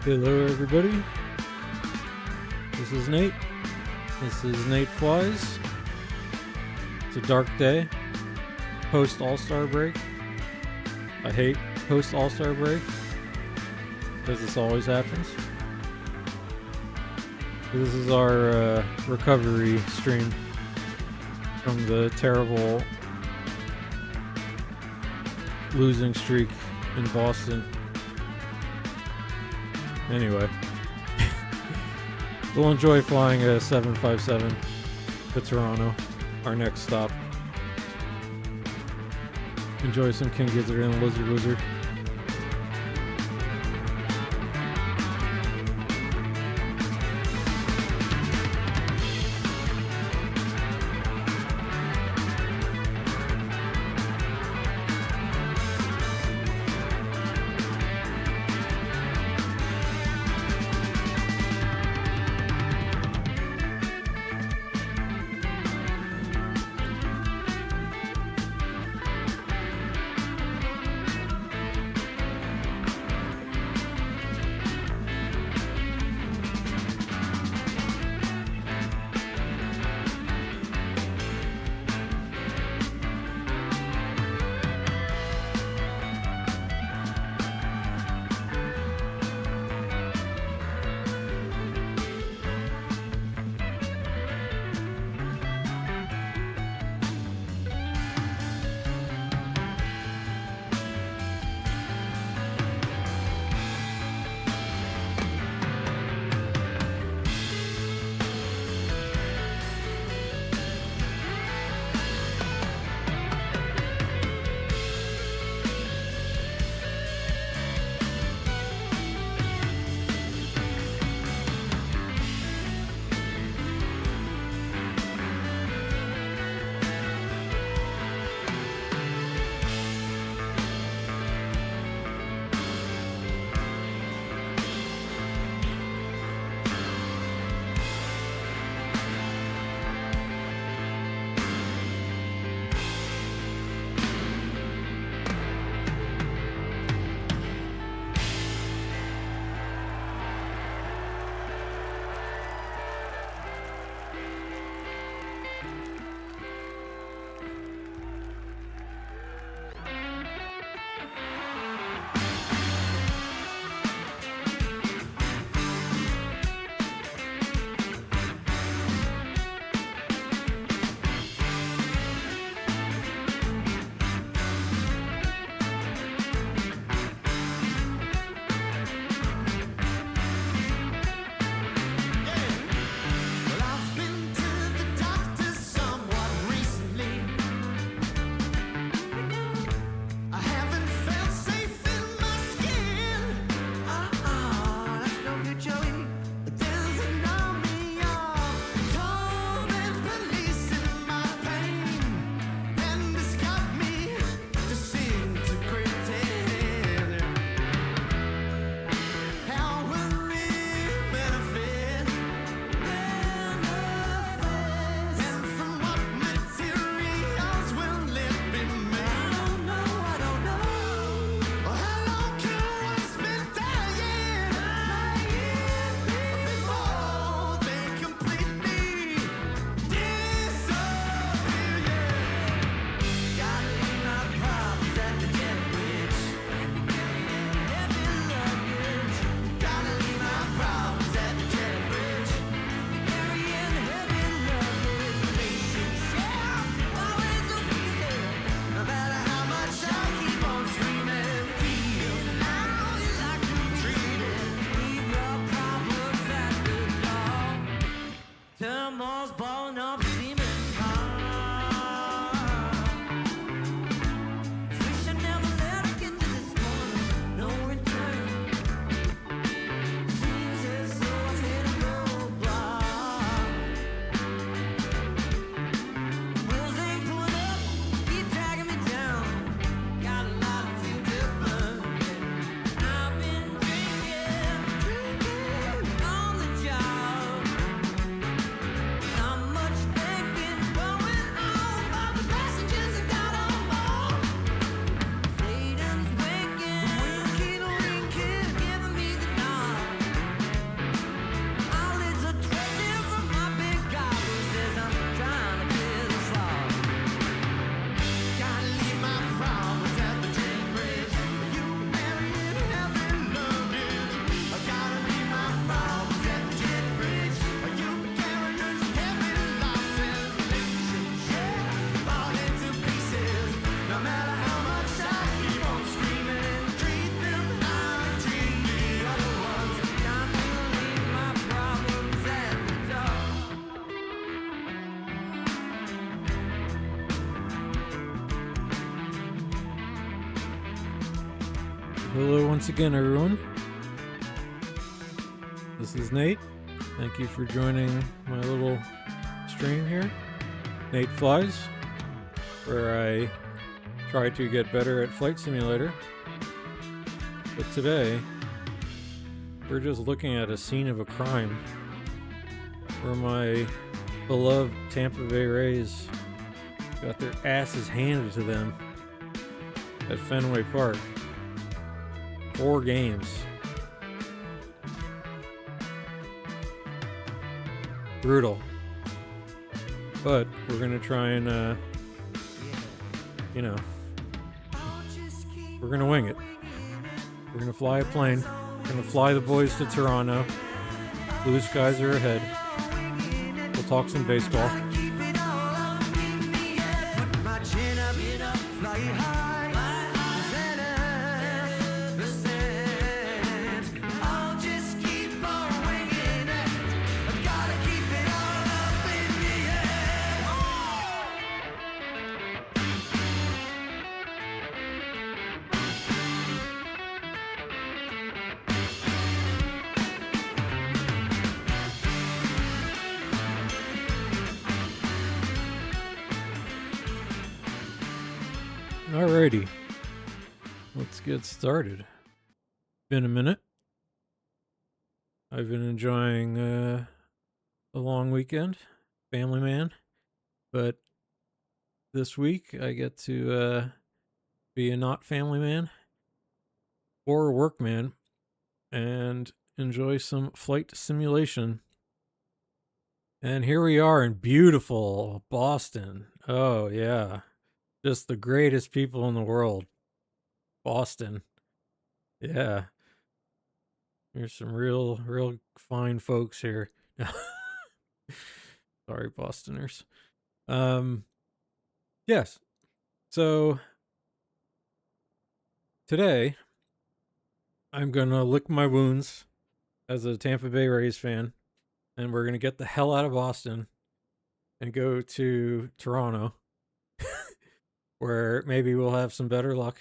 Hello, everybody. This is Nate. This is Nate Flies. It's a dark day. Post All-Star break. I hate post All-Star break because this always happens. This is our recovery stream from the terrible losing streak in Boston. Anyway, we'll enjoy flying a 757 to Toronto, our next stop. Enjoy some King Gizzard and Lizard Wizard. Hello once again, everyone. This is Nate. Thank you for joining my little stream here. Nate Flies, where I try to get better at Flight Simulator. But today, we're just looking at a scene of a crime where my beloved Tampa Bay Rays got their asses handed to them at Fenway Park. 4 games. Brutal. But we're going to try and, we're going to wing it. We're going to fly a plane. We're going to fly the boys to Toronto. Blue skies are ahead. We'll talk some baseball. Alrighty, let's get started. Been a minute. I've been enjoying a long weekend, family man, but this week I get to be a not family man or a work man and enjoy some flight simulation. And here we are in beautiful Boston. Oh yeah. Just the greatest people in the world. Boston. Yeah. There's some real fine folks here. Sorry, Bostoners. Yes. So today I'm gonna lick my wounds as a Tampa Bay Rays fan, and we're gonna get the hell out of Boston and go to Toronto. Where maybe we'll have some better luck.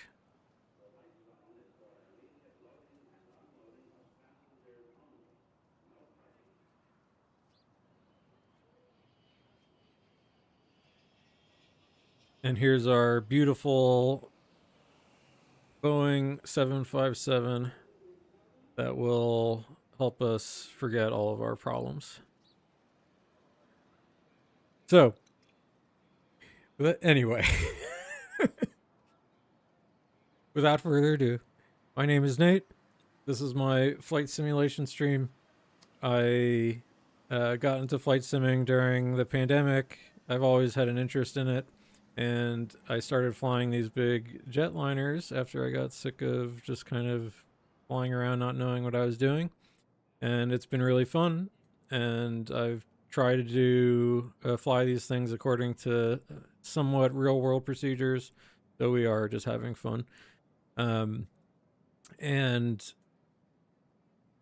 And here's our beautiful Boeing 757 that will help us forget all of our problems. So, anyway, without further ado, my name is Nate. This is my flight simulation stream. I got into flight simming during the pandemic. I've always had an interest in it. And I started flying these big jetliners after I got sick of just kind of flying around not knowing what I was doing. And it's been really fun. And I've tried to do fly these things according to somewhat real world procedures, though we are just having fun. And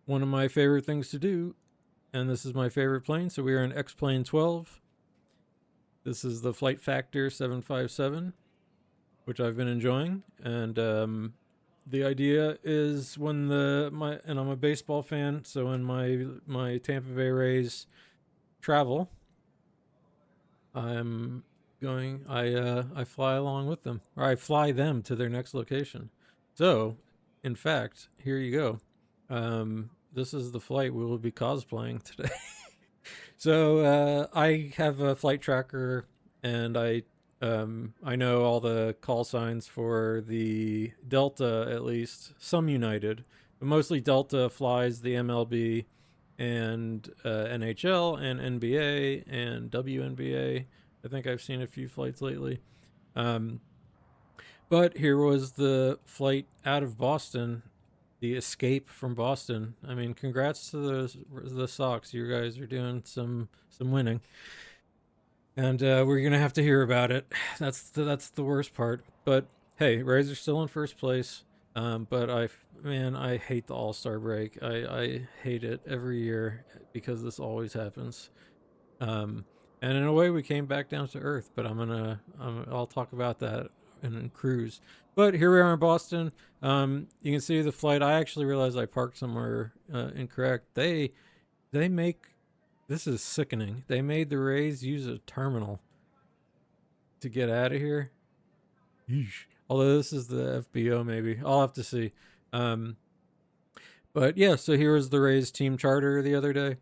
one of my favorite things to do, and this is my favorite plane, so we are in XP12. This is the Flight Factor 757, which I've been enjoying. And the idea is when and I'm a baseball fan, so when my Tampa Bay Rays travel, I fly along with them, or I fly them to their next location. So, in fact, here you go. This is the flight we will be cosplaying today. So I have a flight tracker, and I know all the call signs for the Delta, at least some United, but mostly Delta flies the MLB and NHL and NBA and WNBA. I think I've seen a few flights lately. But here was the flight out of Boston, the escape from Boston. I mean, congrats to the Sox. You guys are doing some winning, and we're gonna have to hear about it. That's the worst part. But hey, Rays are still in first place. But I hate the All-Star break. I hate it every year because this always happens. And in a way, we came back down to earth. But I'll talk about that and cruise. But here we are in Boston. You can see the flight. I actually realized I parked somewhere incorrect. They make, this is sickening. They made the Rays use a terminal to get out of here. Yeesh. Although this is the FBO, maybe I'll have to see. But yeah, so here was the Rays team charter the other day,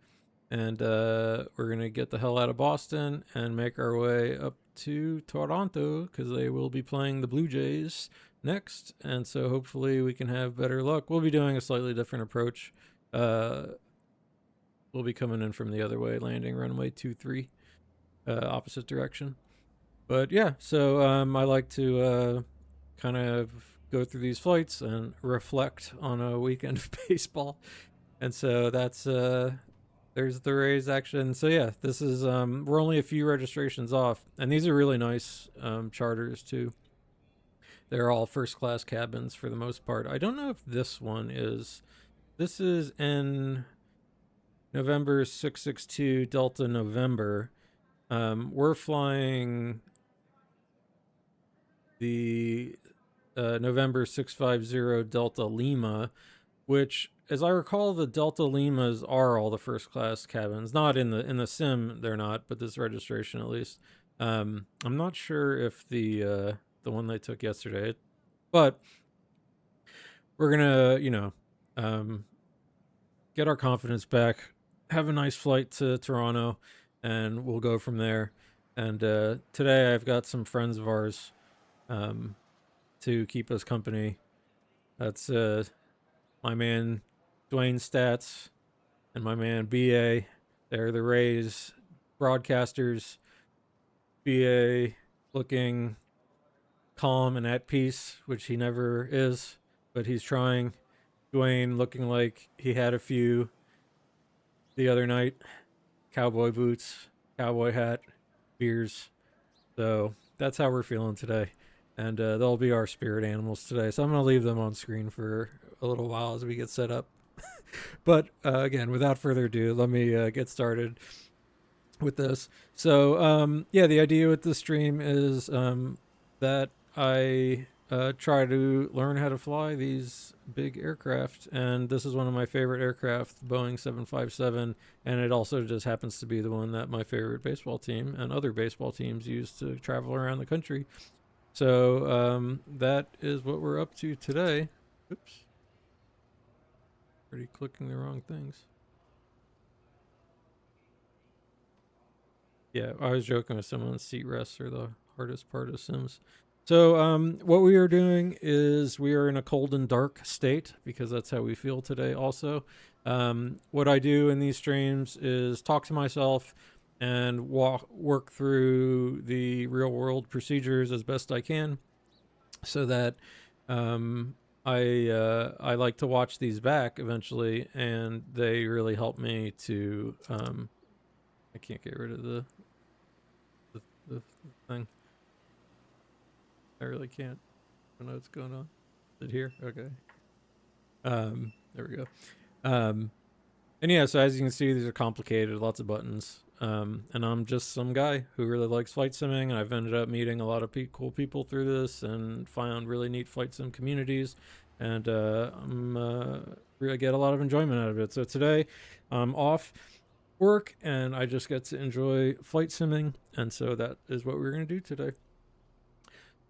and we're gonna get the hell out of Boston and make our way up to Toronto because they will be playing the Blue Jays next, and so hopefully we can have better luck. We'll be doing a slightly different approach. We'll be coming in from the other way, landing runway 23, opposite direction. But yeah, so I like to kind of go through these flights and reflect on a weekend of baseball. And so that's there's the Rays action. So yeah, this is we're only a few registrations off, and these are really nice charters too. They're all first class cabins for the most part. I don't know if this one is. This is in November 662 Delta November. We're flying the November 650 Delta Lima, which, as I recall, the Delta Limas are all the first class cabins. Not in the sim, they're not, but this registration at least. I'm not sure if the one they took yesterday, but we're gonna get our confidence back, have a nice flight to Toronto, and we'll go from there. And today I've got some friends of ours to keep us company. That's my man Dwayne Stats and my man BA. They're the Rays broadcasters. BA looking calm and at peace, which he never is, but he's trying. Dwayne looking like he had a few the other night. Cowboy boots, cowboy hat, beers. So that's how we're feeling today. And they'll be our spirit animals today. So I'm going to leave them on screen for a little while as we get set up. But again, without further ado, let me get started with this. So yeah, the idea with the stream is that I try to learn how to fly these big aircraft, and this is one of my favorite aircraft, Boeing 757, and it also just happens to be the one that my favorite baseball team and other baseball teams use to travel around the country. So that is what we're up to today. Oops. Already clicking the wrong things. Yeah, I was joking with someone. Seat rests are the hardest part of Sims. So what we are doing is we are in a cold and dark state because that's how we feel today also. What I do in these streams is talk to myself and work through the real world procedures as best I can, so that I like to watch these back eventually, and they really help me to I can't get rid of the thing. I really can't. I don't know what's going on. Is it here? Okay. There we go. And yeah, so as you can see, these are complicated, lots of buttons. And I'm just some guy who really likes flight simming, and I've ended up meeting a lot of cool people through this and found really neat flight sim communities, and really get a lot of enjoyment out of it. So today I'm off work and I just get to enjoy flight simming, and so that is what we're going to do today.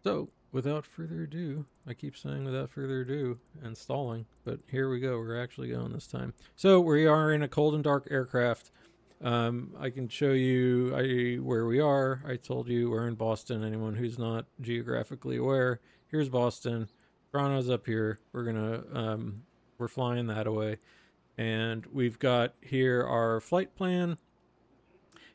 So without further ado, I keep saying without further ado and stalling, but here we go, we're actually going this time. So we are in a cold and dark aircraft. I can show you where we are. I told you we're in Boston. Anyone who's not geographically aware, here's Boston. Toronto's up here. We're flying that away, and we've got here our flight plan,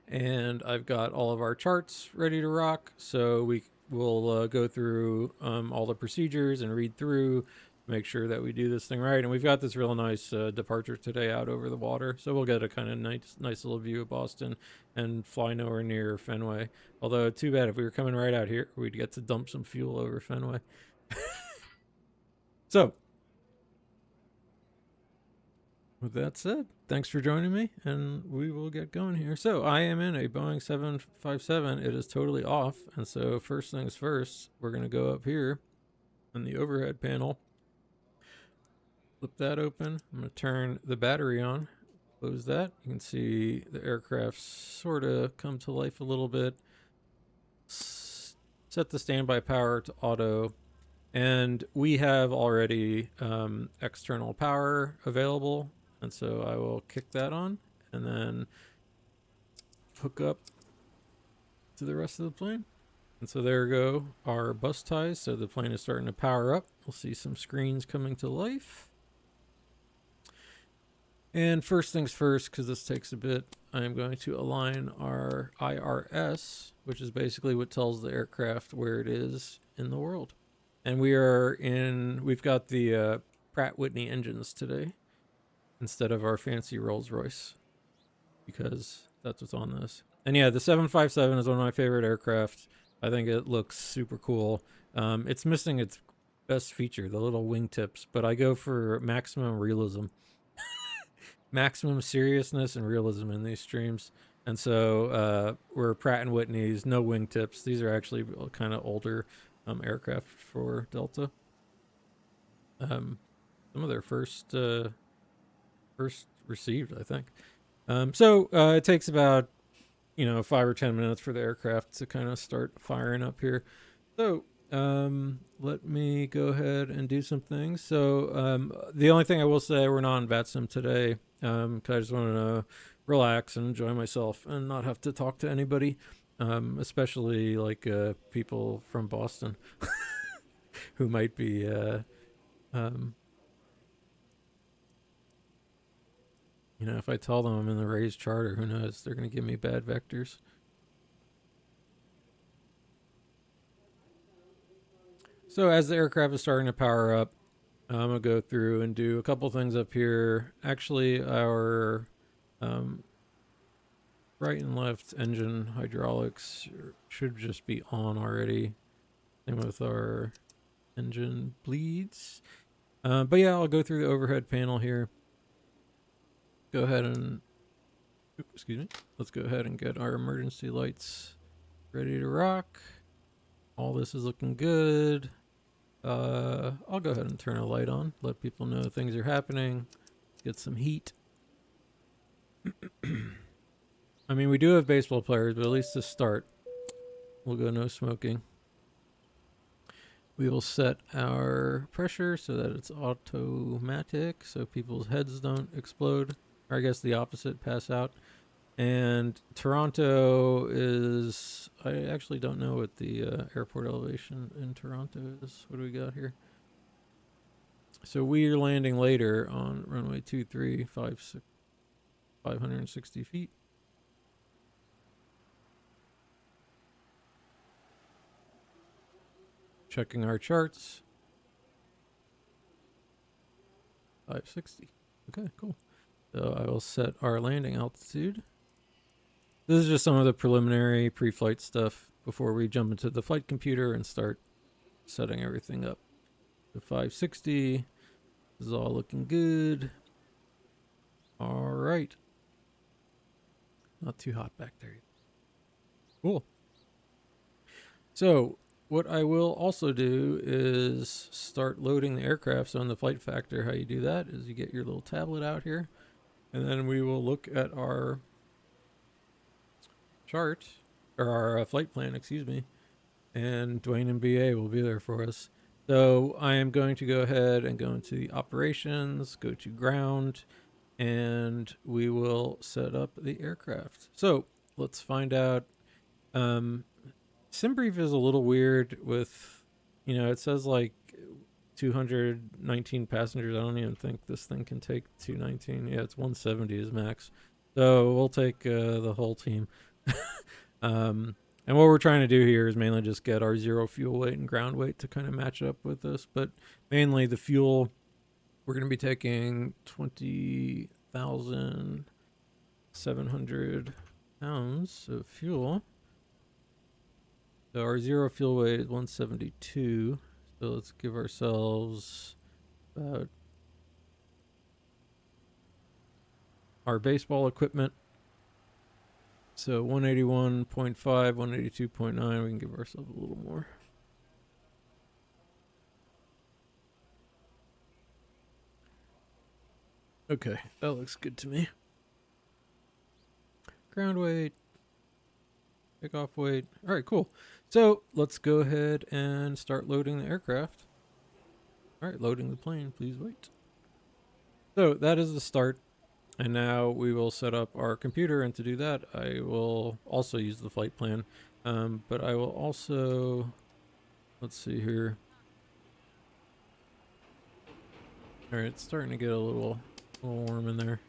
and I've got all of our charts ready to rock. So we will go through all the procedures and read through, make sure that we do this thing right. And we've got this real nice departure today out over the water, so we'll get a kind of nice little view of Boston and fly nowhere near Fenway. Although too bad, if we were coming right out here, we'd get to dump some fuel over Fenway. So With that said, thanks for joining me, and we will get going here. So I am in a Boeing 757. It is totally off, and so first things first, we're going to go up here on the overhead panel. Flip that open. I'm going to turn the battery on. Close that. You can see the aircraft sort of come to life a little bit. Set the standby power to auto. And we have already external power available. And so I will kick that on and then hook up to the rest of the plane. And so there go our bus ties. So the plane is starting to power up. We'll see some screens coming to life. And first things first, because this takes a bit, I am going to align our IRS, which is basically what tells the aircraft where it is in the world. And we've got the Pratt Whitney engines today instead of our fancy Rolls Royce, because that's what's on this. And yeah, the 757 is one of my favorite aircraft. I think it looks super cool. It's missing its best feature, the little wingtips, but I go for maximum realism. Maximum seriousness and realism in these streams. And so we're Pratt and Whitney's, no wingtips. These are actually kind of older aircraft for Delta. Some of their first received, I think. So it takes about 5 or 10 minutes for the aircraft to kind of start firing up here. So let me go ahead and do some things. So the only thing I will say, we're not on VATSIM today, because I just want to relax and enjoy myself and not have to talk to anybody, especially like people from Boston who might be if I tell them I'm in the Rays charter, who knows? They're going to give me bad vectors. So as the aircraft is starting to power up, I'm going to go through and do a couple things up here. Actually, our right and left engine hydraulics should just be on already. Same with our engine bleeds. But yeah, I'll go through the overhead panel here. Go ahead and, excuse me. Let's go ahead and get our emergency lights ready to rock. All this is looking good. I'll go ahead and turn a light on, let people know things are happening, get some heat. I mean, we do have baseball players, but at least to start, we'll go no smoking. We will set our pressure so that it's automatic, so people's heads don't explode, or I guess the opposite, pass out. And Toronto is, I actually don't know what the airport elevation in Toronto is. What do we got here? So we are landing later on runway 23, 560 feet. Checking our charts. 560. Okay, cool. So I will set our landing altitude. This is just some of the preliminary pre-flight stuff before we jump into the flight computer and start setting everything up. The 560 is all looking good. All right. Not too hot back there. Cool. So what I will also do is start loading the aircraft. So in the flight factor, how you do that is you get your little tablet out here, and then we will look at our chart, or our flight plan, excuse me, and Dwayne and BA will be there for us. So I am going to go ahead and go into the operations, go to ground, and we will set up the aircraft. So let's find out. SimBrief is a little weird with, it says like 219 passengers. I don't even think this thing can take 219. Yeah, it's 170 is max. So we'll take the whole team. And what we're trying to do here is mainly just get our zero fuel weight and ground weight to kind of match up with this. But mainly the fuel, we're going to be taking 20,700 pounds of fuel. So our zero fuel weight is 172. So let's give ourselves about our baseball equipment. So 181.5, 182.9, we can give ourselves a little more. Okay, that looks good to me. Ground weight, takeoff weight. All right, cool. So let's go ahead and start loading the aircraft. All right, loading the plane, please wait. So that is the start. And now we will set up our computer, and to do that, I will also use the flight plan. But I will also, let's see here. All right, it's starting to get a little warm in there.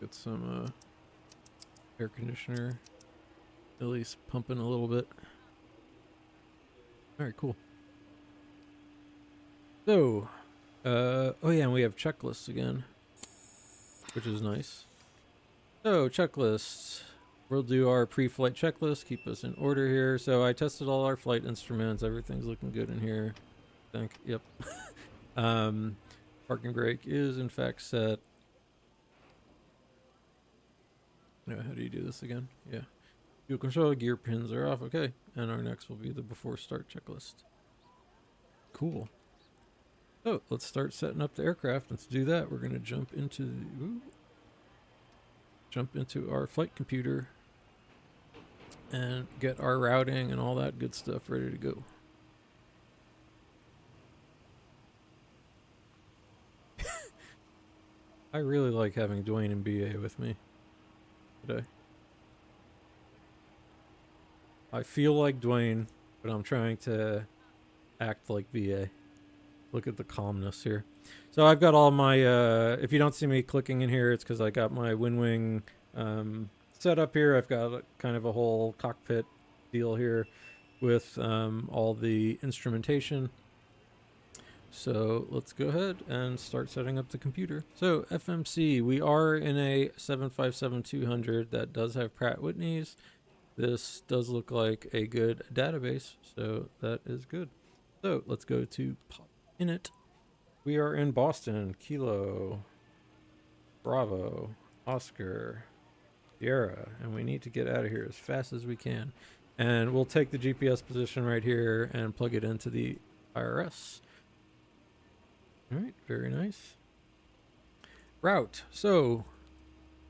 Get some air conditioner at least pumping a little bit. All right, cool. So, oh yeah, and we have checklists again, which is nice. So, checklists. We'll do our pre-flight checklist, keep us in order here. So I tested all our flight instruments. Everything's looking good in here. I think, yep. Parking brake is in fact set. No, how do you do this again? Yeah. Fuel control, gear pins are off. Okay. And our next will be the before start checklist. Cool. So let's start setting up the aircraft. And to do that, we're going to jump into our flight computer and get our routing and all that good stuff ready to go. I really like having Dwayne and BA with me today. I feel like Dwayne, but I'm trying to act like BA. Look at the calmness here. So I've got all my, if you don't see me clicking in here, it's because I got my WinWing set up here. I've got kind of a whole cockpit deal here with all the instrumentation. So let's go ahead and start setting up the computer. So FMC, we are in a 757-200 that does have Pratt Whitney's. This does look like a good database, so that is good. So let's go to pop in it. We are in Boston, Kilo, Bravo, Oscar, Sierra, and we need to get out of here as fast as we can. And we'll take the GPS position right here and plug it into the IRS. All right, very nice. Route. So,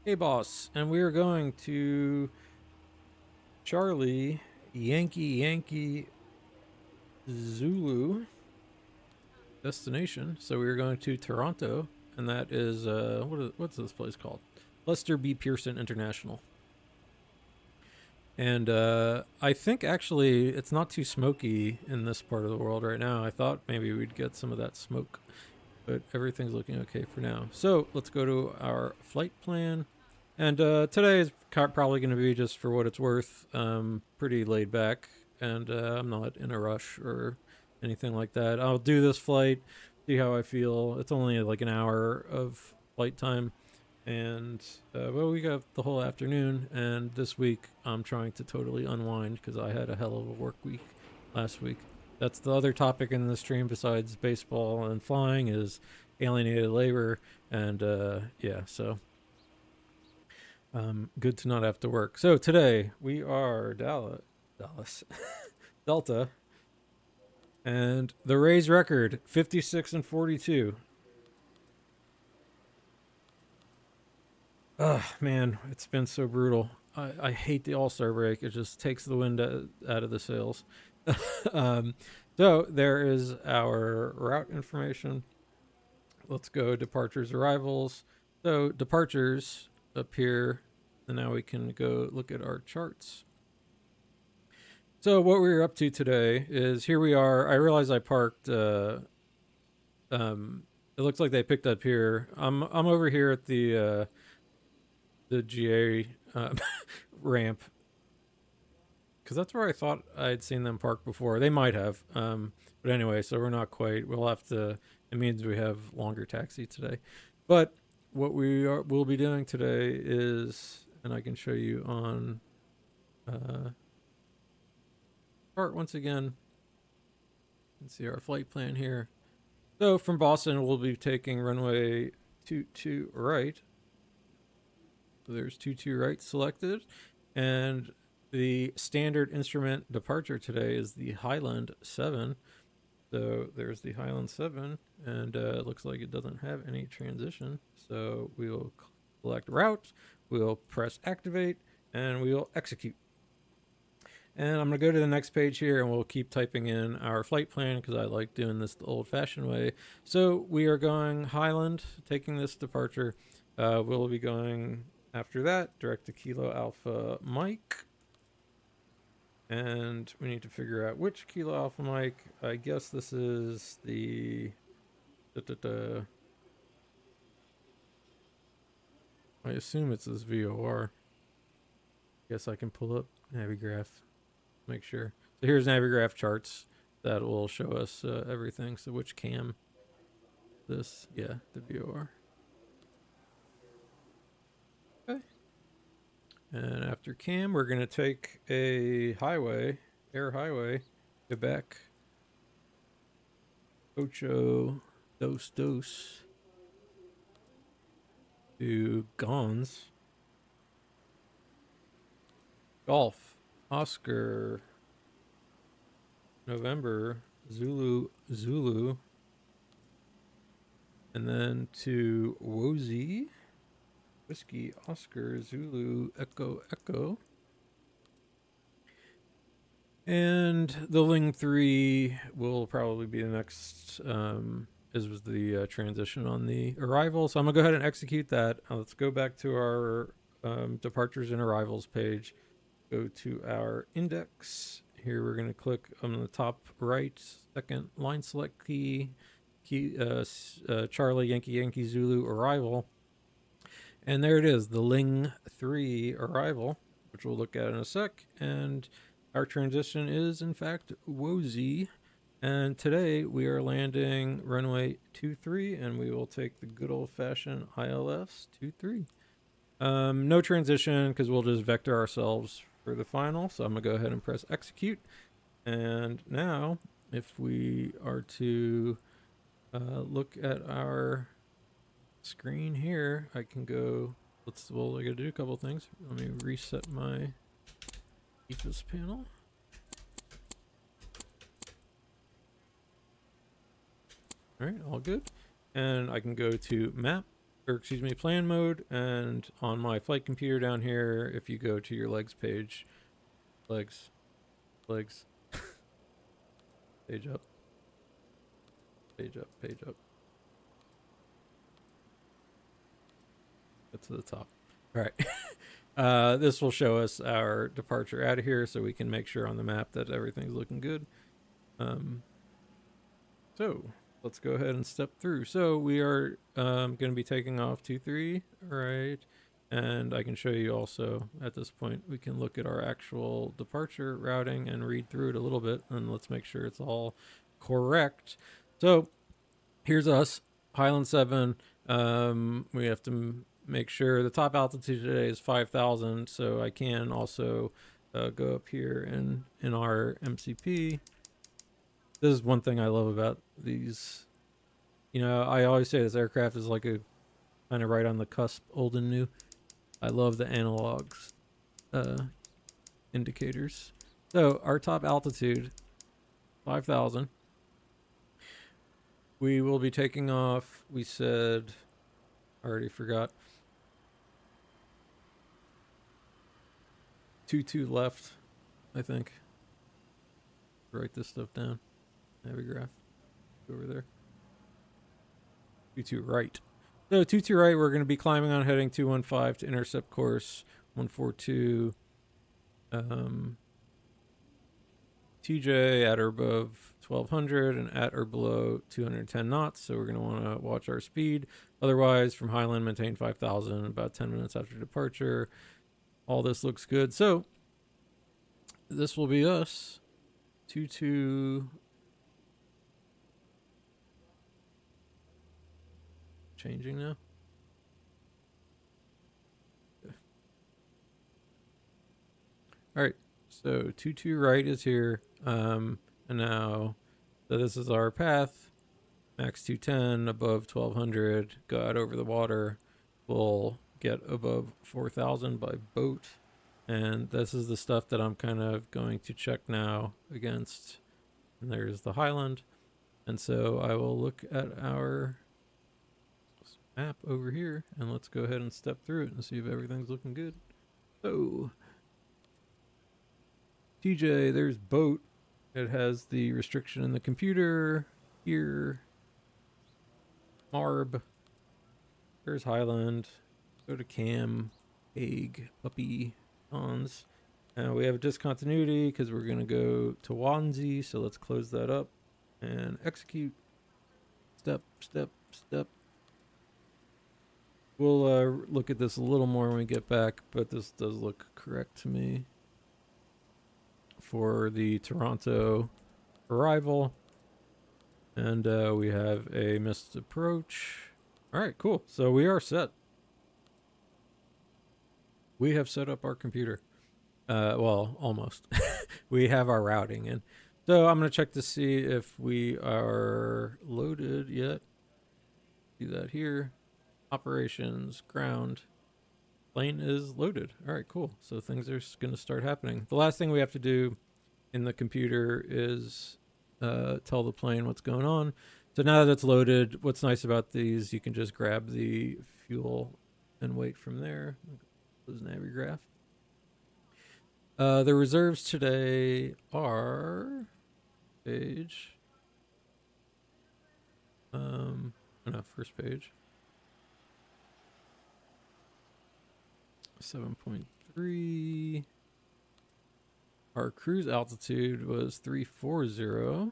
KBOS, and we are going to Charlie, Yankee, Zulu destination. So we're going to Toronto, and that is what's this place called? Lester B. Pearson International. And I think actually it's not too smoky in this part of the world right now. I thought maybe we'd get some of that smoke, but everything's looking okay for now. So let's go to our flight plan. And today is probably going to be, just for what it's worth, pretty laid back, and I'm not in a rush or anything like that. I'll do this flight, see how I feel. It's only like an hour of flight time, and well, we got the whole afternoon, and this week I'm trying to totally unwind because I had a hell of a work week last week. That's the other topic in the stream besides baseball and flying is alienated labor, and yeah, so good to not have to work. So today we are Dallas, Delta, and the Rays record 56-42. Ugh, man, it's been so brutal. I hate the All-Star break. It just takes the wind out of the sails. So there is our route information. Let's go departures, arrivals. So departures up here, and now we can go look at our charts. So what we're up to today is, here we are. I realize I parked, it looks like they picked up here. I'm over here at the GA ramp, because that's where I thought I'd seen them park before. They might have, but anyway, so we're not quite. We'll have to, it means we have longer taxi today. But what we'll be doing today is, and I can show you on Start once again. You can see our flight plan here. So from Boston, we'll be taking runway 22 right. So there's 22 right selected. And the standard instrument departure today is the Highland 7. So there's the Highland 7, and it looks like it doesn't have any transition. So we will select route, we'll press activate, and we will execute. And I'm going to go to the next page here, and we'll keep typing in our flight plan because I like doing this the old-fashioned way. So we are going Highland, taking this departure. We'll be going after that direct to Kilo Alpha Mike. And we need to figure out which Kilo Alpha Mike. I guess this is the... I assume it's this VOR. Guess I can pull up Navigraph, make sure. So here's Navigraph charts that will show us everything. So which cam? This, yeah, the VOR. Okay. And after cam, we're gonna take a highway, air highway, Quebec, Ocho Dos Dos to Gons, Golf, Oscar, November, Zulu, Zulu, and then to Wozy, Whiskey, Oscar, Zulu, Echo, Echo. And the Ling 3 will probably be the next, as was the transition on the arrival. So I'm going to go ahead and execute that. Let's go back to our departures and arrivals page. Go to our index. Here we're going to click on the top right, second line select key, Charlie, Yankee, Yankee, Zulu, arrival. And there it is, the Ling 3 arrival, which we'll look at in a sec. And our transition is, in fact, Wozy. And today we are landing runway 23, and we will take the good old-fashioned ILS 23. No transition, because we'll just vector ourselves for the final. So I'm going to go ahead and press execute. And now, if we are to look at our screen here, I can go, I gotta do a couple things. Let me reset my EFIS panel. All right, all good. And I can go to map, or excuse me, plan mode. And on my flight computer down here, if you go to your legs page, legs, page up, page up, page up. Get to the top. All right. This will show us our departure out of here so we can make sure on the map that everything's looking good. So let's go ahead and step through. So we are going to be taking off 2-3, right? And I can show you also at this point, we can look at our actual departure routing and read through it a little bit, and let's make sure it's all correct. So here's us, Highland 7. We have to make sure the top altitude today is 5,000. So I can also go up here and in our MCP. This is one thing I love about these. You know, I always say this aircraft is like a kind of right on the cusp, old and new. I love the analogs indicators. So our top altitude, 5,000. We will be taking off, we said, I already forgot, 2-2 left, I think. Write this stuff down. Navigraph. Go over there. 2-2 right. So 2-2 right, we're going to be climbing on heading 215 to intercept course 142. TJ at or above 1200 and at or below 210 knots. So we're going to want to watch our speed. Otherwise, from Highland, maintain 5,000 about 10 minutes after departure. All this looks good. So this will be us. 2-2. Changing now. All right. So 22 right is here. And now, so this is our path. Max 210 above 1200. Go out over the water. We'll get above 4000 by boat. And this is the stuff that I'm kind of going to check now against. And there's the Highland. And so I will look at our map over here and let's go ahead and step through it and see if everything's looking good. So TJ, there's boat. It has the restriction in the computer here. Marb. There's Highland. Go to Cam, Egg, Puppy, Ons. We have a discontinuity because we're going to go to Wanzi. So let's close that up and execute. Step, step, step. We'll look at this a little more when we get back, but this does look correct to me for the Toronto arrival. And we have a missed approach. All right, cool. So we are set. We have set up our computer. Well, almost. We have our routing in. So I'm going to check to see if we are loaded yet. Do that here. Operations, ground. Plane is loaded. All right, cool. So things are going to start happening. The last thing we have to do in the computer is tell the plane what's going on. So now that it's loaded, what's nice about these, you can just grab the fuel and wait from there. Close Navigraph. The reserves today are page. No, first page. 7.3. Our cruise altitude was 340.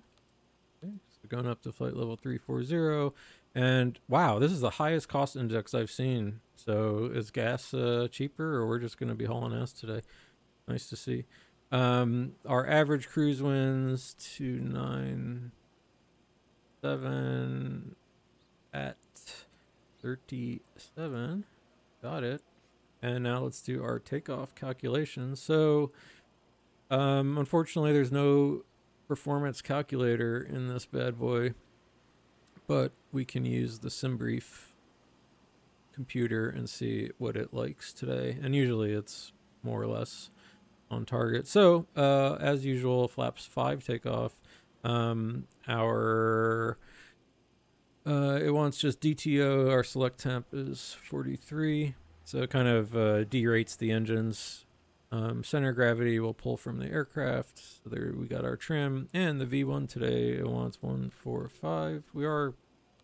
Okay, so going up to flight level 340. And wow, this is the highest cost index I've seen. So is gas cheaper, or we're just going to be hauling ass today? Nice to see. Our average cruise winds 297 at 37. Got it. And now let's do our takeoff calculations. So unfortunately, there's no performance calculator in this bad boy, but we can use the SimBrief computer and see what it likes today. And usually it's more or less on target. So as usual, flaps 5 takeoff. It wants just DTO. Our select temp is 43. So it kind of derates the engines. Center gravity will pull from the aircraft. So there we got our trim. And the V1 today, it wants 145. We're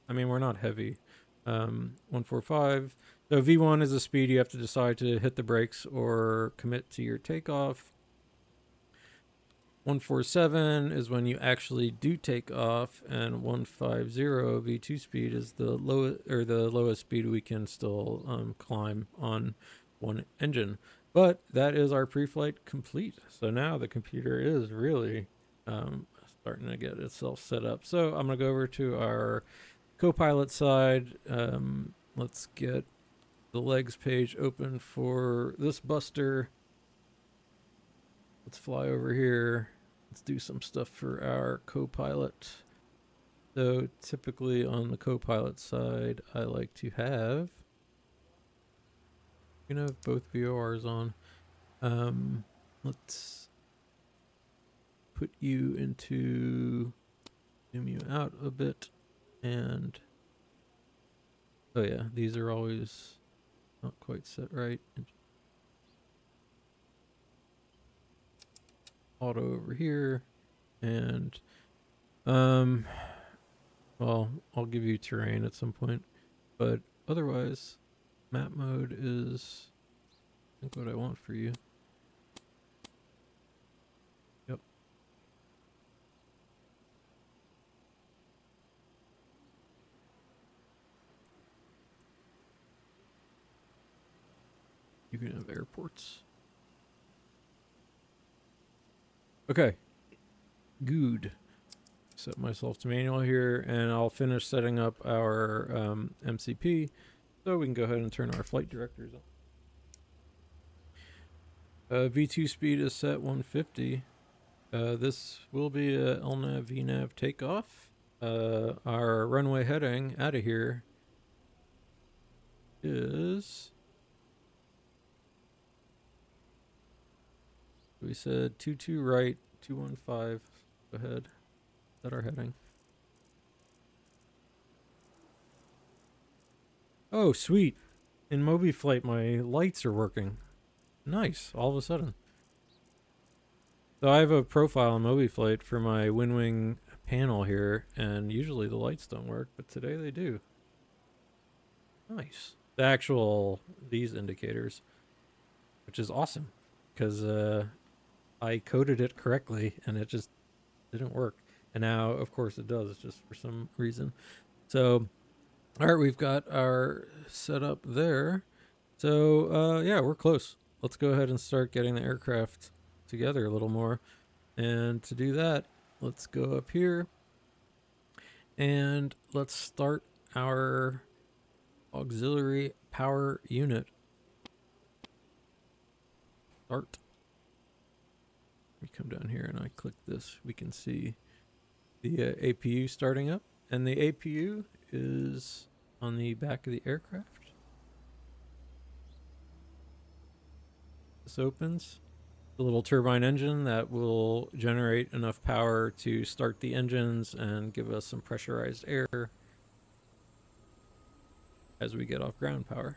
not heavy. 145. So V1 is a speed you have to decide to hit the brakes or commit to your takeoff. 147 is when you actually do take off, and 150 V2 speed is the lowest speed we can still climb on one engine. But that is our pre-flight complete. So now the computer is really starting to get itself set up. So I'm going to go over to our co-pilot side. Let's get the legs page open for this buster. Let's fly over here. Let's do some stuff for our co-pilot. So typically on the co-pilot side, I like to have, you can have both VORs on. Let's put you into, zoom you out a bit, and oh yeah, these are always not quite set right. Auto over here, and well, I'll give you terrain at some point, but otherwise map mode is, I think, what I want for you. Yep. You can have airports. Okay, good. Set myself to manual here, and I'll finish setting up our MCP, so we can go ahead and turn our flight directors on. V2 speed is set 150. This will be a LNAV VNAV takeoff. Our runway heading out of here is, we said 22 right, 215 ahead. Is that our heading? Oh, sweet. In Moby Flight, my lights are working. Nice, all of a sudden. So I have a profile on Moby Flight for my WinWing panel here, and usually the lights don't work, but today they do. Nice. The actual, these indicators, which is awesome, because I coded it correctly, and it just didn't work. And now, of course, it does, just for some reason. So, all right, we've got our setup there. So, yeah, we're close. Let's go ahead and start getting the aircraft together a little more. And to do that, let's go up here and let's start our auxiliary power unit. Start. We come down here and I click this. We can see the APU starting up, and the APU is on the back of the aircraft. This opens. The little turbine engine that will generate enough power to start the engines and give us some pressurized air as we get off ground power.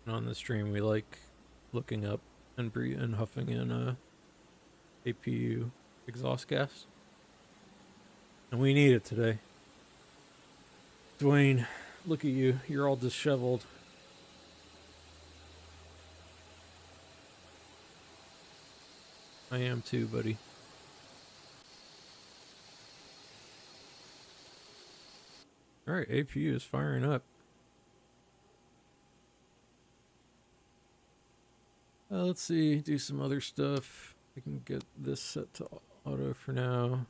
And on the stream, we like looking up and huffing in APU exhaust gas, and we need it today. Dwayne, look at you. You're all disheveled. I am too, buddy. Alright, APU is firing up. Let's see, do some other stuff. We can get this set to auto for now.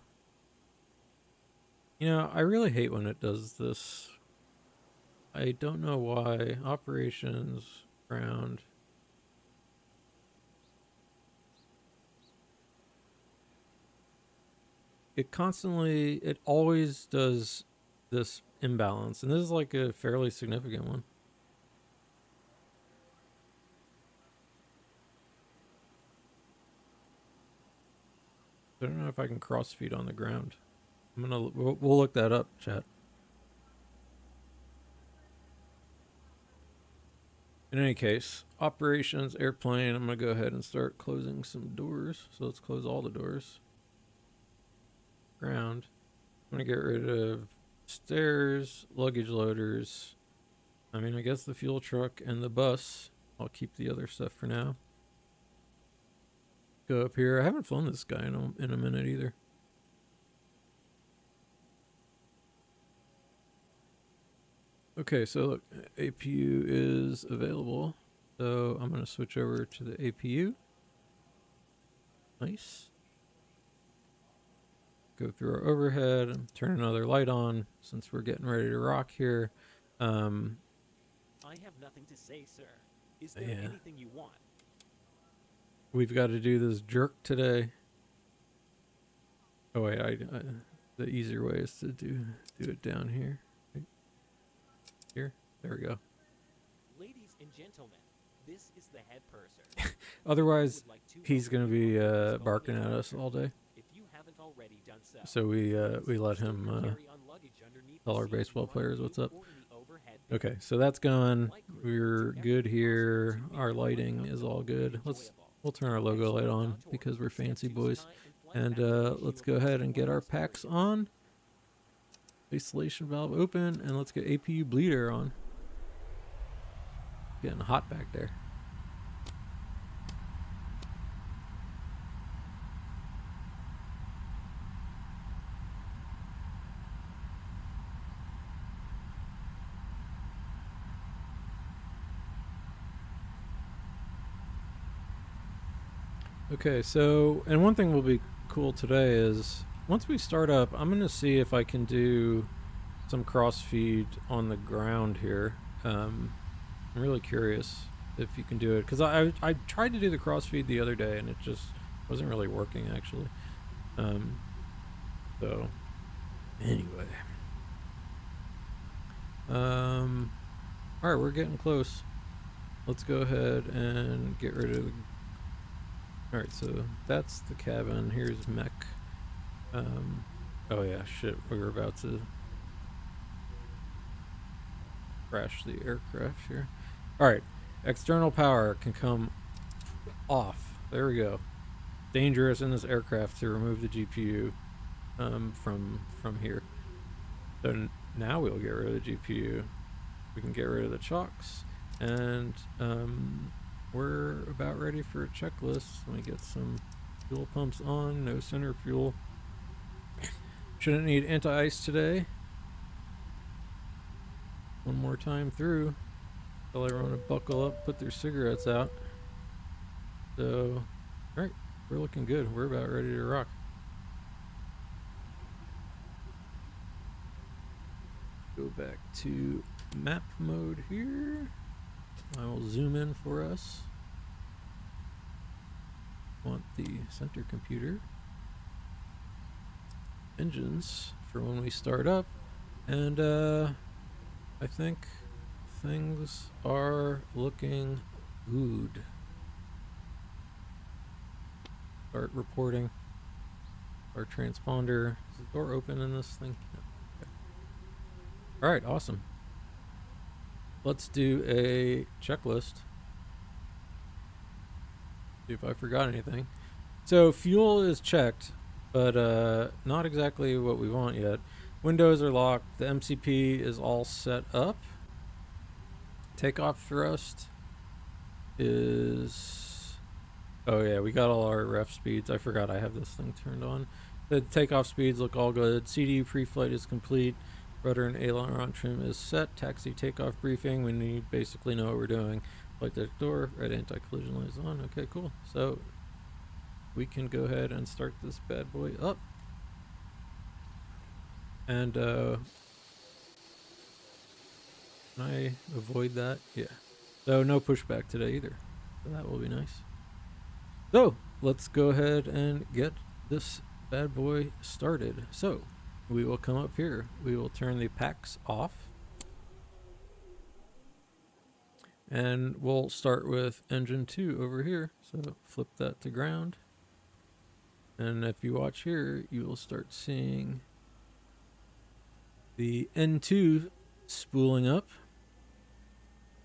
You know, I really hate when it does this. I don't know why. Operations, ground. It always does this imbalance, and this is like a fairly significant one. I don't know if I can cross feed on the ground. We'll look that up, chat. In any case, operations, airplane, I'm gonna go ahead and start closing some doors. So let's close all the doors. Ground. I'm gonna get rid of stairs, luggage loaders. I mean, I guess the fuel truck and the bus. I'll keep the other stuff for now. Go up here. I haven't flown this guy in a minute either. Okay, so look, APU is available. So I'm going to switch over to the APU. Nice. Go through our overhead and turn another light on since we're getting ready to rock here. I have nothing to say, sir. Is there anything you want? We've got to do this jerk today. Oh wait, the easier way is to do it down here. Here, there we go. Ladies and gentlemen, this is the head purser. Otherwise, he's gonna be barking at us all day. If you haven't already done so we let him tell our baseball players what's up. Okay, so that's gone. We're good here. Our lighting is all good. We'll turn our logo light on because we're fancy boys. And let's go ahead and get our packs on. Isolation valve open, and let's get APU bleed air on. Getting hot back there. Okay, so, and one thing will be cool today is once we start up, I'm going to see if I can do some cross feed on the ground here. I'm really curious if you can do it, because I tried to do the crossfeed the other day and it just wasn't really working actually. So anyway, all right, we're getting close. Let's go ahead and get rid of the... All right, so that's the cabin. Here's mech. Oh yeah, shit, we were about to crash the aircraft here. All right, external power can come off. There we go. Dangerous in this aircraft to remove the GPU from here. So now we'll get rid of the GPU. We can get rid of the chocks, and we're about ready for a checklist. Let me get some fuel pumps on. No center fuel. Shouldn't need anti-ice today. One more time through. Tell everyone to buckle up, put their cigarettes out. So, alright, we're looking good. We're about ready to rock. Go back to map mode here. I will zoom in for us. Want the center computer. Engines for when we start up. And I think things are looking good. Start reporting. Our transponder. Is the door open in this thing? No. Okay. Alright, awesome. Let's do a checklist. See if I forgot anything. So fuel is checked, but not exactly what we want yet. Windows are locked. The MCP is all set up. Takeoff thrust is... Oh yeah, we got all our ref speeds. I forgot I have this thing turned on. The takeoff speeds look all good. CD pre-flight is complete. Rudder and aileron trim is set. Taxi takeoff briefing. We basically know what we're doing. Flight deck door. Red anti-collision light is on. Okay, cool. So we can go ahead and start this bad boy up. And can I avoid that? Yeah. So no pushback today either. So that will be nice. So let's go ahead and get this bad boy started. So we will come up here. We will turn the packs off. And we'll start with engine 2 over here. So flip that to ground. And if you watch here, you will start seeing the N2 spooling up.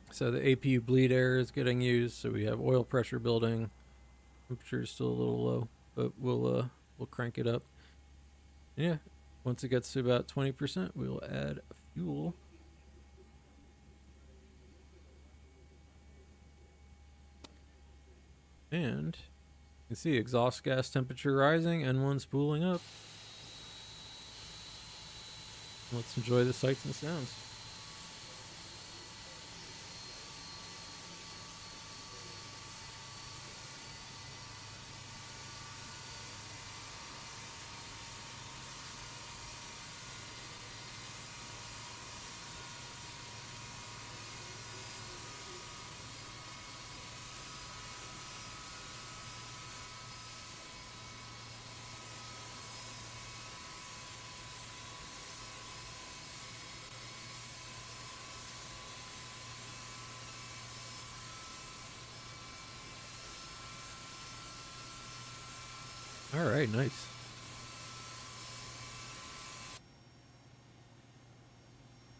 So the APU bleed air is getting used. So we have oil pressure building. Temperature is still a little low, but we'll crank it up. Yeah, once it gets to about 20%, we'll add fuel. And you can see exhaust gas temperature rising, N1 spooling up. Let's enjoy the sights and sounds. All right, nice.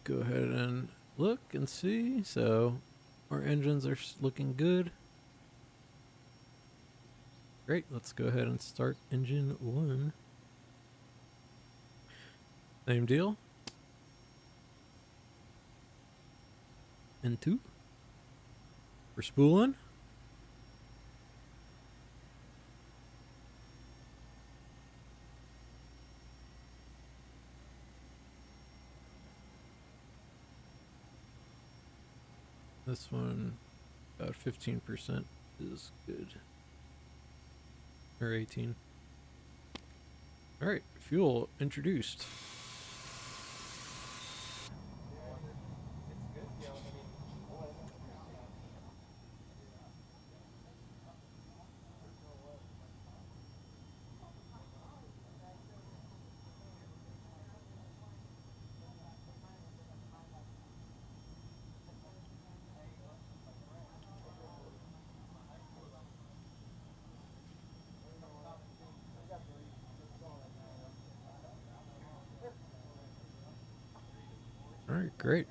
Go ahead and look and see. So our engines are looking good. Great, let's go ahead and start engine 1. Same deal. N2. We're spooling. This one, about 15% is good. Or 18. All right, fuel introduced. Alright, great.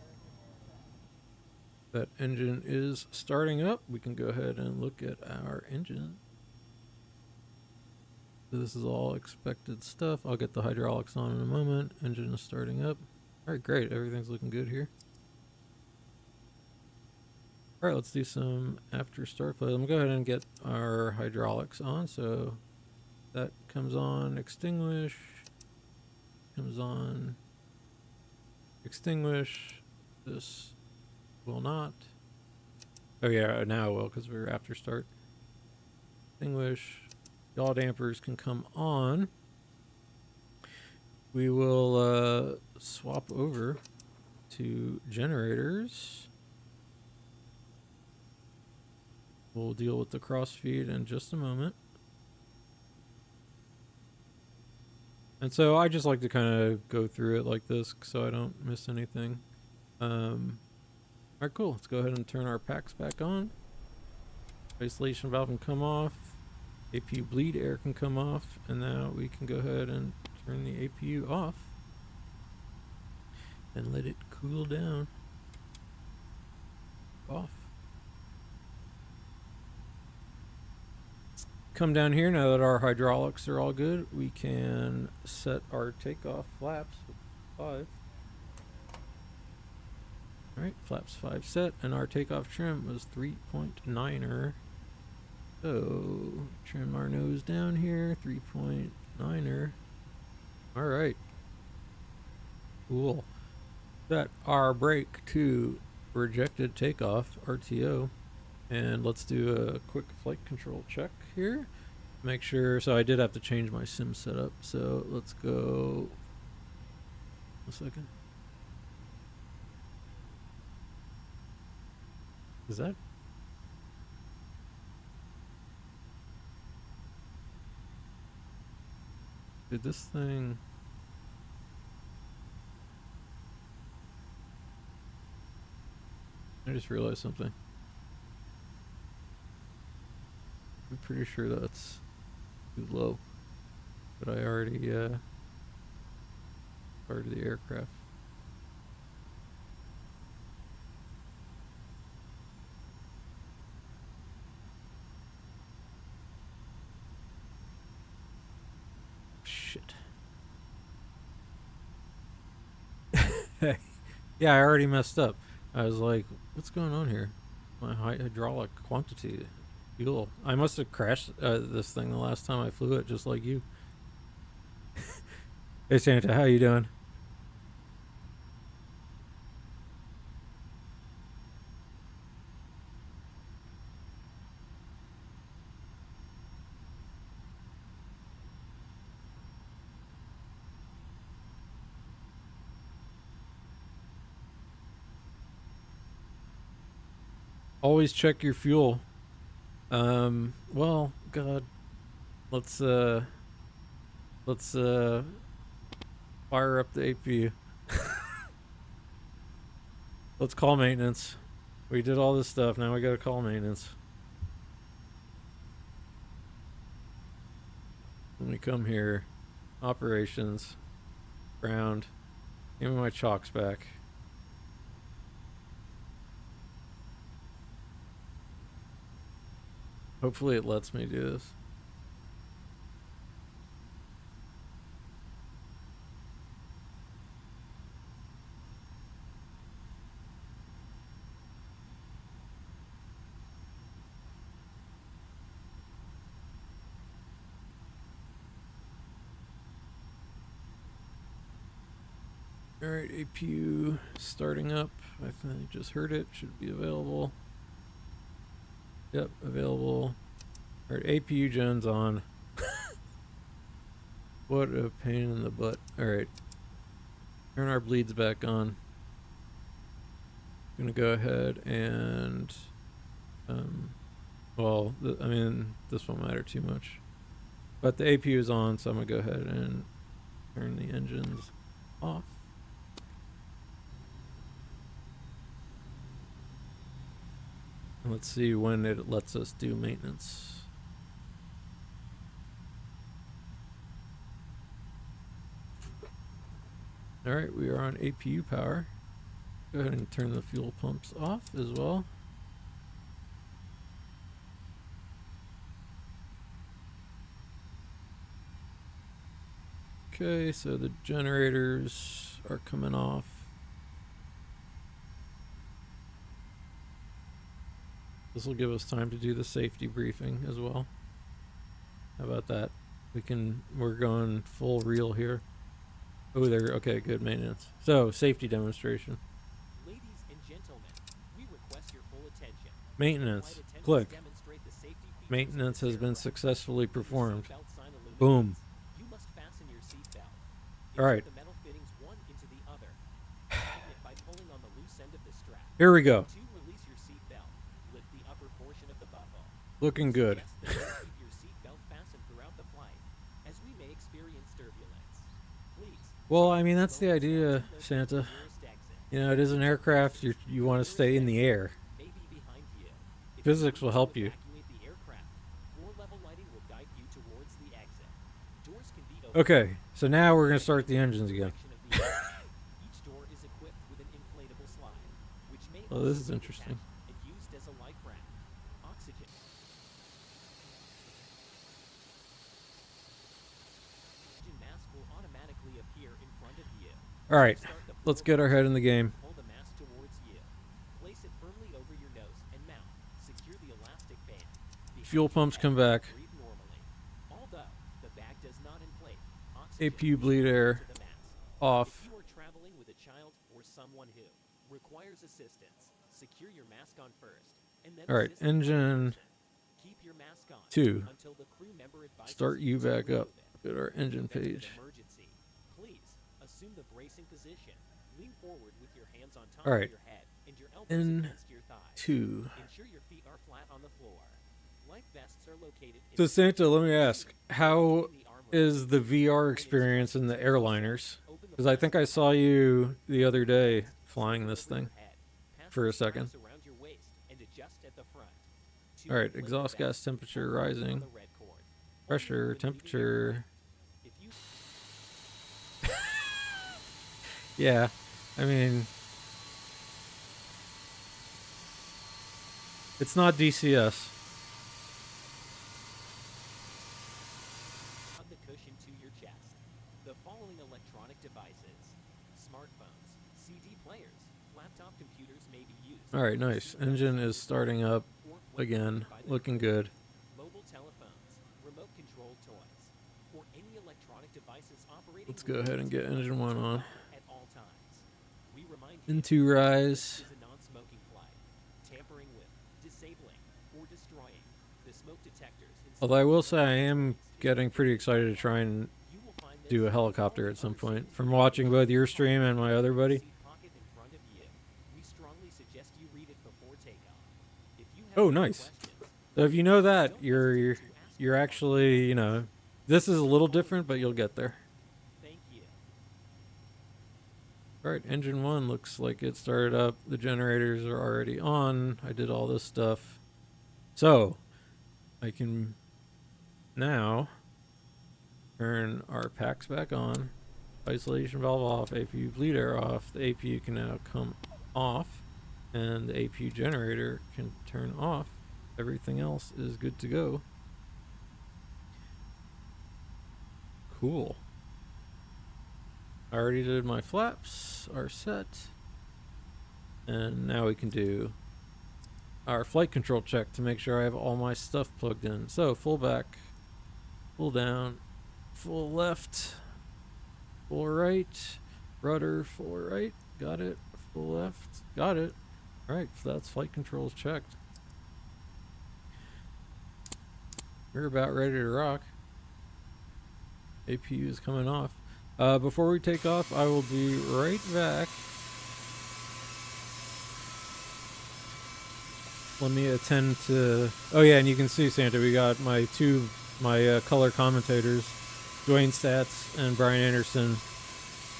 That engine is starting up. We can go ahead and look at our engine. So this is all expected stuff. I'll get the hydraulics on in a moment. Engine is starting up. Alright, great. Everything's looking good here. Alright, let's do some after start flight. Let me go ahead and get our hydraulics on. So that comes on, extinguish. Comes on, extinguish. This will not. Oh yeah, now it will because we're after start. Extinguish. Yaw dampers can come on. We will swap over to generators. We'll deal with the crossfeed in just a moment. And so I just like to kind of go through it like this so I don't miss anything. Alright, cool. Let's go ahead and turn our packs back on. Isolation valve can come off. APU bleed air can come off. And now we can go ahead and turn the APU off. And let it cool down. Off. Come down here now that our hydraulics are all good. We can set our takeoff flaps 5. Alright, flaps 5 set, and our takeoff trim was 3.9er. So trim our nose down here, 3.9er. Alright. Cool. Set our brake to rejected takeoff, RTO. And let's do a quick flight control check here. Make sure, so I did have to change my sim setup. So let's go, a second. Is that? Did this thing? I just realized something. I'm pretty sure that's too low, but I already started the aircraft. Shit. Yeah, I already messed up. I was like, what's going on here? My hydraulic quantity. Fuel. I must have crashed this thing the last time I flew it, just like you. Hey Santa, how you doing? Always check your fuel. Well, God, let's fire up the APU. Let's call maintenance. We did all this stuff, now we gotta call maintenance. When we come here, operations, ground, give me my chocks back. Hopefully it lets me do this. Alright, APU starting up. I think I just heard it. Should be available. Yep, available. Alright, APU gen's on. What a pain in the butt. Alright. Turn our bleeds back on. Gonna go ahead and well, I mean, this won't matter too much. But the APU is on, so I'm gonna go ahead and turn the engines off. Let's see when it lets us do maintenance. Alright, we are on APU power. Go ahead and turn the fuel pumps off as well. Okay, so the generators are coming off. This will give us time to do the safety briefing as well. How about that? We're going full reel here. Oh, there, okay, good maintenance. So, safety demonstration. Ladies and gentlemen, we request your full attention. Maintenance. Flight attendants Click. demonstrate the safety features Maintenance of has this been aircraft. successfully performed. The seatbelt sign illuminates. Boom. You must fasten your seatbelt. All right. Insert the metal fittings one into the other. Tighten it by pulling on the loose end of the strap. Here we go. To release your seatbelt, lift the upper portion of the buckle. Looking good. Suggest that you keep your seatbelt fastened throughout the flight, as we may experience turbulence. Please. Well, I mean, that's the idea, Santa. You know, it is an aircraft. You want to stay in the air. May be behind you. If Physics you will wish help to you. evacuate the aircraft, floor-level lighting will guide you towards the exit. Doors can be opened. Okay, so now we're going to start the engines again. Each door is equipped with an inflatable slide, which may Oh, this also is be interesting. detached and used as a life raft. Oxygen. Oxygen mask will automatically appear in front of you. All right, Start the let's floor get our head in the game. Pull the mask towards you. Place it firmly over your nose and mouth. Secure the elastic band. Behind Fuel your pumps head, come back. breathe normally. Although the bag does not inflate, APU oxygen is bleed flowing air to the mask. off. If you are traveling with a child or someone who requires assistance, secure your mask on first, and then All right, assist the other engine person. Keep your mask on 2. until the crew member advises Start you to back up. remove it. Look at our engine If it's an page. emergency, please assume the bracing position. Lean forward with your hands on top All right. of your head and your elbows against your thighs. N2. Ensure your feet are flat on the floor. Life vests are located in So, the Santa, let me ask, seat how between the arm is the rests. VR When it's experience in the time to airliners? open the Because I think I plastic saw bag. you the other day Next, flying slip this over your thing. head, pass for a the straps second. around your waist, and adjust at the front. To All right, inflate the exhaust bag, gas temperature pull on the rising. red cord. Only Pressure, when leaving the temperature. aircraft. If you Yeah, I mean, it's not DCS. hug the cushion to your chest. The following electronic devices: smartphones, CD players, laptop computers may be used. All right, nice. Engine is starting up or when again, powered by the looking crew. good. Mobile telephones, remote controlled toys, or any electronic devices operating Let's go ahead and get remotely engine 1 on. at all times. We remind you N2 rise. this is a non-smoking flight. Tampering with, disabling, or destroying the smoke detectors inside Although I will the say I am is getting pretty excited to try and you will find this do a in helicopter all at some other point. seats From in the watching aircraft. both your stream and my other buddy. Seat pocket in front of you. We strongly suggest you read it before takeoff. If you have Oh, any nice. questions, So if you know that, don't you're hesitate to ask you're us. actually, you know, this is a little different, but you'll get there. Thank you. All right, engine 1 looks like it started up. The generators are already on. I did all this stuff. So, I can now turn our packs back on. Isolation valve off, APU bleed air off. The APU can now come off, and the APU generator can turn off. Everything else is good to go. Cool. I already did my flaps, are set. And now we can do our flight control check to make sure I have all my stuff plugged in. So, full back, full down, full left, full right, rudder, full right, got it, full left, got it. Alright, so that's flight controls checked. We're about ready to rock. APU is coming off. Before we take off, I will be right back. Let me attend to... Oh yeah, and you can see, Santa, we got my color commentators, Dwayne Stats and Brian Anderson,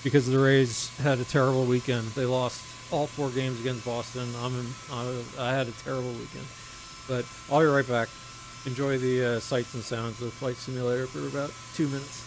because the Rays had a terrible weekend. They lost all 4 games against Boston. I had a terrible weekend. But I'll be right back. Enjoy the sights and sounds of Flight Simulator for about 2 minutes.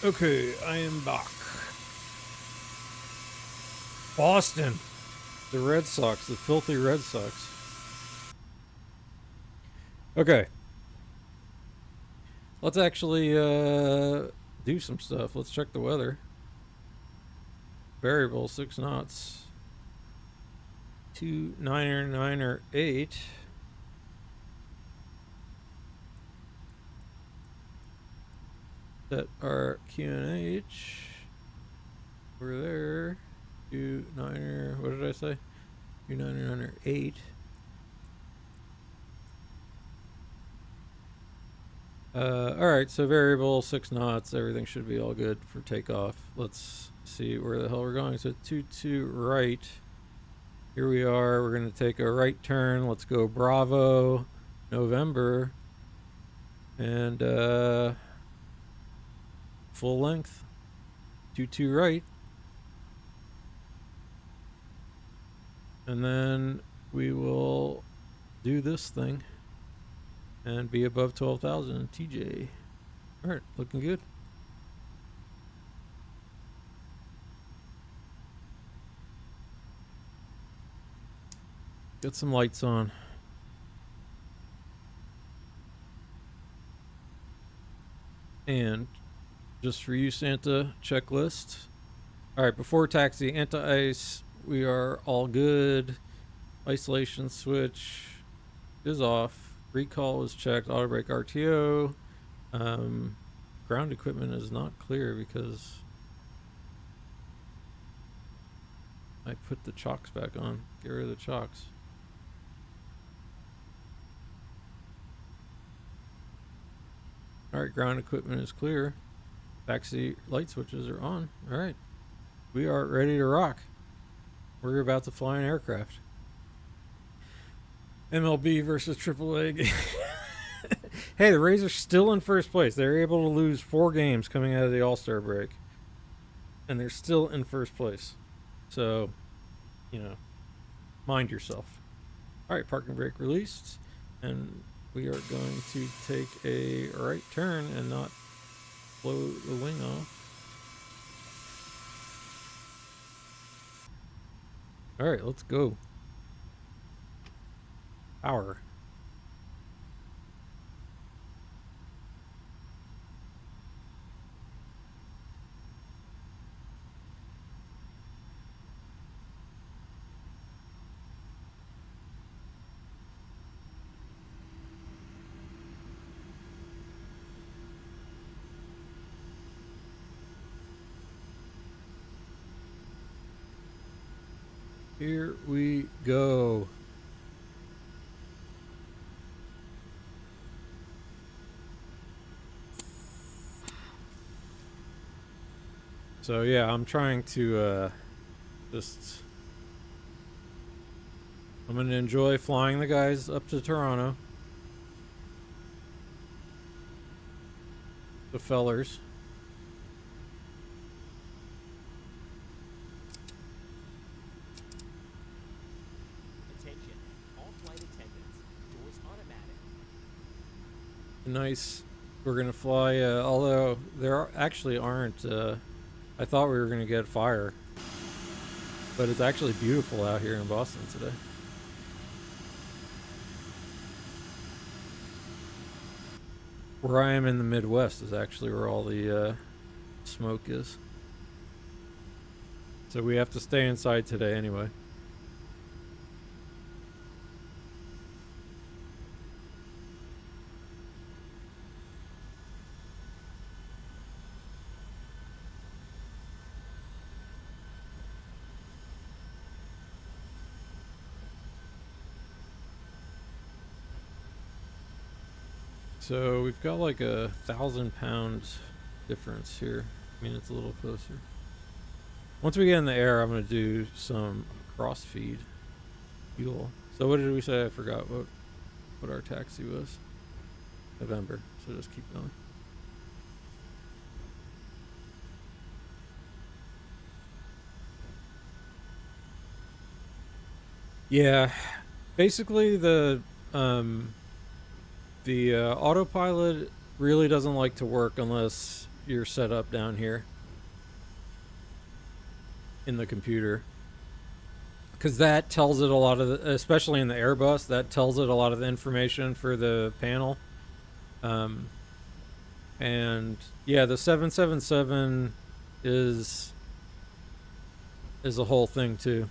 Okay, I am back. Boston. The Red Sox, the filthy Red Sox. Okay. Let's actually do some stuff. Let's check the weather. Variable 6 knots. 2 9er 9er 8. Set our QNH. Over there. 2 9er. What did I say? 2 9er 9er 8. Alright, so variable 6 knots. Everything should be all good for takeoff. Let's see where the hell we're going. So 2 right. Here we are. We're going to take a right turn. Let's go Bravo, November, and full length. 2 right. And then we will do this thing and be above 12,000 TJ. All right, looking good. Get some lights on. And just for you, Santa, checklist. All right, before taxi, anti-ice, we are all good. Isolation switch is off. Recall was checked. Auto brake RTO. Ground equipment is not clear because I put the chocks back on. Get rid of the chocks. Alright, ground equipment is clear. Taxi light switches are on. Alright. We are ready to rock. We're about to fly an aircraft. MLB versus AAA. Hey, the Rays are still in first place. They're able to lose 4 games coming out of the All-Star break. And they're still in first place. So, you know, mind yourself. Alright, parking brake released. And we are going to take a right turn and not blow the wing off. Alright, let's go. Power. Here we go. So yeah, I'm trying to just I'm gonna enjoy flying the guys up to Toronto. The fellers. Attention, all flight attendants. Doors automatic. Nice. We're gonna fly, although there actually aren't, I thought we were gonna get fire. But it's actually beautiful out here in Boston today. Where I am in the Midwest is actually where all the smoke is. So we have to stay inside today anyway. So we've got like 1,000 pounds difference here. I mean, it's a little closer. Once we get in the air, I'm going to do some cross feed fuel. So what did we say? I forgot what our taxi was. November. So just keep going. Yeah, basically the autopilot really doesn't like to work unless your setup down here in the computer, because that tells it a lot of the, especially in the Airbus, that tells it a lot of the information for the panel. And yeah, the 777 is a whole thing too.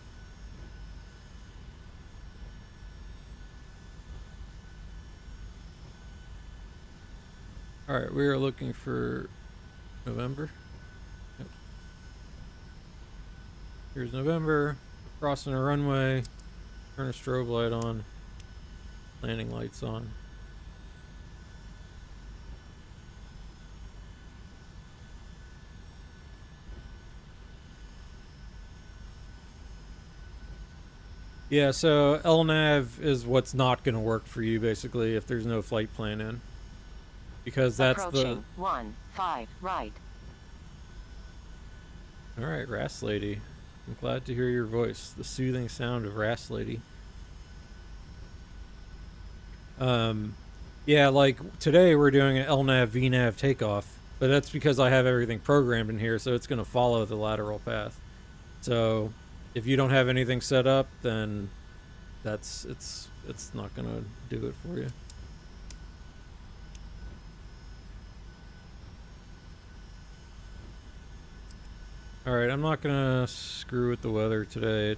All right, we are looking for November. Yep. Here's November. Crossing a runway. Turn a strobe light on. Landing lights on. Yeah, so LNAV is what's not going to work for you, basically, if there's no flight plan in. Because that's approaching 15 right. Alright, Ras Lady. I'm glad to hear your voice. The soothing sound of Ras Lady. Yeah, like today we're doing an LNAV VNAV takeoff, but that's because I have everything programmed in here, so it's going to follow the lateral path. So if you don't have anything set up, then it's not going to do it for you. Alright, I'm not gonna screw with the weather today,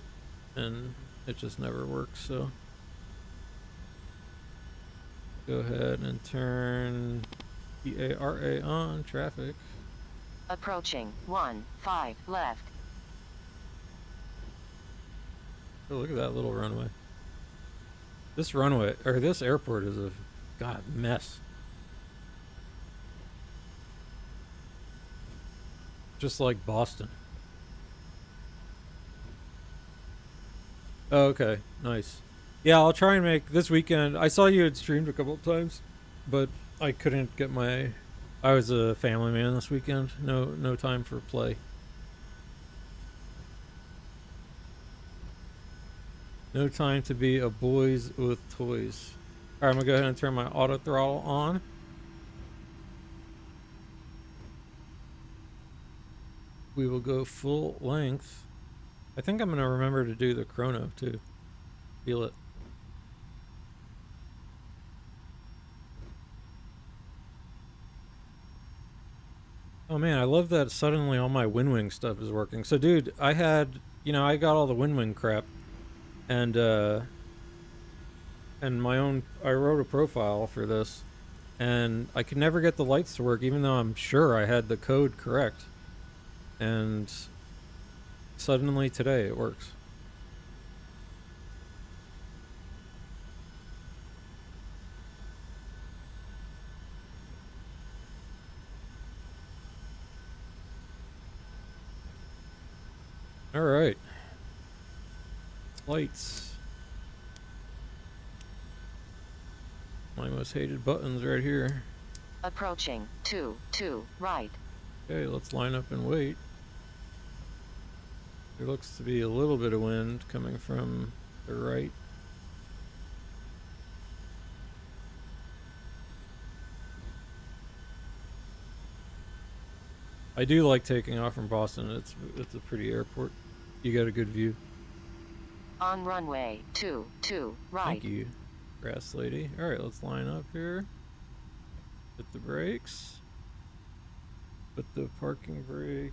and it just never works, so go ahead and turn PARA on, traffic. Approaching 15 left. Oh, look at that little runway. This runway, or this airport is a, god, mess. Just like Boston. Oh, okay, nice. Yeah, I'll try and make this weekend. I saw you had streamed a couple of times, but I couldn't get my. I was a family man this weekend. No time for play. No time to be a boys with toys. All right, I'm gonna go ahead and turn my auto throttle on. We will go full length. I think I'm gonna remember to do the chrono too. Feel it. Oh man, I love that suddenly all my WinWing stuff is working. So dude, I had, I got all the WinWing crap, and my own, I wrote a profile for this, and I could never get the lights to work even though I'm sure I had the code correct. And suddenly today it works. All right. Lights. My most hated buttons right here. Approaching 2 right. Okay, let's line up and wait. There looks to be a little bit of wind coming from the right. I do like taking off from Boston. It's a pretty airport. You got a good view. On runway 2 right. Thank you, Grass Lady. All right, let's line up here. Hit the brakes. Put the parking brake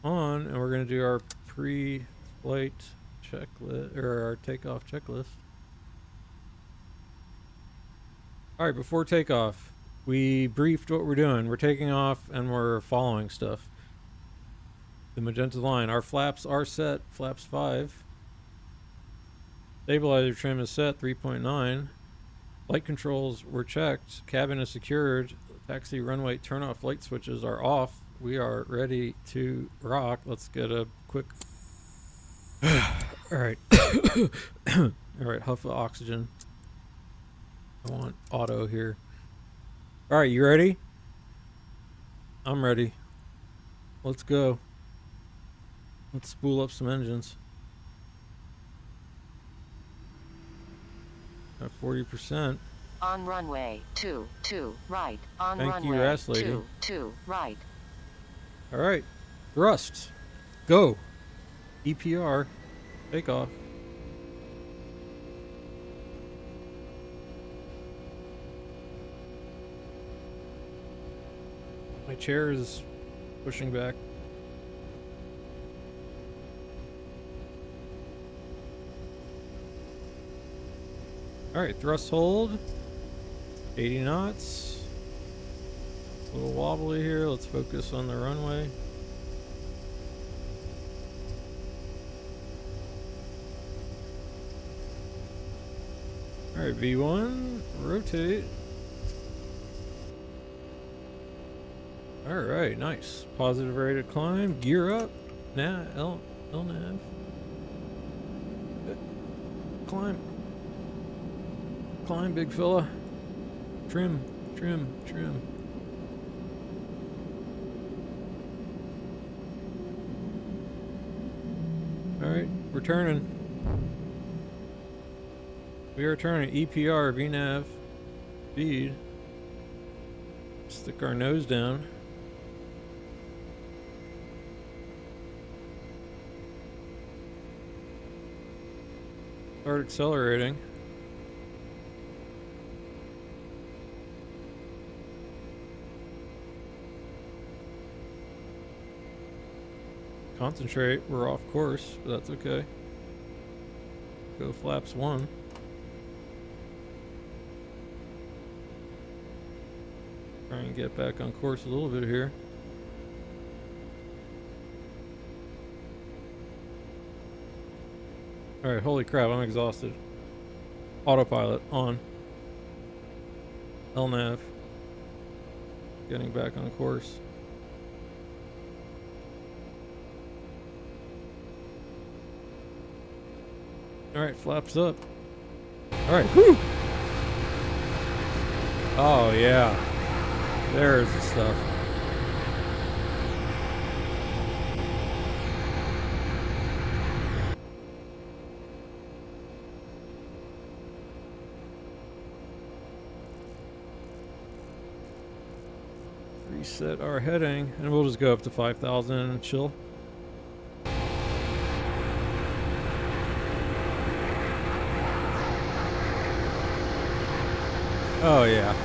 on, and we're gonna do our pre-flight checklist, or our takeoff checklist. All right, before takeoff, we briefed what we're doing. We're taking off and we're following stuff. The magenta line. Our flaps are set. Flaps 5. Stabilizer trim is set. 3.9. Light controls were checked. Cabin is secured. Taxi runway turn-off light switches are off. We are ready to rock. Let's get a quick. All right. All right. Huff of oxygen. I want auto here. All right, you ready? I'm ready. Let's go. Let's spool up some engines. At 40%. On runway 22 right. On Thank you, runway ass lady. 22 right. All right, thrust, go. EPR, take off. My chair is pushing back. All right, thrust hold. 80 knots. A little wobbly here. Let's focus on the runway. All right, V1, rotate. All right, nice. Positive rate of climb. Gear up. Nah, L nav. Climb. Climb, big fella. Trim, trim, trim. All right, we're turning. We are turning. EPR, VNAV, speed. Stick our nose down. Start accelerating. Concentrate, we're off course, but that's okay. Go flaps 1. Try and get back on course a little bit here. Alright, holy crap, I'm exhausted. Autopilot on. LNAV. Getting back on course. Alright, flaps up. Alright, whew! Oh, yeah. There's the stuff. Reset our heading, and we'll just go up to 5,000 and chill. Oh yeah.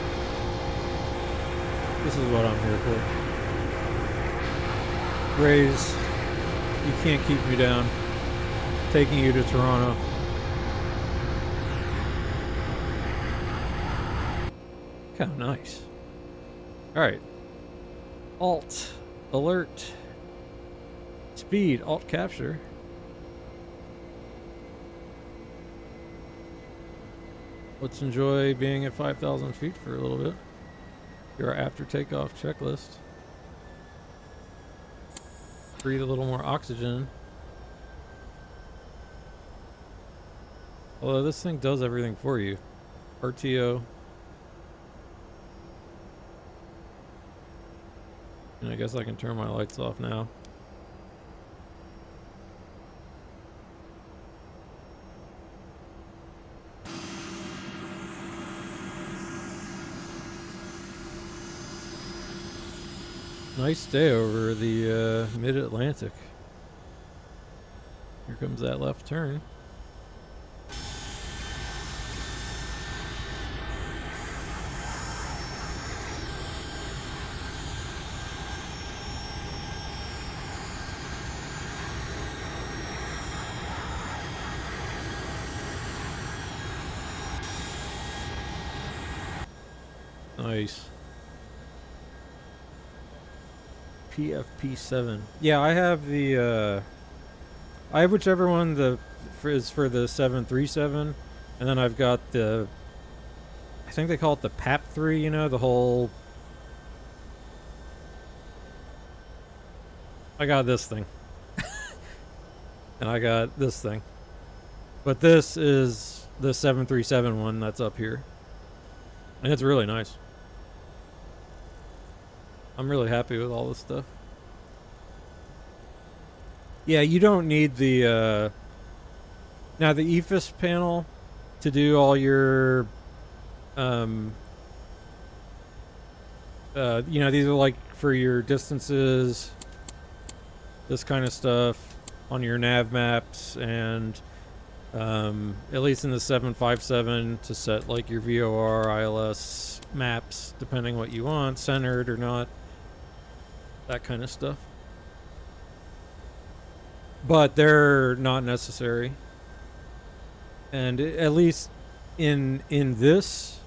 This is what I'm here for. Rays, you can't keep me down. Taking you to Toronto. Kind of nice. Alright. Alt. Alert. Speed. Alt capture. Let's enjoy being at 5,000 feet for a little bit. Your after takeoff checklist. Breathe a little more oxygen. Although this thing does everything for you. RTO. And I guess I can turn my lights off now. Nice day over the mid-Atlantic. Here comes that left turn. Nice. PFP7. Yeah, I have the I have whichever one is for the 737, and then I've got the, I think they call it the PAP3, you know, the whole, I got this thing. And I got this thing. But this is the 737 one that's up here. And it's really nice. I'm really happy with all this stuff. Yeah, you don't need the now the EFIS panel to do all your You know, these are like for your distances, this kind of stuff on your nav maps, and at least in the 757 to set like your VOR, ILS maps, depending what you want, centered or not, that kind of stuff. But they're not necessary. And at least in this,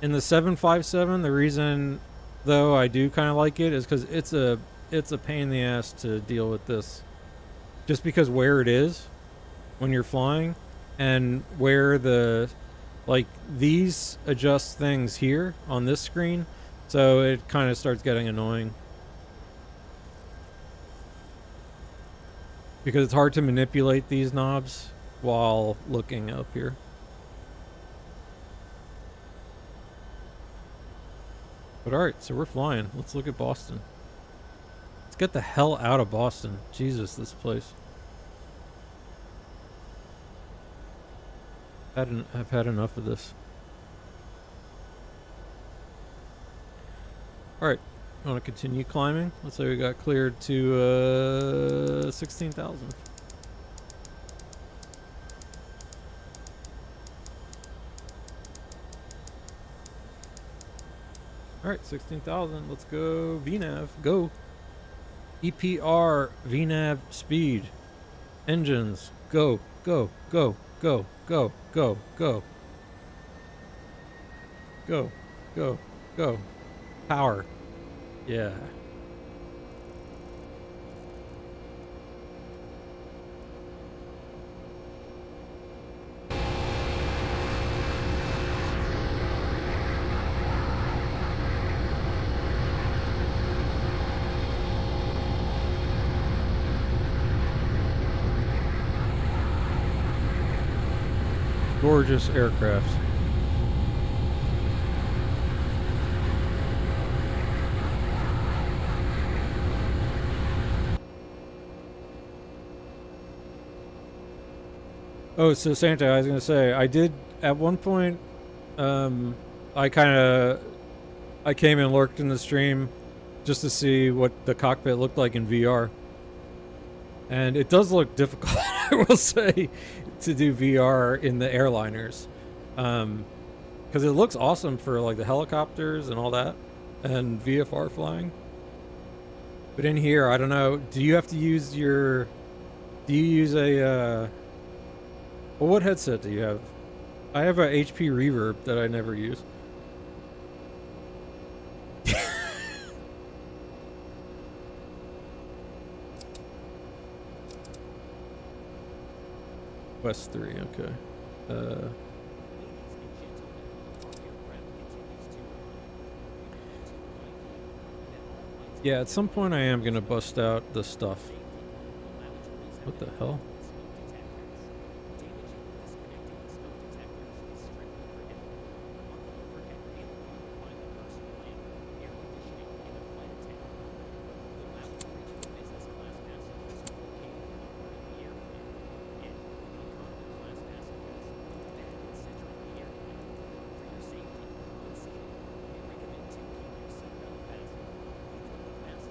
in the 757, the reason though I do kind of like it is because it's a pain in the ass to deal with this, just because where it is when you're flying, and where the, like, these adjust things here on this screen, so it kind of starts getting annoying because it's hard to manipulate these knobs while looking up here. But alright, so we're flying. Let's look at Boston. Let's get the hell out of Boston. Jesus, this place. I've had enough of this. Alright, I want to continue climbing. Let's say we got cleared to 16,000. Alright, 16,000. Let's go VNAV. Go. EPR VNAV speed. Engines. Go, go, go, go, go, go, go. Go, go, go. Power. Yeah. Gorgeous aircraft. Oh, so Santa, I was gonna say, I did at one point. I came and lurked in the stream just to see what the cockpit looked like in VR, and it does look difficult. I will say, to do VR in the airliners, because it looks awesome for like the helicopters and all that, and VFR flying. But in here, I don't know. Do you have to use your? Do you use a? Well, what headset do you have? I have a HP Reverb that I never use. West 3, okay. Yeah, at some point I am gonna bust out the stuff. What the hell?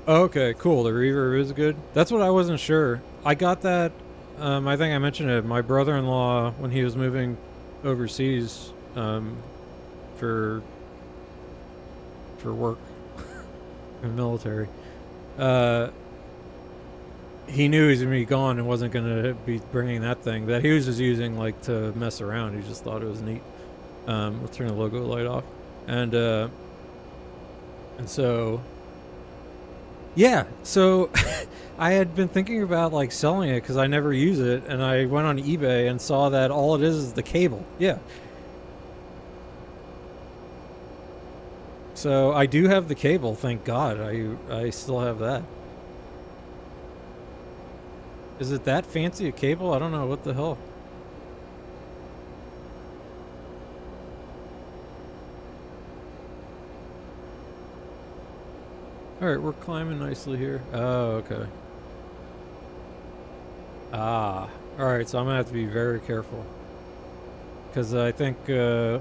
Okay, cool. The reverb is good. That's what I wasn't sure. I got that. I think I mentioned it. My brother-in-law, when he was moving overseas, for work in the military, he knew he was gonna be gone and wasn't gonna be bringing that thing that he was just using like to mess around. He just thought it was neat. Let's turn the logo light off, and so. Yeah, so I had been thinking about like selling it because I never use it, and I went on eBay and saw that all it is the cable. Yeah. So I do have the cable, thank God. I still have that. Is it that fancy a cable? I don't know, what the hell. Alright, we're climbing nicely here. Oh, okay. Ah. Alright, so I'm gonna have to be very careful. because I think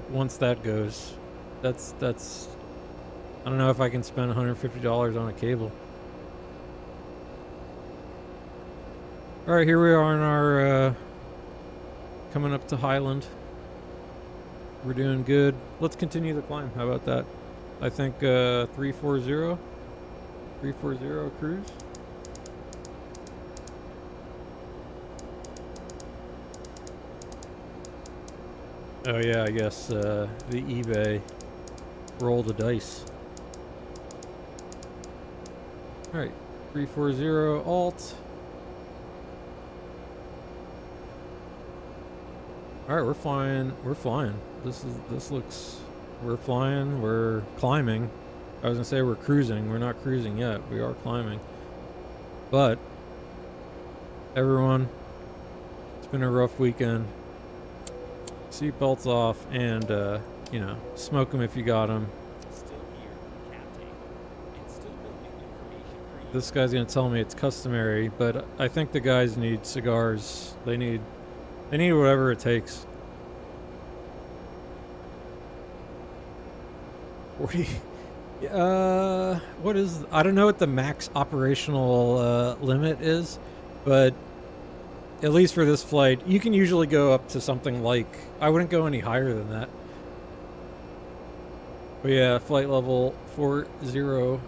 once that goes, that's I don't know if I can spend $150 on a cable. All right, here we are in our coming up to Highland. We're doing good. Let's continue the climb. How about that? I think 340 cruise. Oh yeah, I guess the eBay roll the dice. All right, 340 alt. All right, we're flying. We're flying. This looks. We're flying. We're climbing. I was gonna say we're cruising. We're not cruising yet. We are climbing. But everyone, it's been a rough weekend. Seatbelts off, and you know, smoke them if you got them. Still here, Captain. And still building information for you. This guy's gonna tell me it's customary, but I think the guys need cigars. They need whatever it takes. 40. What is? I don't know what the max operational limit is, but at least for this flight, you can usually go up to something like. I wouldn't go any higher than that. But yeah, flight level 40,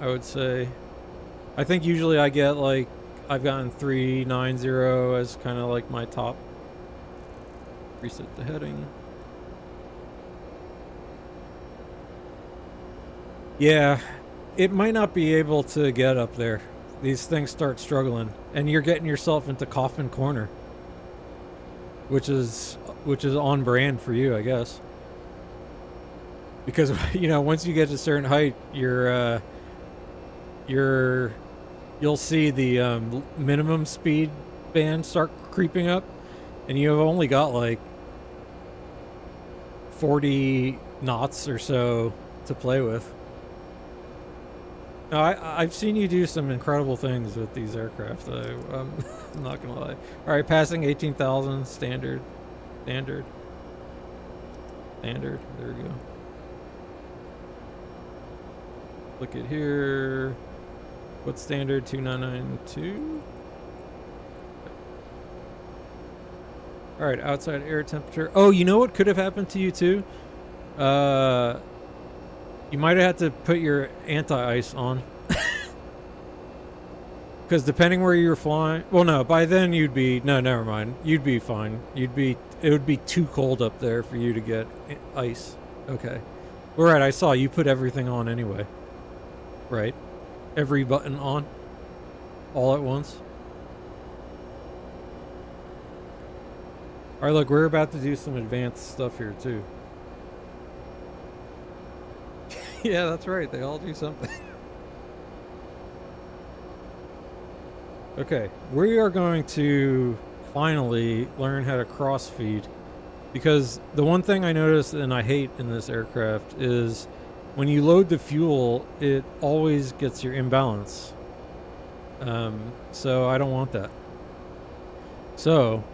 I would say. I think usually I get like I've gotten 390 as kind of like my top. Reset the heading. Yeah, it might not be able to get up there. These things start struggling, and you're getting yourself into coffin corner, which is on brand for you, I guess. Because you know, once you get to a certain height, you'll see the minimum speed band start creeping up, and you have only got like 40 knots or so to play with. No, I've seen you do some incredible things with these aircraft. I'm not gonna lie. All right, passing 18,000 standard. There we go. Look at here. What's standard? 2992. All right, outside air temperature. Oh, you know what could have happened to you too? You might have had to put your anti-ice on. Because depending where you were flying... Well, no, by then you'd be... No, never mind. You'd be fine. It would be too cold up there for you to get ice. Okay. All right, I saw you put everything on anyway. Right? Every button on. All at once. All right, look, we're about to do some advanced stuff here, too. Yeah, that's right. They all do something. Okay, we are going to finally learn how to cross feed, because the one thing I noticed and I hate in this aircraft is when you load the fuel, it always gets your imbalance. So I don't want that. So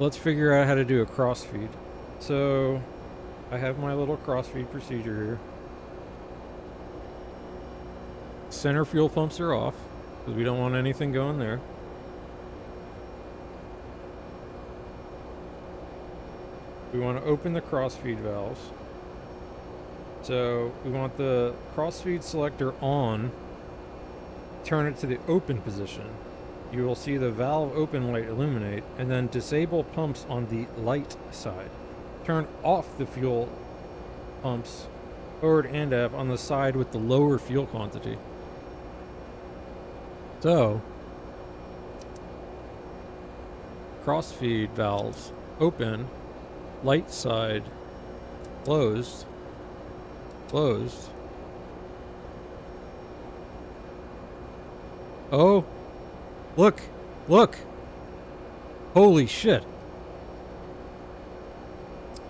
let's figure out how to do a cross feed. So I have my little crossfeed procedure here. Center fuel pumps are off because we don't want anything going there. We want to open the crossfeed valves. So we want the crossfeed selector on. Turn it to the open position. You will see the valve open light illuminate, and then disable pumps on the light side. Turn off the fuel pumps forward and aft on the side with the lower fuel quantity. So, crossfeed valves open, light side closed, closed. Oh, look, look. Holy shit.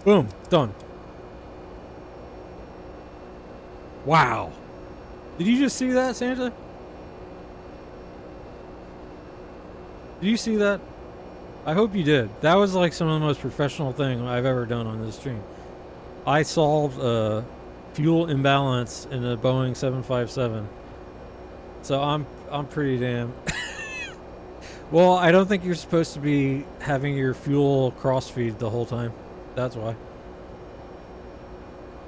Boom, done. Wow. Did you just see that, Santa? Did you see that? I hope you did. That was like some of the most professional thing I've ever done on this stream. I solved a fuel imbalance in a Boeing 757. So I'm pretty damn. Well, I don't think you're supposed to be having your fuel crossfeed the whole time. That's why.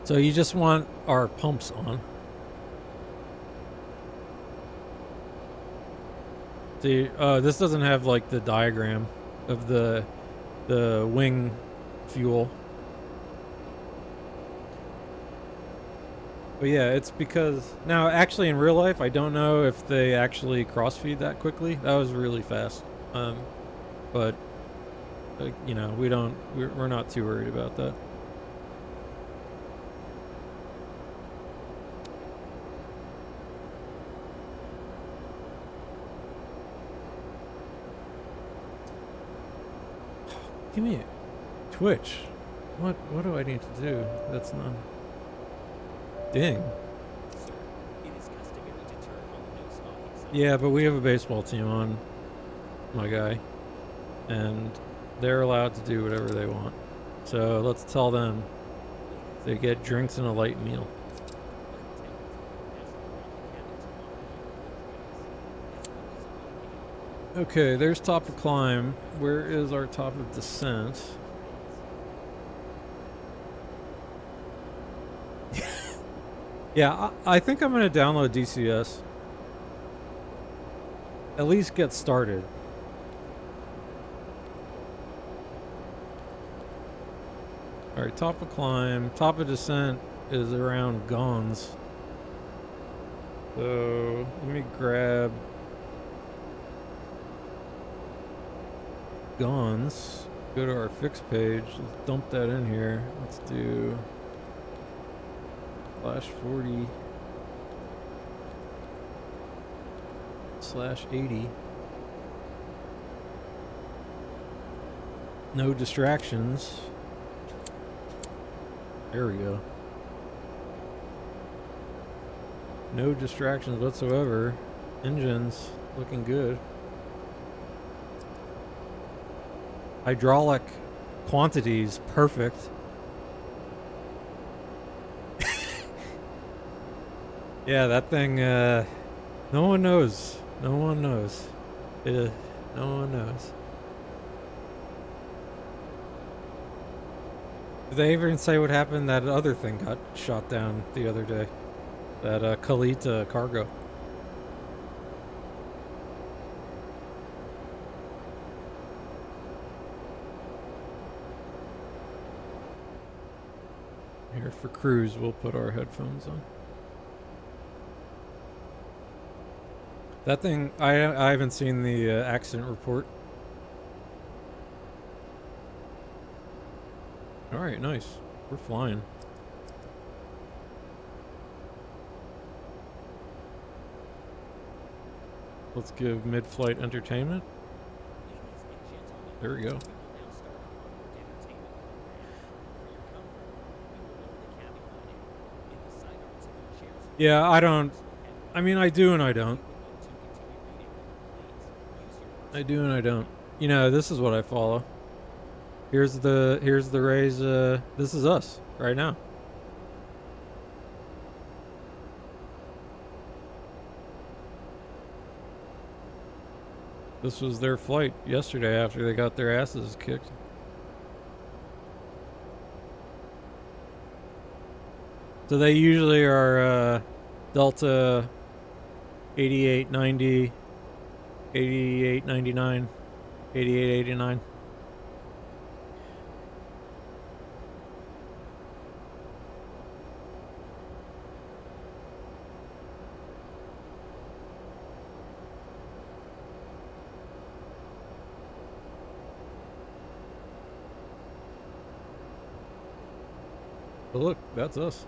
So you just want our pumps on. See, this doesn't have like the diagram of the wing fuel. But yeah, it's because now actually in real life I don't know if they actually crossfeed that quickly. That was really fast. But you know, we're not too worried about that. Give me a Twitch. What do I need to do? That's not. Ding. Sir, it is customary to turn on the no smoking sign. Yeah, but we have a baseball team on, my guy, and they're allowed to do whatever they want. So let's tell them they get drinks and a light meal. Okay, there's top of climb. Where is our top of descent? Yeah, I think I'm going to download DCS. At least get started. Alright, top of climb. Top of descent is around Gons. So, let me grab Gons. Go to our fix page. Let's dump that in here. Let's do /40 /80. No distractions. There we go. No distractions whatsoever. Engines looking good. Hydraulic quantities perfect. Yeah, that thing, no one knows. No one knows. No one knows. Did they even say what happened? That other thing got shot down the other day. That Kalita cargo. Here for cruise, we'll put our headphones on. That thing, I haven't seen the accident report. Alright, nice. We're flying. Let's give mid-flight entertainment. There we go. Yeah, I mean, I do and I don't. I do and I don't. You know, this is what I follow. Here's the Rays, this is us right now. This was their flight yesterday after they got their asses kicked. So they usually are Delta 8890, 8899, 8889. But look, that's us.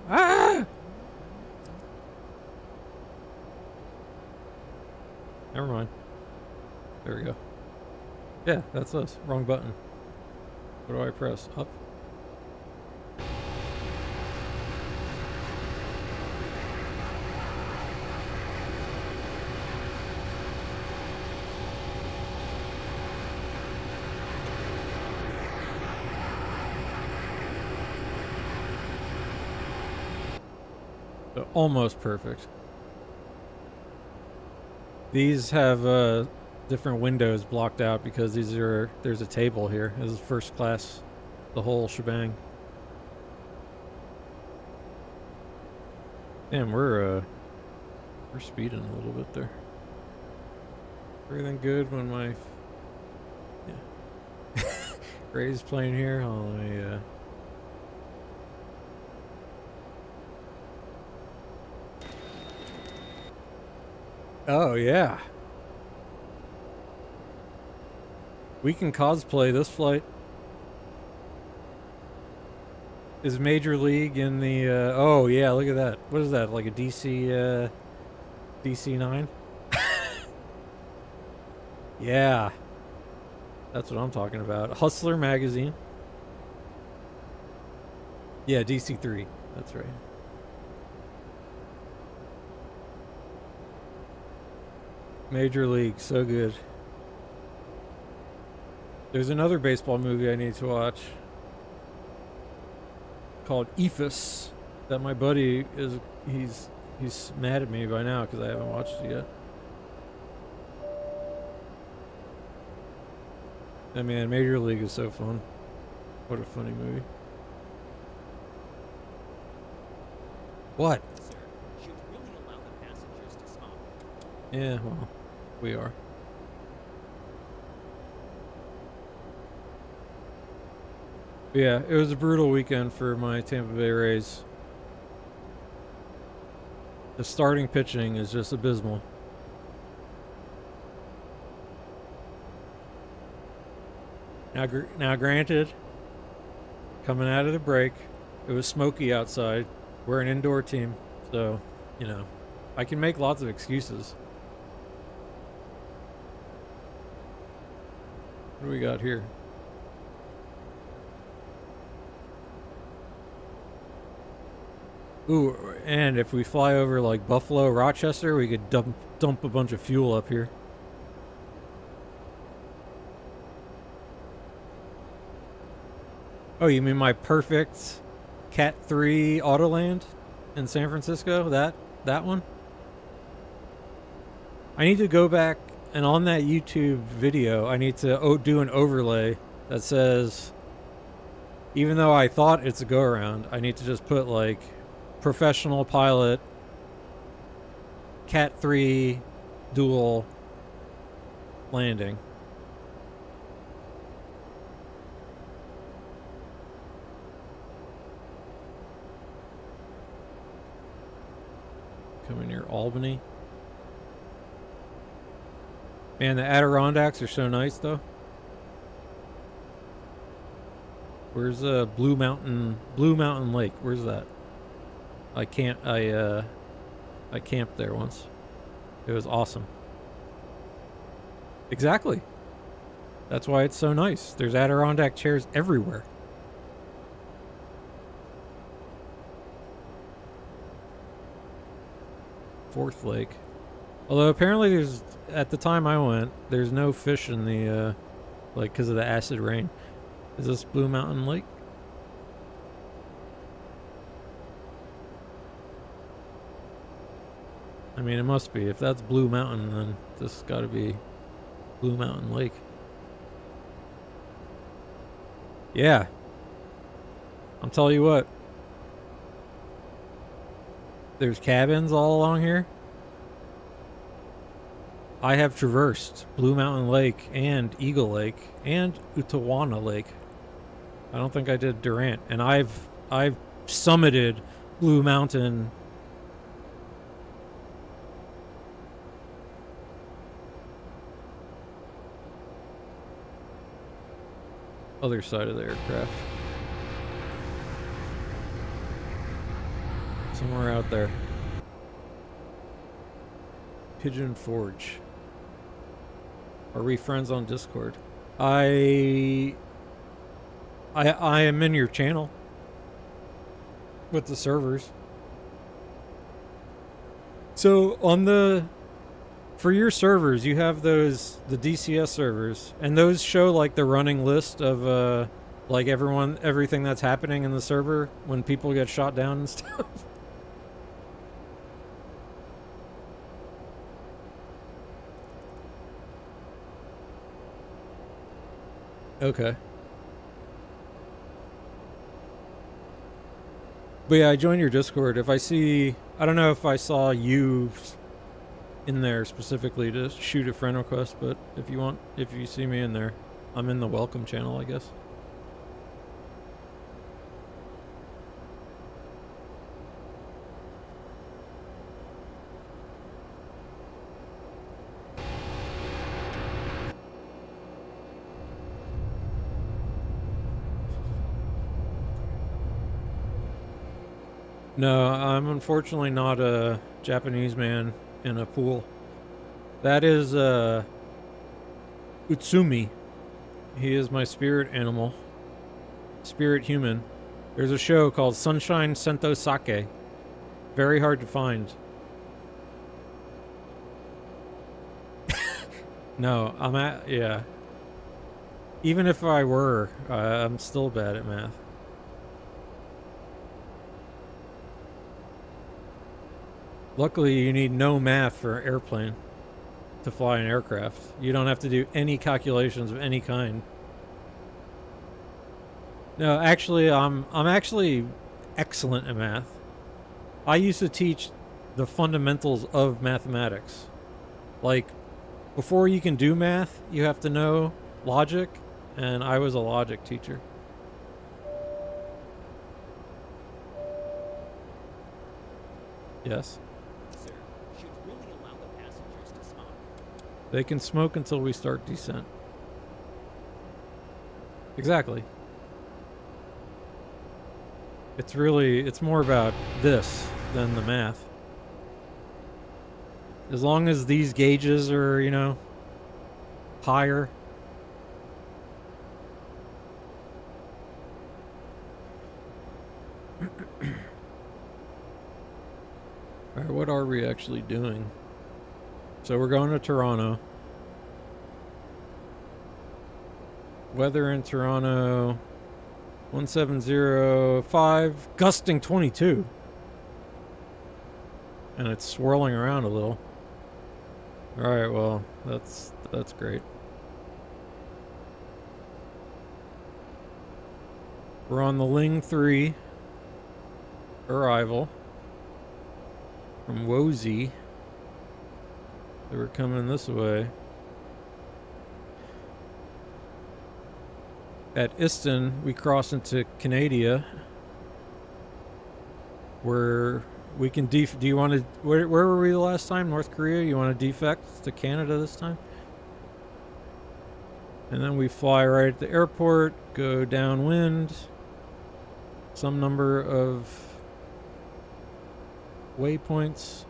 Ah! Never mind. There we go. Yeah, that's us. Wrong button. What do I press? Up? So almost perfect. These have different windows blocked out because there's a table here. This is first class, the whole shebang. Damn, we're speeding a little bit there. Everything good when my Rays playing here? Oh, let me Oh yeah. We can cosplay this flight. Is Major League in the oh yeah, look at that. What is that? Like a DC DC9? Yeah. That's what I'm talking about. Hustler magazine. Yeah, DC3. That's right. Major League, so good. There's another baseball movie I need to watch called Ephus that my buddy he's mad at me by now because I haven't watched it yet. I mean, Major League is so fun. What a funny movie. What? Sir, should really allow the passengers to smoke. Yeah, well, we are. Yeah, it was a brutal weekend for my Tampa Bay Rays. The starting pitching is just abysmal. Now granted, coming out of the break, it was smoky outside. We're an indoor team, so, you know, I can make lots of excuses. What do we got here? Ooh, and if we fly over like Buffalo, Rochester, we could dump a bunch of fuel up here. Oh, you mean my perfect Cat 3 Autoland in San Francisco? That one? I need to go back and on that YouTube video, I need to do an overlay that says, even though I thought it's a go around, I need to just put like professional pilot Cat 3 dual landing. Coming near Albany. Man, the Adirondacks are so nice though. Where's Blue Mountain Lake? Where's that? I camped there once. It was awesome. Exactly. That's why it's so nice. There's Adirondack chairs everywhere. Fourth Lake. Although apparently at the time I went, there's no fish in the, like, because of the acid rain. Is this Blue Mountain Lake? I mean, it must be. If that's Blue Mountain, then this has got to be Blue Mountain Lake. Yeah. I'll tell you what. There's cabins all along here. I have traversed Blue Mountain Lake and Eagle Lake and Utawana Lake. I don't think I did Durant, and I've summited Blue Mountain. Other side of the aircraft. Somewhere out there. Pigeon Forge. Are we friends on Discord? I am in your channel with the servers. So for your servers, you have the DCS servers, and those show like the running list of like everything that's happening in the server when people get shot down and stuff. Okay. But yeah, I joined your Discord. If I see, I don't know if I saw you in there specifically to shoot a friend request, but if you want, if you see me in there, I'm in the welcome channel, I guess. No, I'm unfortunately not a Japanese man in a pool. That is Utsumi. He is my spirit animal. Spirit human. There's a show called Sunshine Sento Sake. Very hard to find. No, yeah. Even if I were, I'm still bad at math. Luckily, you need no math for an airplane to fly an aircraft. You don't have to do any calculations of any kind. No, actually, I'm actually excellent at math. I used to teach the fundamentals of mathematics. Like, before you can do math, you have to know logic, and I was a logic teacher. Yes. Sir, should really allow the passengers to smoke. They can smoke until we start descent. Exactly. It's more about this than the math. As long as these gauges are, you know, higher. Alright, what are we actually doing? So we're going to Toronto. Weather in Toronto, 1705, gusting 22. And it's swirling around a little. Alright, well, that's great. We're on the Ling 3 arrival from Wozy. So we're coming this way. At Iston, we cross into Canada, where we can do you want to, where were we the last time? North Korea? You want to defect to Canada this time? And then we fly right at the airport, go downwind, some number of waypoints.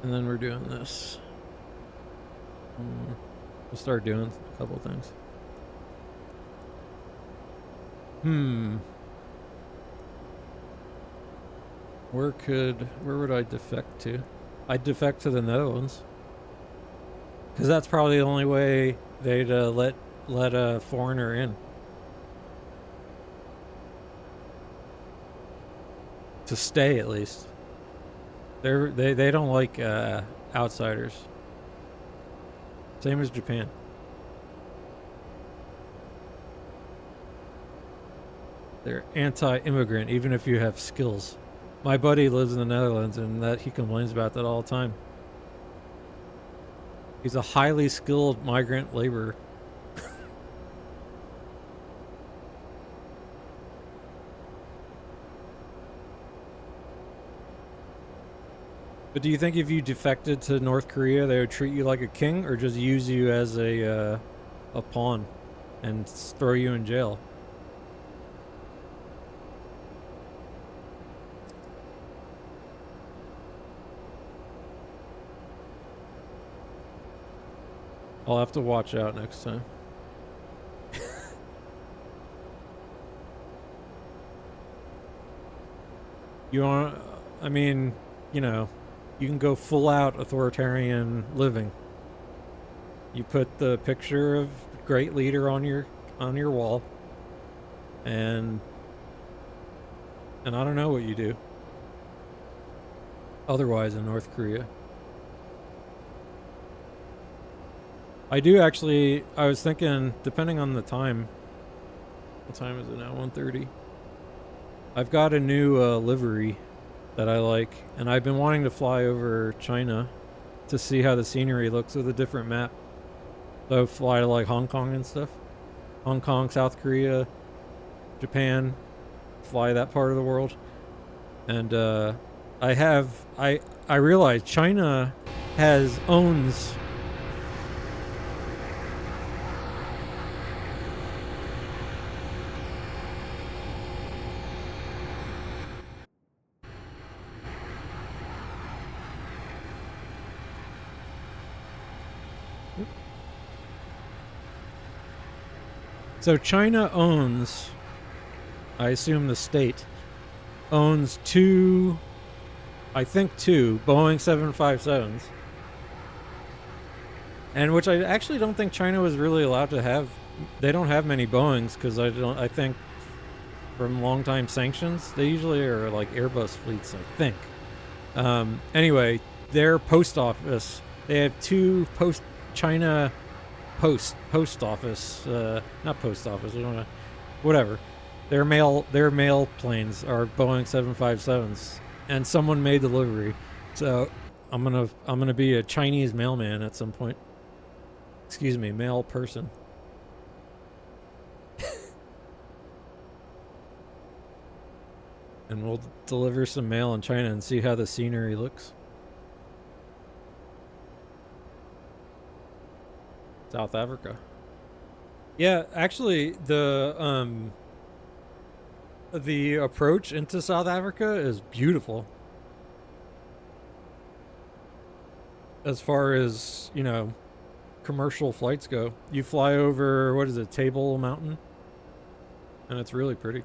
And then we're doing this. We'll start doing a couple things. Where would I defect to? I'd defect to the Netherlands. Because that's probably the only way they'd let a foreigner in. To stay, at least. They don't like outsiders. Same as Japan. They're anti-immigrant, even if you have skills. My buddy lives in the Netherlands, and he complains about that all the time. He's a highly skilled migrant laborer. But do you think if you defected to North Korea, they would treat you like a king, or just use you as a pawn and throw you in jail? I'll have to watch out next time. You want, I mean, you know, you can go full out authoritarian living. You put the picture of great leader on your wall, and I don't know what you do otherwise in North Korea. I do actually, I was thinking, depending on the time, what time is it now? 1:30. I've got a new livery that I like, and I've been wanting to fly over China to see how the scenery looks with a different map. So fly to like Hong Kong and stuff. Hong Kong, South Korea, Japan, fly that part of the world. And I realize China owns So China owns, I assume the state, owns two Boeing 757s. And which I actually don't think China was really allowed to have. They don't have many Boeings because I think from long time sanctions, they usually are like Airbus fleets, I think. Anyway, their post office, they have two China post office, not post office, whatever. Their mail planes are Boeing 757s, and someone made the livery. So I'm gonna be a Chinese mailman at some point. Excuse me, mail person. And we'll deliver some mail in China and see how the scenery looks. South Africa. Yeah, actually, the approach into South Africa is beautiful. As far as, commercial flights go. You fly over, what is it, Table Mountain? And it's really pretty.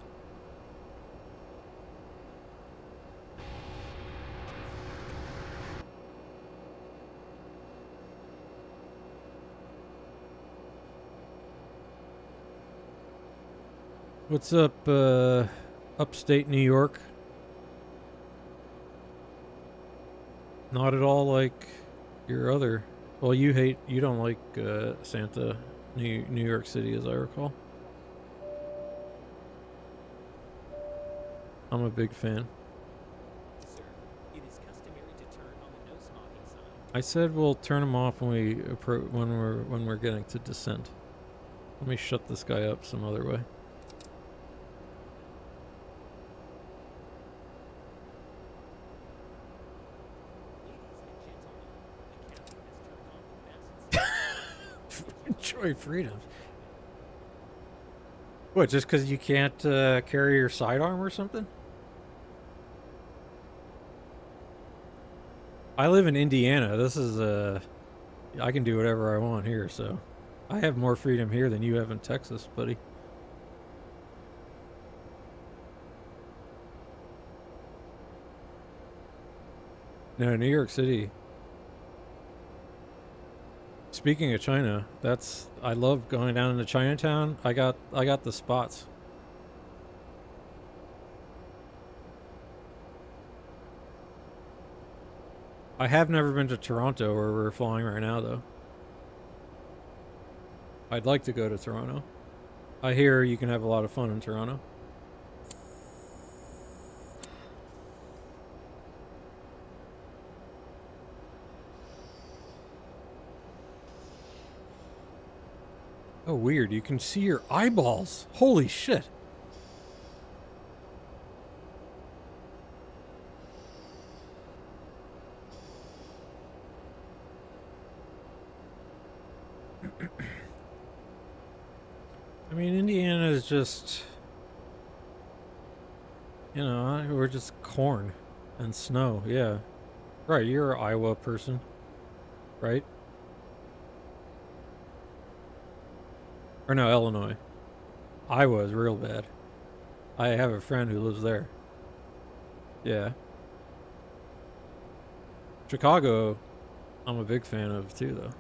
What's up, upstate New York? Not at all like your other. Well, you don't like Santa, New York City, as I recall. I'm a big fan. Sir, it is customary to turn on the no smoking sign. I said we'll turn them off when we're getting to descent. Let me shut this guy up some other way. Enjoy freedom. What, just because you can't carry your sidearm or something? I live in Indiana. This is I can do whatever I want here, so I have more freedom here than you have in Texas, buddy. No, New York City. Speaking of China, I love going down into Chinatown. I got the spots. I have never been to Toronto, where we're flying right now, though. I'd like to go to Toronto. I hear you can have a lot of fun in Toronto. Oh, weird. You can see your eyeballs. Holy shit. I mean, Indiana is just, we're just corn and snow. Yeah. Right. You're an Iowa person, right? Or no, Illinois. Iowa is real bad. I have a friend who lives there. Yeah. Chicago, I'm a big fan of too, though.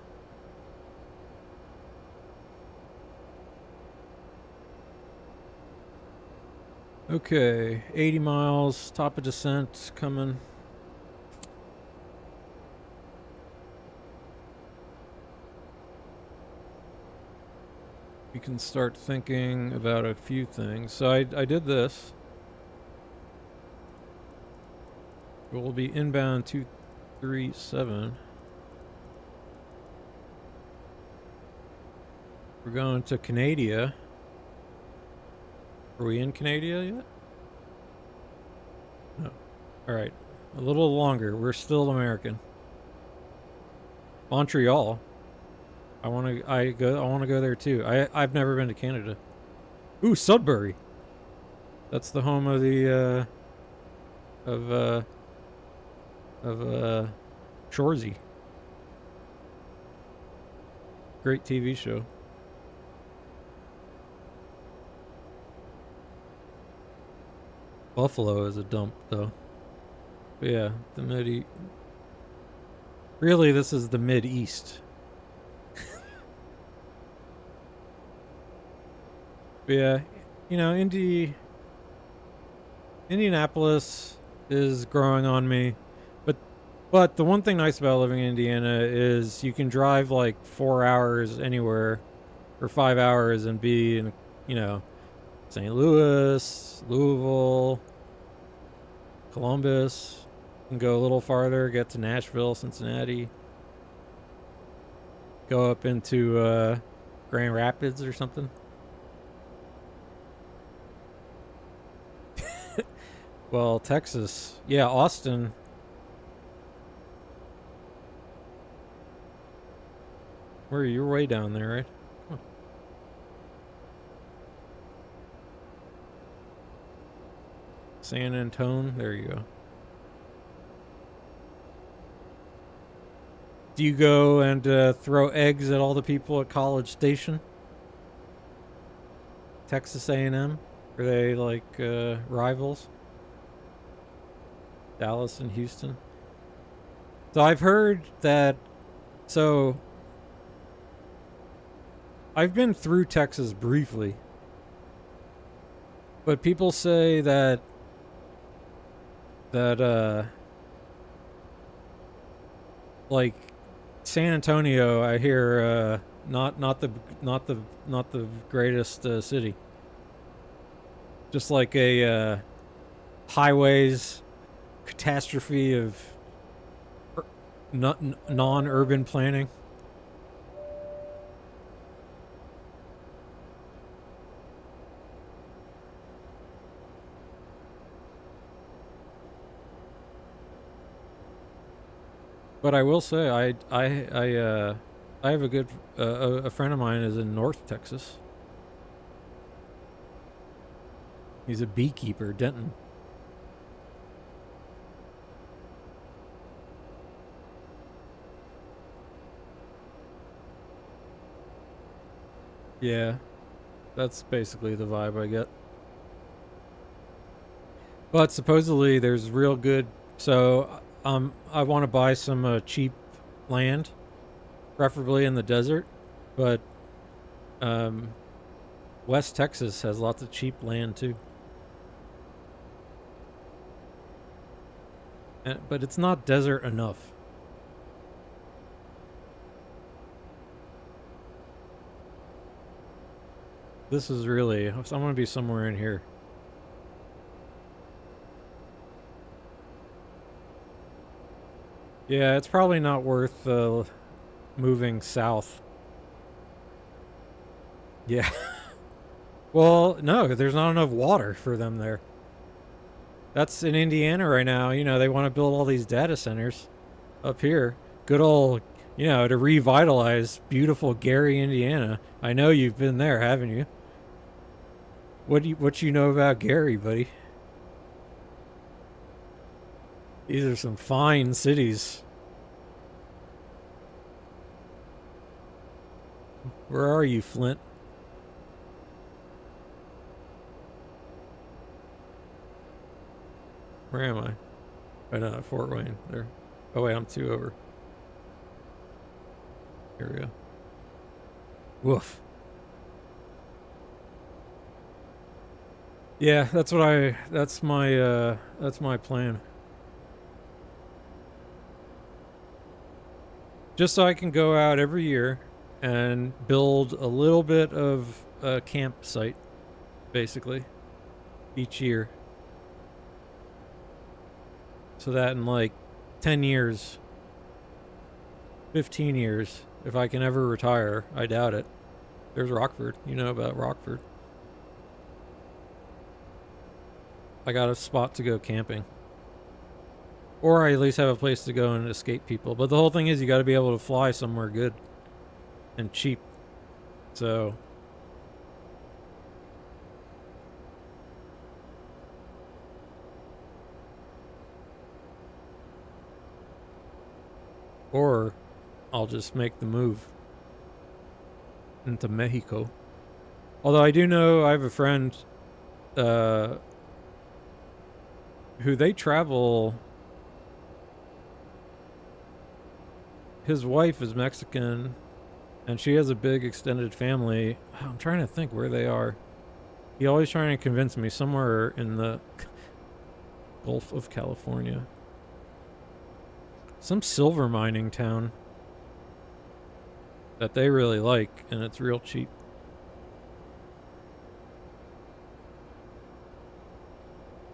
Okay, 80 miles, top of descent coming. We can start thinking about a few things. So I did this. We'll be inbound 237. We're going to Canada. Are we in Canada yet? No. All right. A little longer. We're still American. Montreal. I want to go there too. I've never been to Canada. Ooh, Sudbury. That's the home of the of Shorzy. Great TV show. Buffalo is a dump, though. But yeah, the mid. Really, this is the Mid-East. But yeah, you know, Indianapolis is growing on me. But the one thing nice about living in Indiana is you can drive like 4 hours anywhere, or 5 hours, and be in, you know, St. Louis, Louisville, Columbus. You can go a little farther, get to Nashville, Cincinnati. Go up into Grand Rapids or something. Well, Texas. Yeah, Austin. Where are you? You're way down there, right? Huh. San Antone. There you go. Do you go and throw eggs at all the people at College Station? Texas A&M? Are they like rivals? Dallas and Houston? So I've heard that. So I've been through Texas briefly, but people say that like San Antonio, I hear not the greatest city. Just like a highways catastrophe of non-urban planning. But I will say, I have a good a friend of mine is in North Texas. He's a beekeeper, Denton. Yeah, that's basically the vibe I get. But supposedly there's real good. So I want to buy some cheap land, preferably in the desert. But West Texas has lots of cheap land too. But it's not desert enough. This is really. I'm going to be somewhere in here. Yeah, it's probably not worth moving south. Yeah. Well, no, there's not enough water for them there. That's in Indiana right now. You know, they want to build all these data centers up here. Good old, you know, to revitalize beautiful Gary, Indiana. I know you've been there, haven't you? What you know about Gary, buddy? These are some fine cities. Where are you, Flint? Where am I? Oh no, Fort Wayne. There. Oh wait, I'm 2 over. Here we go. Woof. Yeah, that's my plan. Just so I can go out every year and build a little bit of a campsite, basically, each year. So that in like 10 years, 15 years, if I can ever retire, I doubt it. There's Rockford. You know about Rockford. I got a spot to go camping. Or I at least have a place to go and escape people. But the whole thing is you got to be able to fly somewhere good and cheap. So or I'll just make the move into Mexico. Although I do know I have a friend who they travel. His wife is Mexican and she has a big extended family. I'm trying to think where they are. He always trying to convince me somewhere in the Gulf of California. Some silver mining town that they really like, and it's real cheap.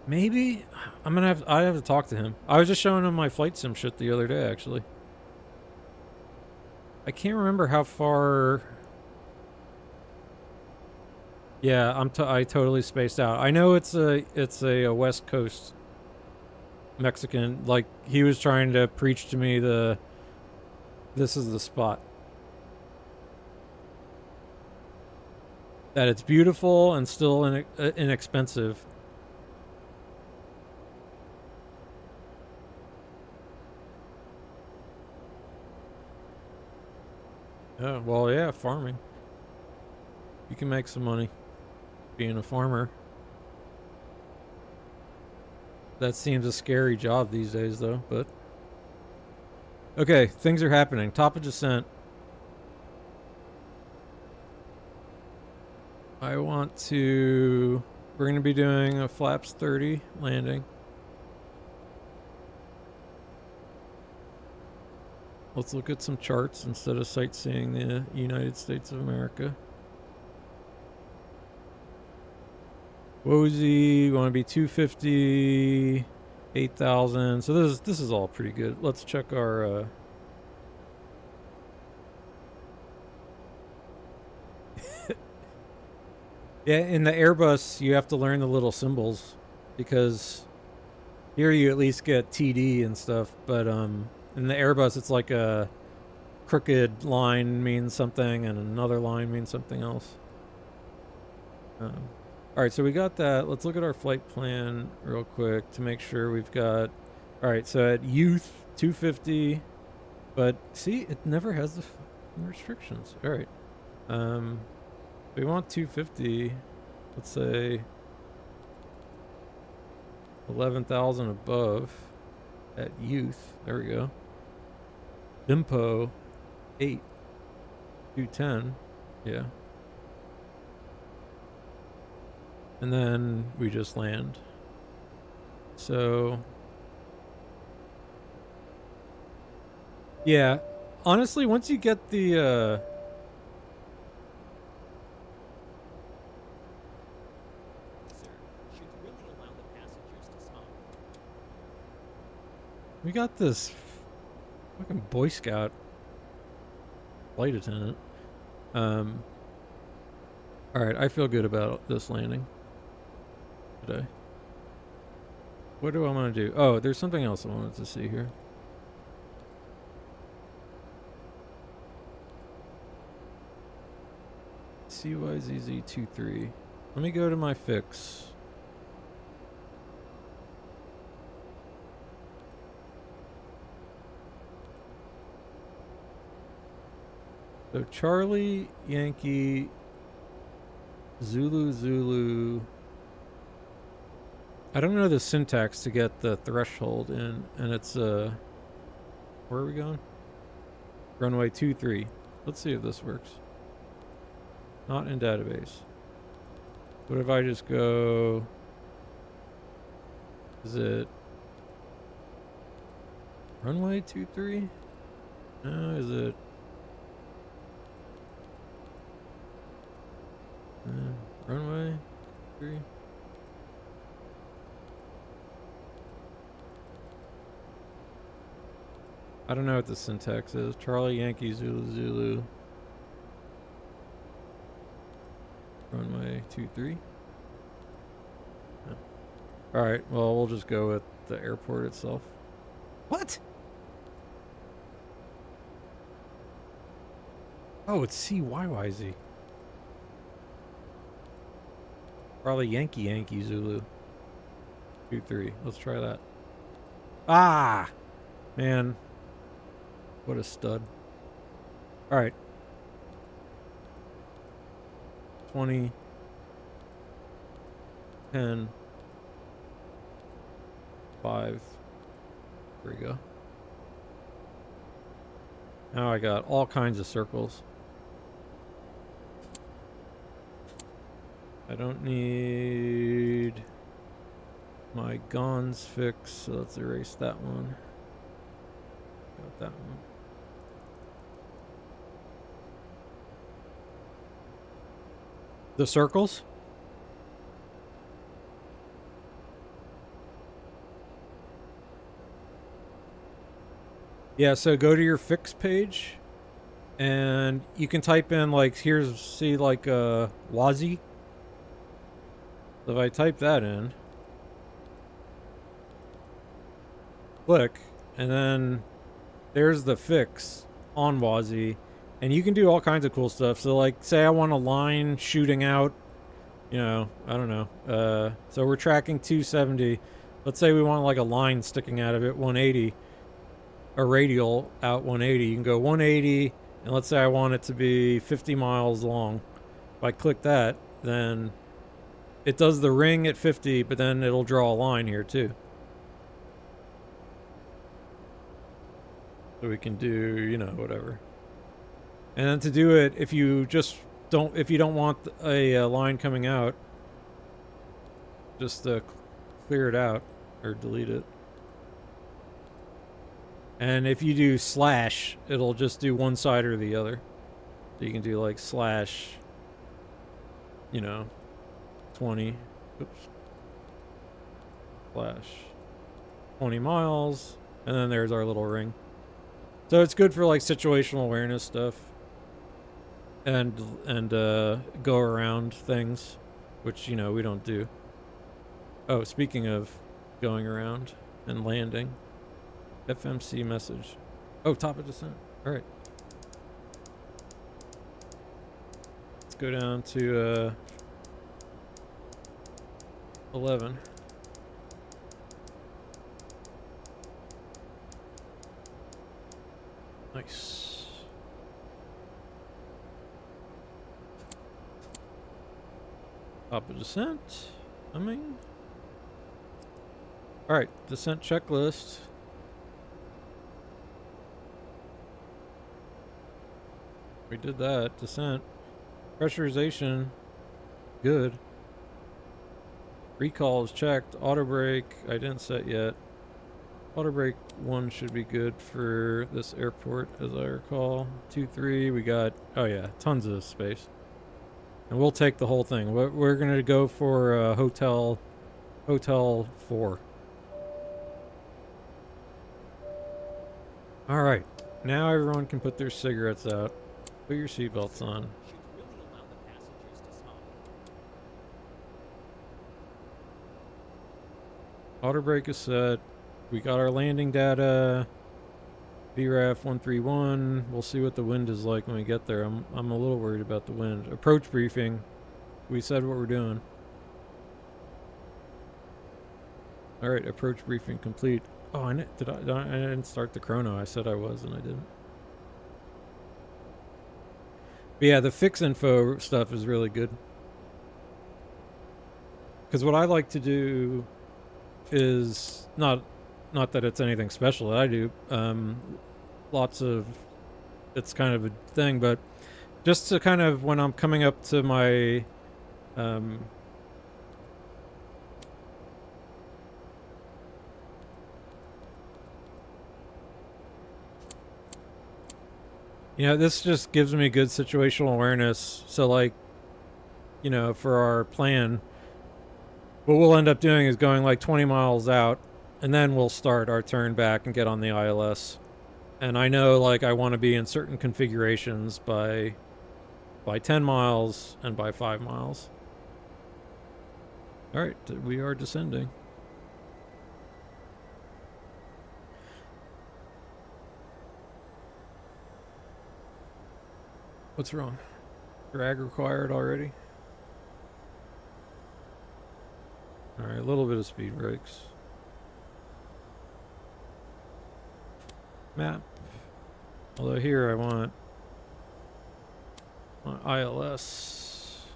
Maybe I have to talk to him. I was just showing him my flight sim shit the other day, actually. I can't remember how far. Yeah, I totally spaced out. I know it's a West Coast Mexican. Like he was trying to preach to me this is the spot. That it's beautiful and still inexpensive. Oh, well, yeah, farming. You can make some money being a farmer. That seems a scary job these days, though, but... Okay, things are happening. Top of descent. I want to... We're going to be doing a flaps 30 landing. Let's look at some charts instead of sightseeing the United States of America. Wozy, we want to be 250, 8,000. So this is all pretty good. Let's check our yeah, in the Airbus you have to learn the little symbols because here you at least get TD and stuff, but in the Airbus it's like a crooked line means something and another line means something else. All right, so we got that. Let's look at our flight plan real quick to make sure we've got... All right, so at youth, 250. But see, it never has the restrictions. All right. We want 250. Let's say 11,000 above at youth. There we go. Dimpo, 8. 210. Yeah. And then we just land. So... Yeah. Honestly, once you get the... Sir, should really allow the passengers to smoke. We got this fucking Boy Scout flight attendant. Alright, I feel good about this landing today. What do I want to do? Oh, there's something else I wanted to see here. CYZZ23. Let me go to my fix. So Charlie, Yankee, Zulu, Zulu. I don't know the syntax to get the threshold in, and it's where are we going? Runway 23. Let's see if this works. Not in database. What if I just go Is it runway 23? No, is it? Runway 3? I don't know what the syntax is. Charlie, Yankee, Zulu, Zulu. Runway 23. Oh. Alright, well, we'll just go with the airport itself. What? Oh, it's CYYZ. Probably Yankee, Yankee, Zulu. 23. Let's try that. Ah! Man. What a stud. Alright. 20. 10. 5. There we go. Now I got all kinds of circles. I don't need my Gons fix, so let's erase that one. Got that one. The circles? Yeah, so go to your fix page and you can type in like, here's, see like WASI. So if I type that in, click, and then there's the fix on WASI, and you can do all kinds of cool stuff. So like, say I want a line shooting out, you know, I don't know. So we're tracking 270. Let's say we want like a line sticking out of it, 180, a radial out 180. You can go 180, and let's say I want it to be 50 miles long. If I click that, then it does the ring at 50, but then it'll draw a line here too. So we can do, you know, whatever. And then to do it, if you just don't, if you don't want a line coming out, just clear it out or delete it. And if you do slash, it'll just do one side or the other. So you can do like slash, you know, 20, oops, slash 20 miles, and then there's our little ring. So it's good for like situational awareness stuff and go around things, which, you know, we don't do. Oh, speaking of going around and landing, FMC message. Oh, top of descent. All right. Let's go down to 11. Nice. Top of descent. Coming. Alright, descent checklist. We did that. Descent. Pressurization. Good. Recall is checked. Auto brake, I didn't set yet. Auto brake 1 should be good for this airport, as I recall. 2, 3, we got, oh yeah, tons of space. And we'll take the whole thing. We're going to go for Hotel 4. Alright, now everyone can put their cigarettes out. Put your seatbelts on. Should really allow the passengers to smoke. Auto brake is set. We got our landing data. VRAF 131. We'll see what the wind is like when we get there. I'm a little worried about the wind. Approach briefing. We said what we're doing. Alright, approach briefing complete. Oh, I didn't start the chrono. I said I was and I didn't. But yeah, the fix info stuff is really good. Because what I like to do is not that it's anything special that I do. Lots of, it's kind of a thing, but just to kind of, when I'm coming up to my, You know, this just gives me good situational awareness. So, like, you know, for our plan, what we'll end up doing is going like 20 miles out, and then we'll start our turn back and get on the ILS. And I know, like, I want to be in certain configurations by 10 miles and by 5 miles. All right, we are descending. What's wrong? Drag required already? All right, a little bit of speed brakes. Map. Although here I want my ILS.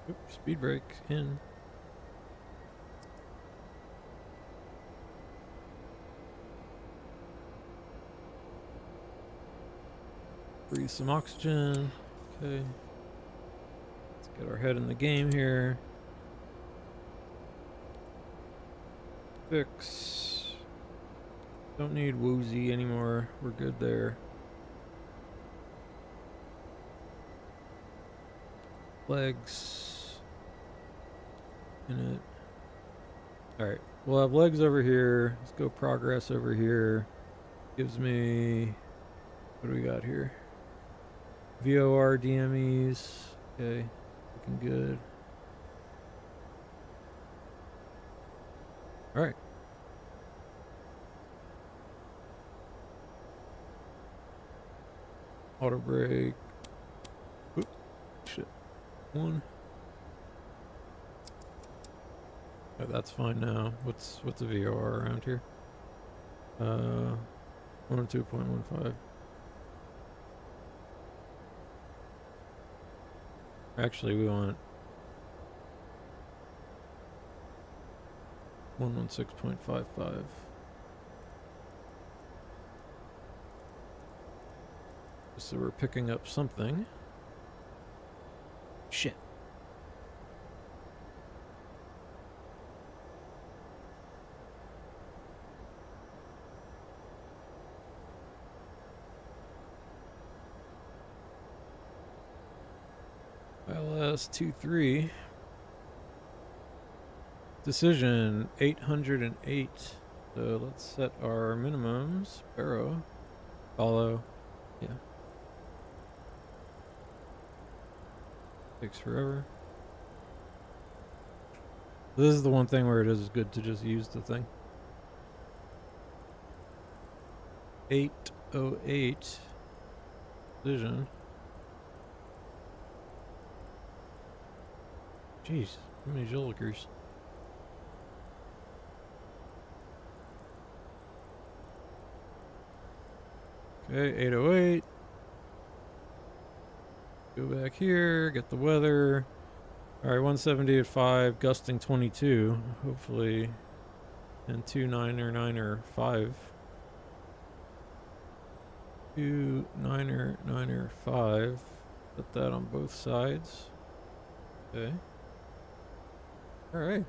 Oops, speed brake in. Breathe some oxygen. Okay. Let's get our head in the game here. Fix. Don't need woozy anymore. We're good there. Legs. In it. Alright. We'll have legs over here. Let's go progress over here. Gives me... What do we got here? VOR DMEs. Okay. Looking good. Alright. Auto brake. Oop. Shit. One. Oh, that's fine now. What's a VOR around here? 102.15. Actually, we want 116.55. So we're picking up something. Shit. ILS 23. Decision 808. So let's set our minimums. Barrow. Follow. Yeah. Takes forever. This is the one thing where it is good to just use the thing. 808. Decision. Jeez, how many Jillikers? Okay, 808. Go back here, get the weather. Alright, 170 at 5, gusting 22, hopefully. And 2 9er, 9er, 5. 2 9er, 9er, 5. Put that on both sides. Okay. Alright.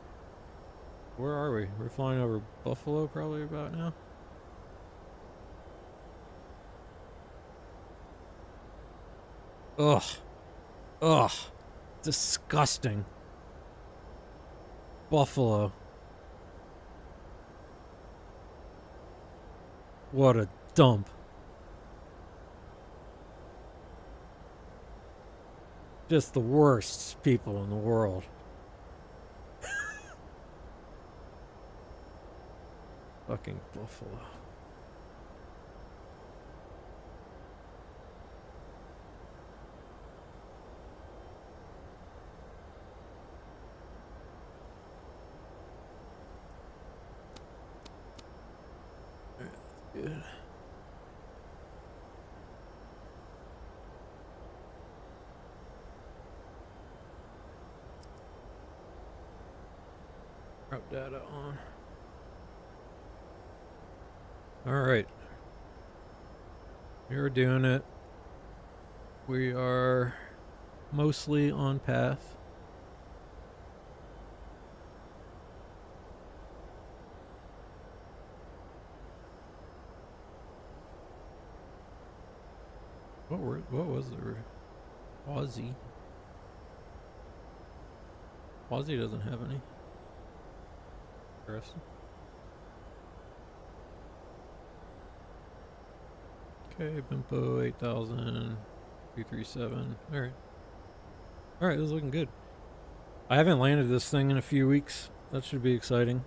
Where are we? We're flying over Buffalo probably about now. Ugh. Ugh. Disgusting. Buffalo. What a dump. Just the worst people in the world. Fucking Buffalo. Good. Route data on. All right. We're doing it. We are mostly on path. What was the Aussie? Aussie doesn't have any. Interesting. Okay, Bimpo 8000 337. All right. All right, this is looking good. I haven't landed this thing in a few weeks. That should be exciting.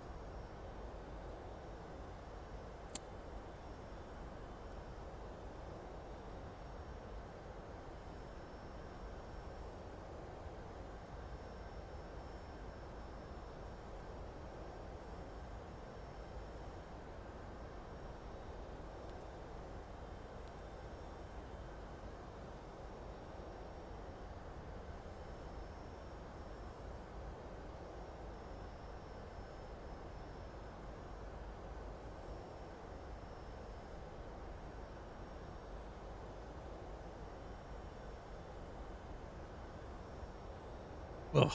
Ugh,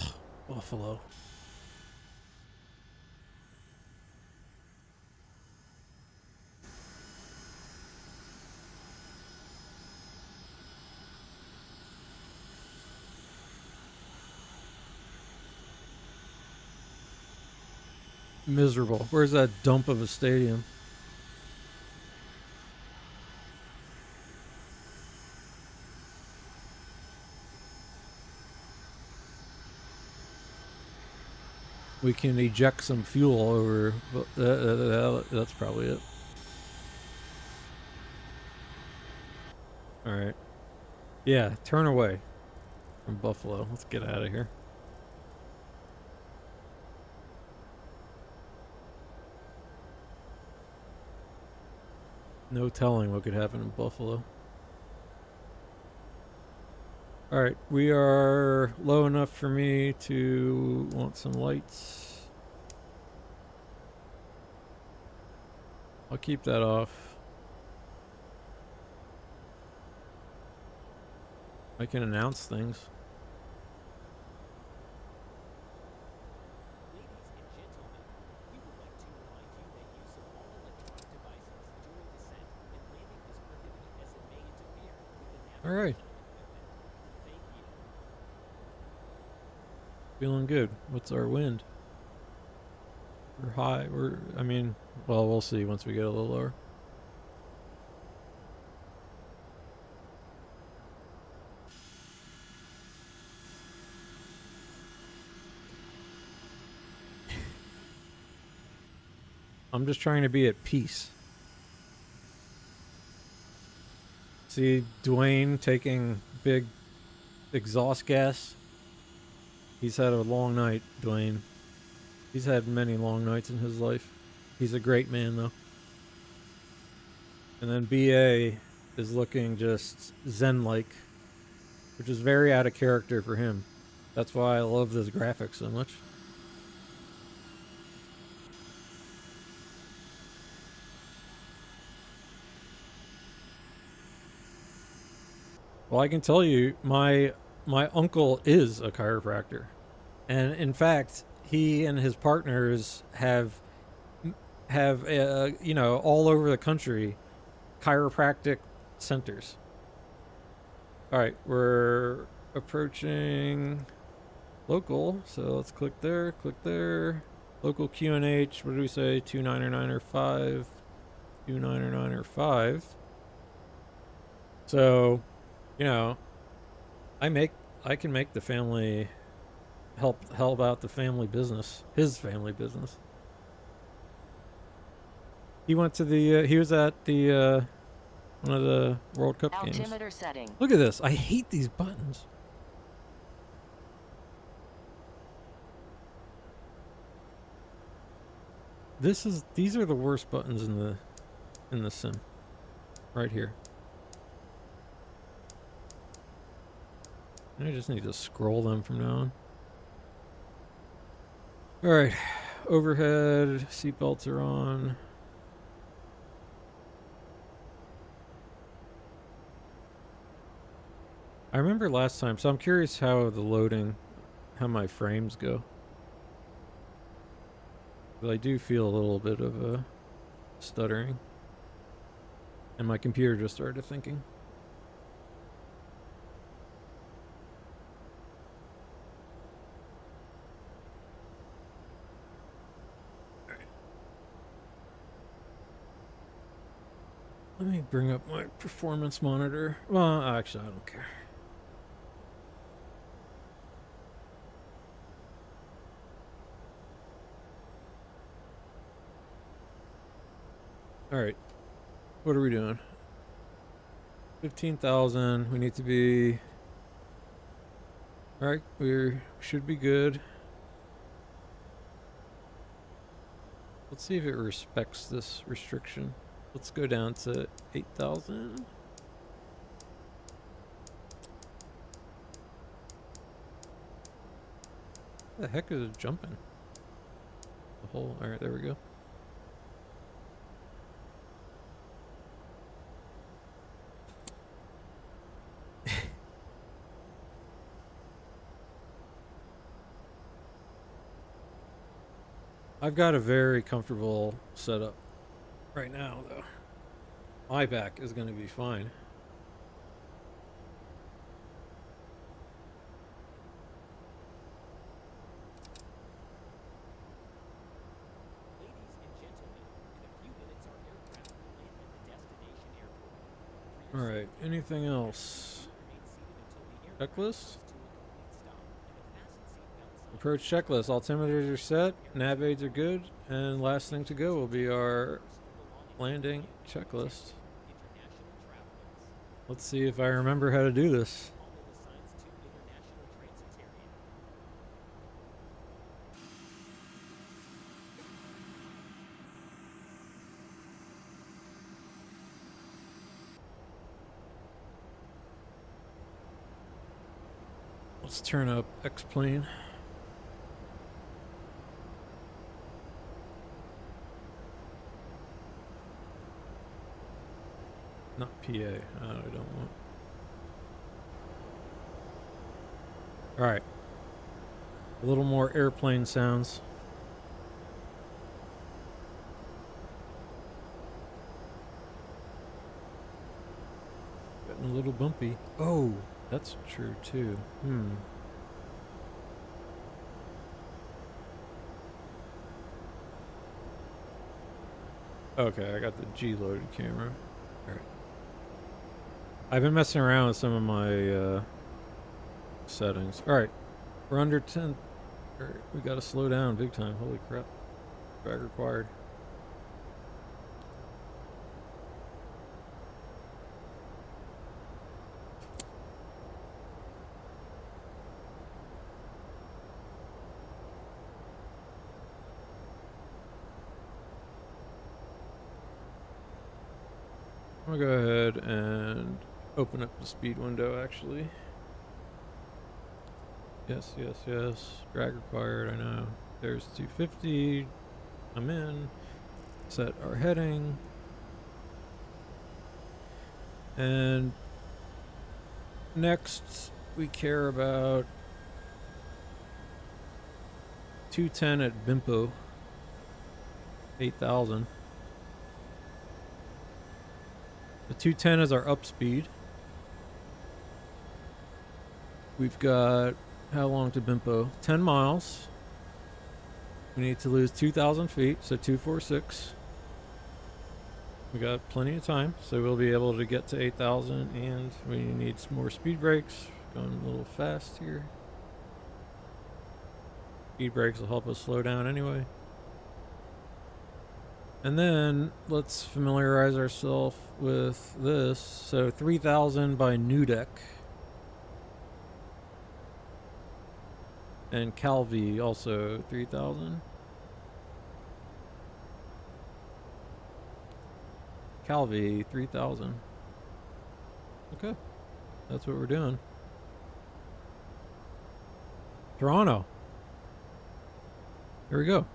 Buffalo. Miserable. Where's that dump of a stadium? We can eject some fuel over. That's probably it. All right. Yeah, turn away from Buffalo. Let's get out of here. No telling what could happen in Buffalo. All right, we are low enough for me to want some lights. I'll keep that off. I can announce things. Ladies and gentlemen, we would like to remind you that use of all electronic devices during descent and landing is prohibited as it may interfere with the All right. navigational equipment. Thank you. Feeling good. What's our wind? We're high. Well, we'll see once we get a little lower. I'm just trying to be at peace. See Dwayne taking big exhaust gas. He's had a long night, Dwayne. He's had many long nights in his life. He's a great man, though. And then BA is looking just zen-like, which is very out of character for him. That's why I love this graphic so much. Well, I can tell you, my uncle is a chiropractor, and in fact, he and his partners have all over the country chiropractic centers. All right, we're approaching local, so let's click there, local QNH. What do we say? 299 or 5, 299 or 5. So, I can make the family help out the family business, his family business. He went to he was at the one of the World Cup games. Altimeter setting. Look at this. I hate these buttons. These are the worst buttons in the sim. Right here. I just need to scroll them from now on. Alright. Overhead. Seatbelts are on. I remember last time, so I'm curious how my frames go. But I do feel a little bit of stuttering. And my computer just started thinking. Let me bring up my performance monitor. Well, actually, I don't care. All right. What are we doing? 15,000. We need to be... All right, we should be good. Let's see if it respects this restriction. Let's go down to 8,000. The heck is it jumping? The whole... All right, there we go. I've got a very comfortable setup right now, though. My back is going to be fine. Ladies and gentlemen, in a few minutes our aircraft will land at the destination airport. For your All right, safety, anything else? remain seated until the aircraft Checklist? comes to a complete stop, and the fasten seatbelt sign Approach checklist. Altimeters are set. Nav aids are good. And last thing to go will be our landing checklist. international travelers. Let's see if I remember how to do this. Follow the signs to international transit area. Let's turn up X-plane. Not PA. I don't want. All right. A little more airplane sounds. Getting a little bumpy. Oh, that's true too. Okay, I got the G-loaded camera. All right. I've been messing around with some of my settings. All right, we're under 10. All right, we got to slow down big time. Holy crap! Drag required. I'm gonna go ahead and open up the speed window actually. Yes, yes, yes. Drag required, I know. There's 250. I'm in. Set our heading. And next we care about 210 at Bimpo. 8,000. The 210 is our up speed. We've got how long to Bimpo? 10 miles. We need to lose 2,000 feet, so 246. We got plenty of time, so we'll be able to get to 8,000, and we need some more speed brakes. Going a little fast here. Speed brakes will help us slow down anyway. And then let's familiarize ourselves with this. So 3,000 by Nudec. And Calvi also 3,000. Calvi 3,000. Okay, that's what we're doing. Toronto. Here we go.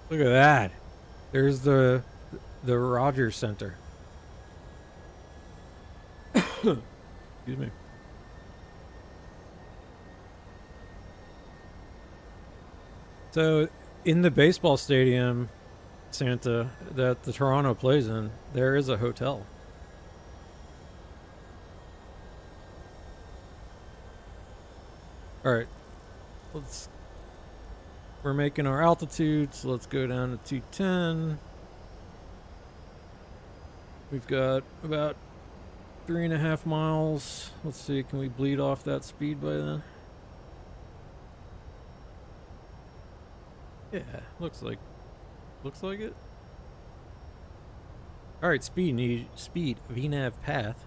Look at that. There's the Rogers Center. Excuse me. So in the baseball stadium, Santa that the Toronto plays in, there is a hotel. All right, we're making our altitude, so let's go down to 210. We've got about 3.5 miles. Let's see, can we bleed off that speed by then? Yeah, looks like it. All right, speed, VNav path.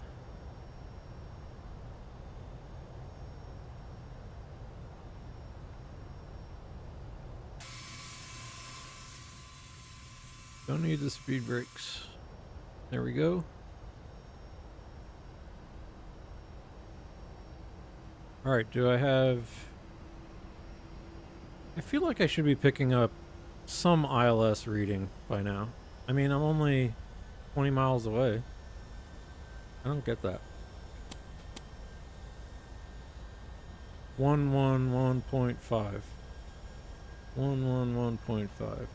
Don't need the speed brakes. There we go. All right, do I have... I feel like I should be picking up some ILS reading by now. I mean, I'm only 20 miles away. I don't get that. 111.5. 111.5.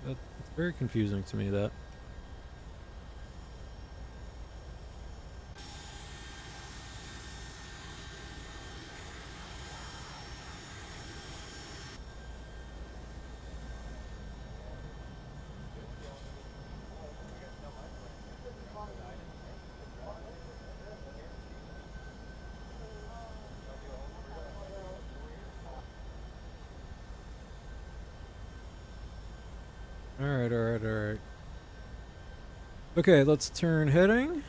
That's very confusing to me, that. Alright. Okay, let's turn heading.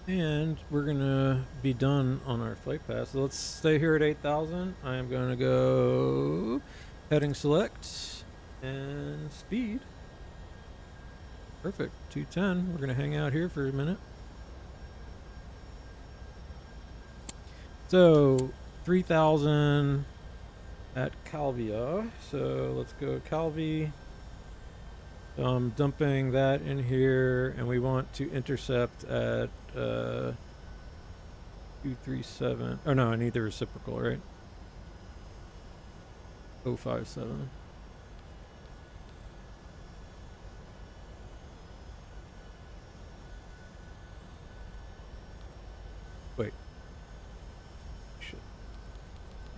And we're gonna be done on our flight path. So let's stay here at 8,000. I am gonna go heading select and speed. Perfect, 210. We're gonna hang out here for a minute. So 3,000 at Calvia. So let's go Calvi. I'm dumping that in here, and we want to intercept at 237. Oh no, I need the reciprocal, right? 057. Wait. Shit.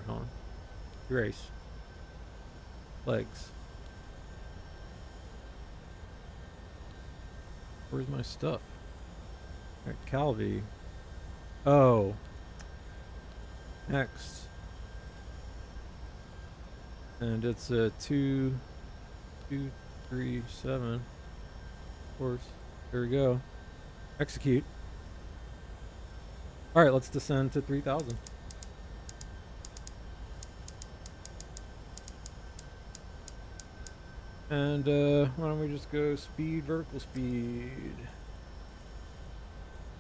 Hold on. Grace. Legs. Where's my stuff? Alright, Calvi. Oh. Next. And it's a 237. Of course. There we go. Execute. Alright, let's descend to 3,000. And why don't we just go speed, vertical speed.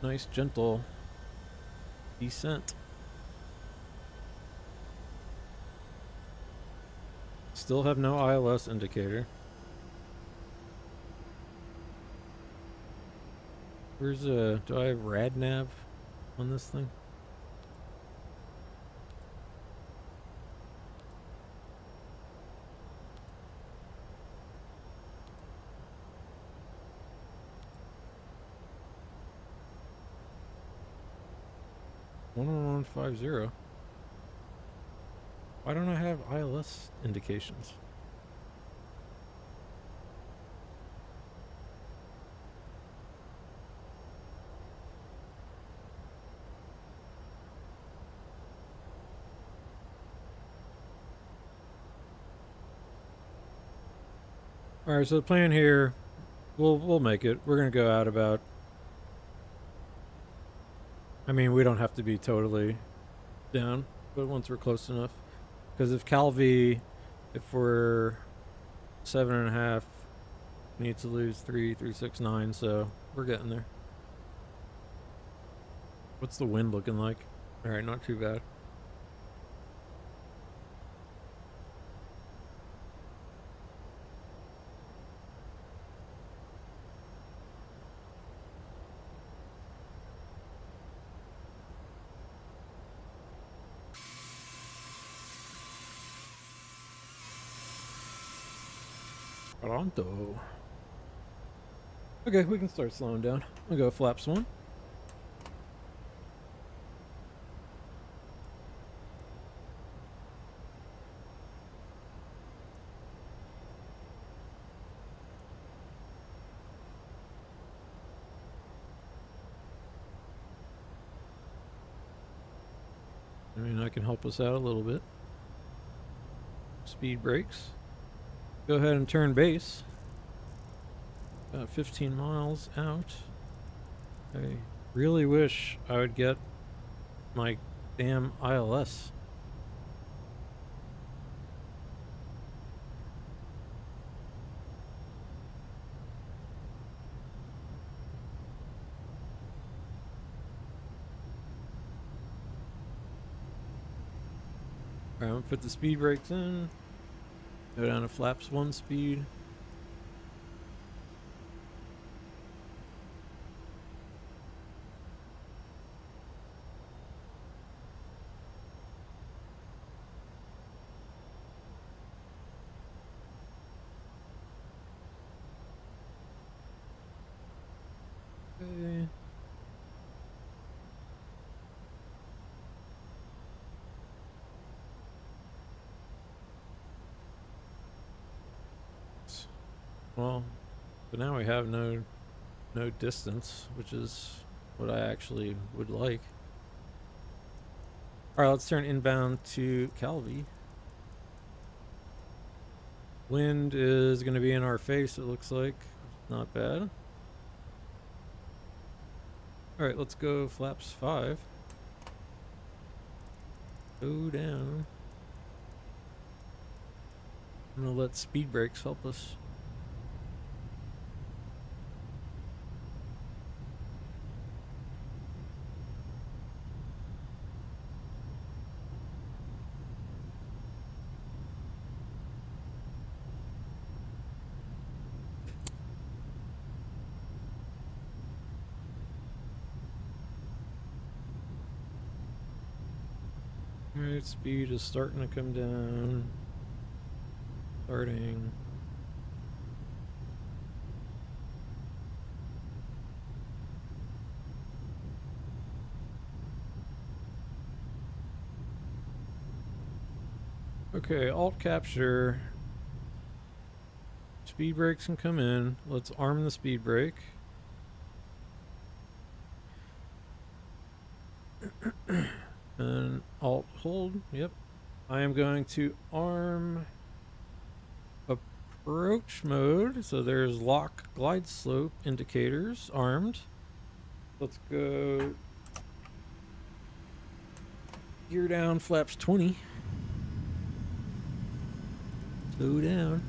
Nice, gentle descent. Still have no ILS indicator. Where's do I have rad nav on this thing? One 150. Why don't I have ILS indications? All right, so the plan here, we'll make it. We're gonna go out about. I mean, we don't have to be totally down, but once we're close enough. Because if Calvi, if we're 7.5, we need to lose 369, so we're getting there. What's the wind looking like? All right, not too bad. Pronto. Okay, we can start slowing down. We'll go flaps 1. I mean, I can help us out a little bit. Speed brakes. Go ahead and turn base. About 15 miles out. I really wish I would get my damn ILS. Alright, I'm gonna put the speed brakes in. Go down to flaps 1 speed. Okay. Well, but now we have no distance, which is what I actually would like. Alright, let's turn inbound to Calvi. Wind is going to be in our face, it looks like. Not bad. Alright, let's go flaps 5. Go down. I'm going to let speed brakes help us. Alright, speed is starting to come down. Starting. Okay, alt capture. Speed brakes can come in. Let's arm the speed brake. And alt hold. Yep. I am going to arm approach mode. So there's lock glide slope indicators armed. Let's go gear down flaps 20. Slow down.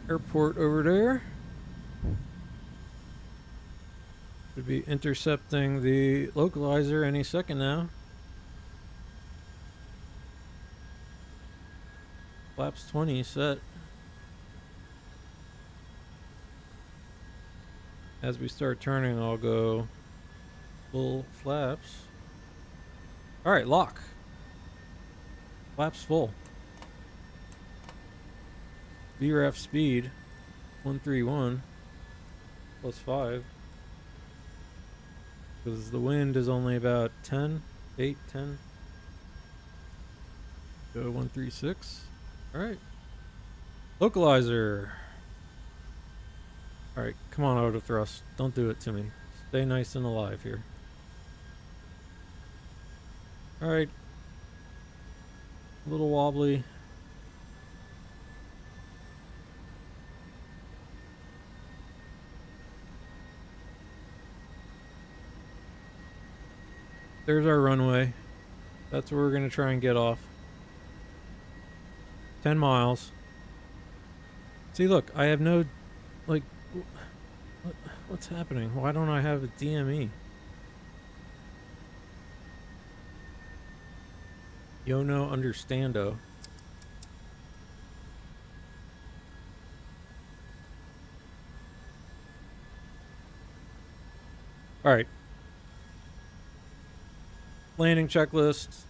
Airport over there. Should be intercepting the localizer any second now. Flaps 20 set. As we start turning, I'll go full flaps. Alright, lock. Flaps full. VRAF speed 131 plus 5. Because the wind is only about 10, 8, 10. Go 136. Alright. Localizer. Alright, come on out of thrust. Don't do it to me. Stay nice and alive here. Alright. A little wobbly. There's our runway. That's where we're going to try and get off. 10 miles. See, look, I have no, like, what's happening? Why don't I have a DME? Yo no understando. Alright. Landing checklist.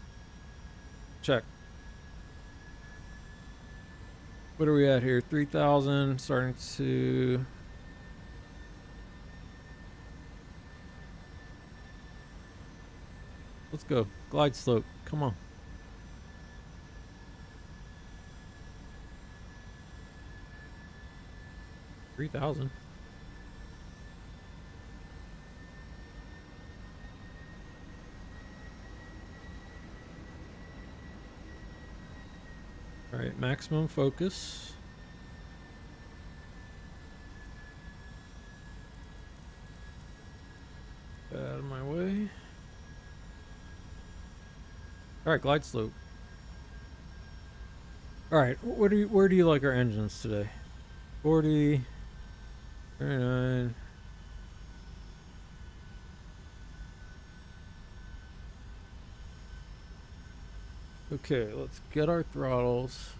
Check. What are we at here? 3,000. Starting to... Let's go. Glide slope. Come on. $3,000. All right, maximum focus. Get out of my way. All right, glide slope. All right, where do you like our engines today? 40, 39. Okay, let's get our throttles.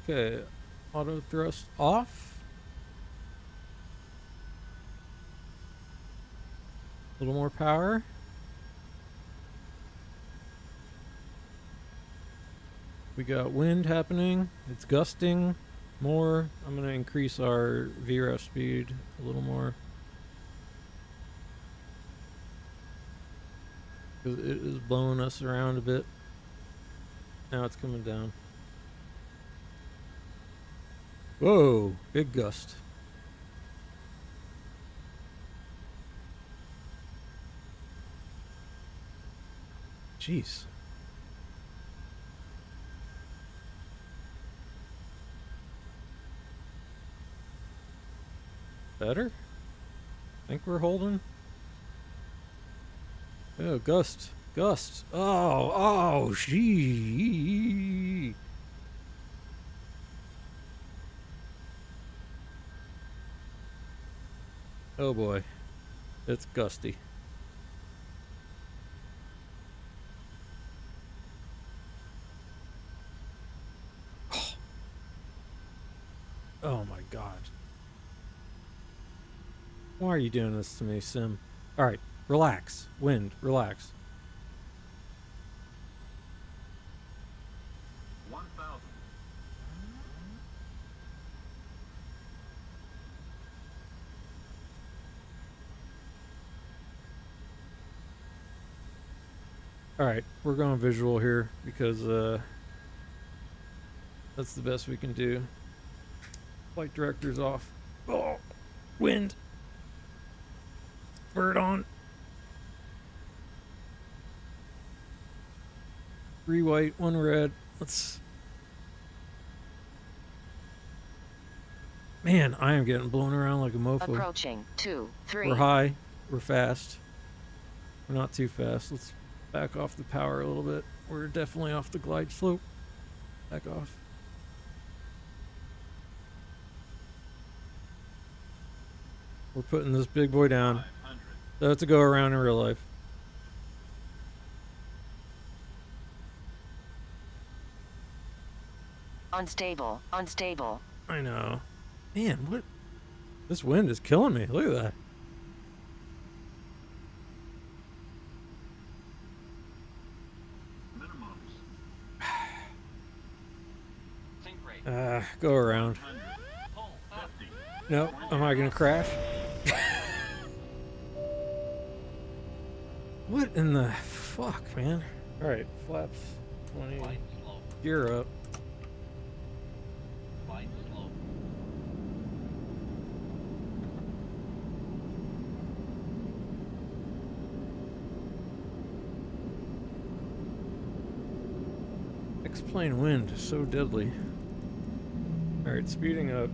Okay, auto thrust off. A little more power. We got wind happening. It's gusting more. I'm going to increase our VREF speed a little more. Because it is blowing us around a bit. Now it's coming down. Whoa, big gust. Jeez. Better? Think we're holding? Oh, gust. Gust. Oh, gee. Oh boy. It's gusty. Oh my god. Why are you doing this to me, Sim? Alright, relax. Wind, relax. 1,000. Alright, we're going visual here because that's the best we can do. Flight director's off. Oh, wind. Bird on. 3 white, 1 red. Let's... Man, I am getting blown around like a mofo. Approaching 2, 3. We're high. We're fast. We're not too fast. Let's back off the power a little bit. We're definitely off the glide slope. Back off. We're putting this big boy down. 500. So it's a go around in real life. Unstable, unstable. I know. Man, what? This wind is killing me. Look at that. Minimums. Sink rate. Go around. 100. Pull up. 50. No, am I gonna crash? What in the fuck, man? Alright, flaps 20. Flight slope. Gear up. Flight slope. X-plane wind is so deadly. Alright, speeding up.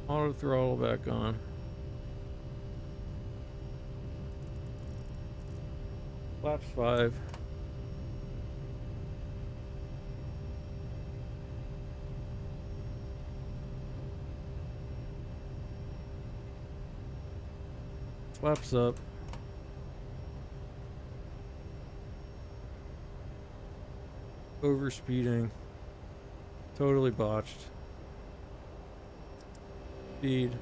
Auto throttle back on. Flaps 5. Flaps up. Overspeeding. Totally botched. Speed.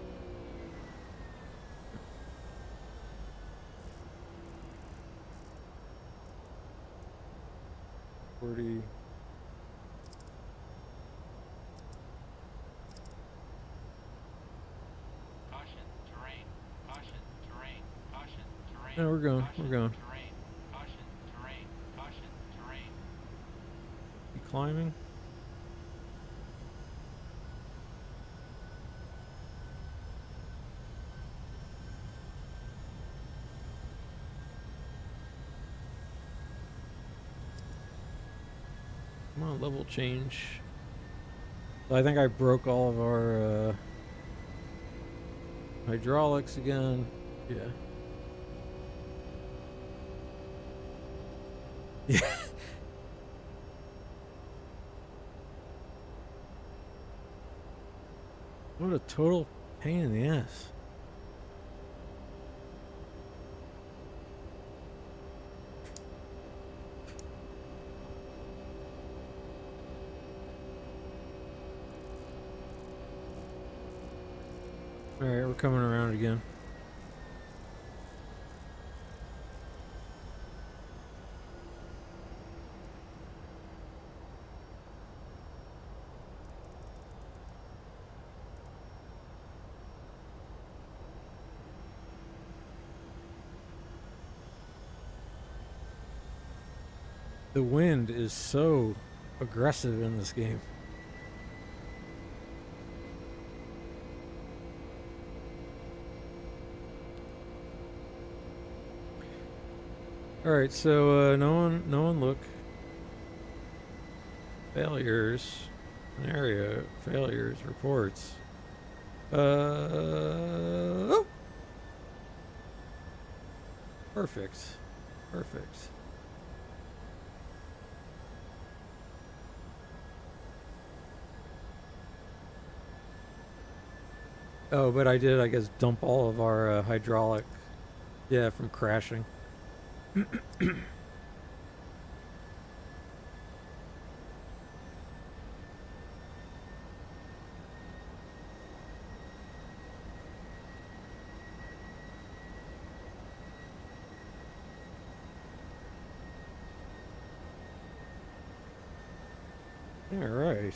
Caution, terrain. Caution, terrain. Caution, terrain. No, we're going. Caution, We're going. terrain. Caution, terrain. Caution, terrain. You climbing? Come on, level change. So I think I broke all of our hydraulics again. Yeah. Yeah. What a total pain in the ass. Alright, we're coming around again. The wind is so aggressive in this game. All right, so no one look. Failures, scenario, failures, reports. Oh! Perfect, perfect. Oh, but I did, I guess, dump all of our hydraulic, yeah, from crashing. All right.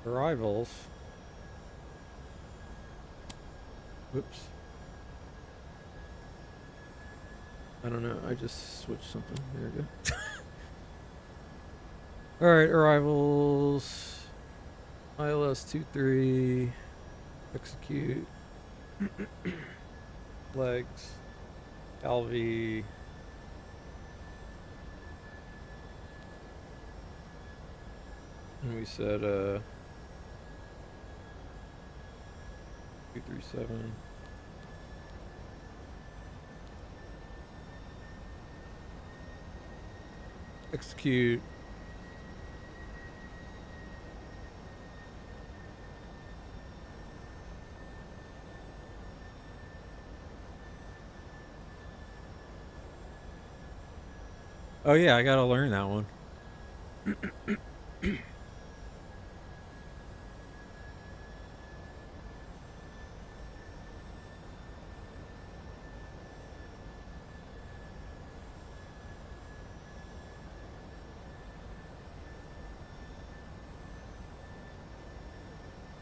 Arrivals. Whoops. I don't know. I just switched something. There we go. All right. Arrivals. ILS 23. Execute. Legs. LV. And we said 237. Execute. Oh yeah, I gotta learn that one.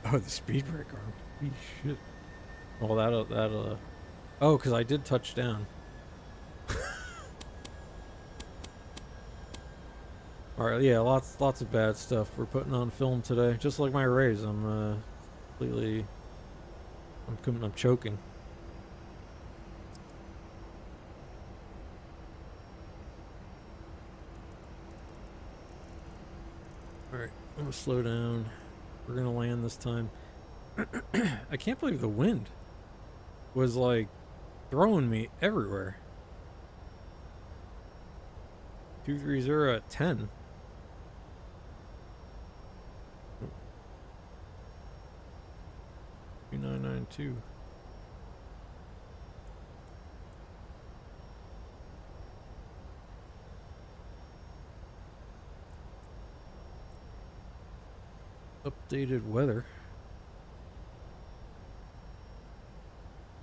Oh, the speed brake arm. Holy shit. Well, that'll. Oh, because I did touch down. All right, yeah, lots of bad stuff we're putting on film today. Just like my Rays, I'm completely. I'm choking. All right, I'm gonna slow down. We're gonna land this time. I can't believe the wind was like throwing me everywhere. 230 at 10. 2992. updated weather.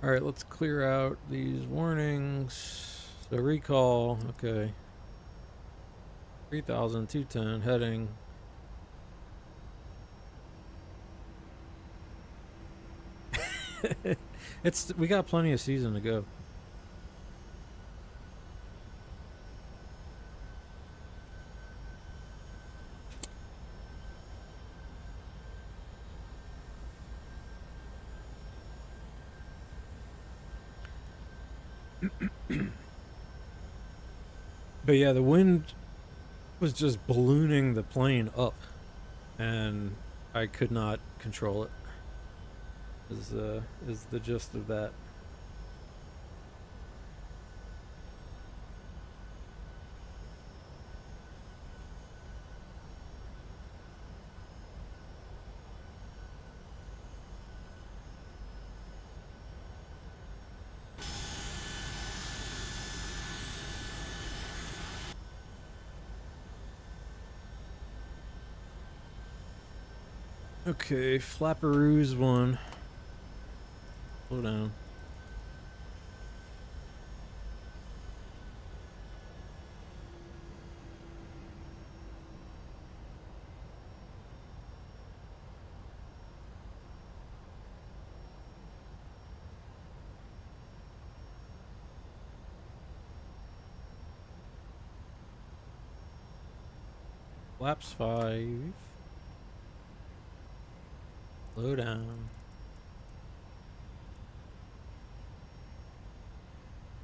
Alright, let's clear out these warnings. So recall, okay. 3,210 heading. We got plenty of season to go. But yeah, the wind was just ballooning the plane up, and I could not control it. Is the gist of that. Okay, Flapperoos 1. Slow down. Flaps 5. Slow down.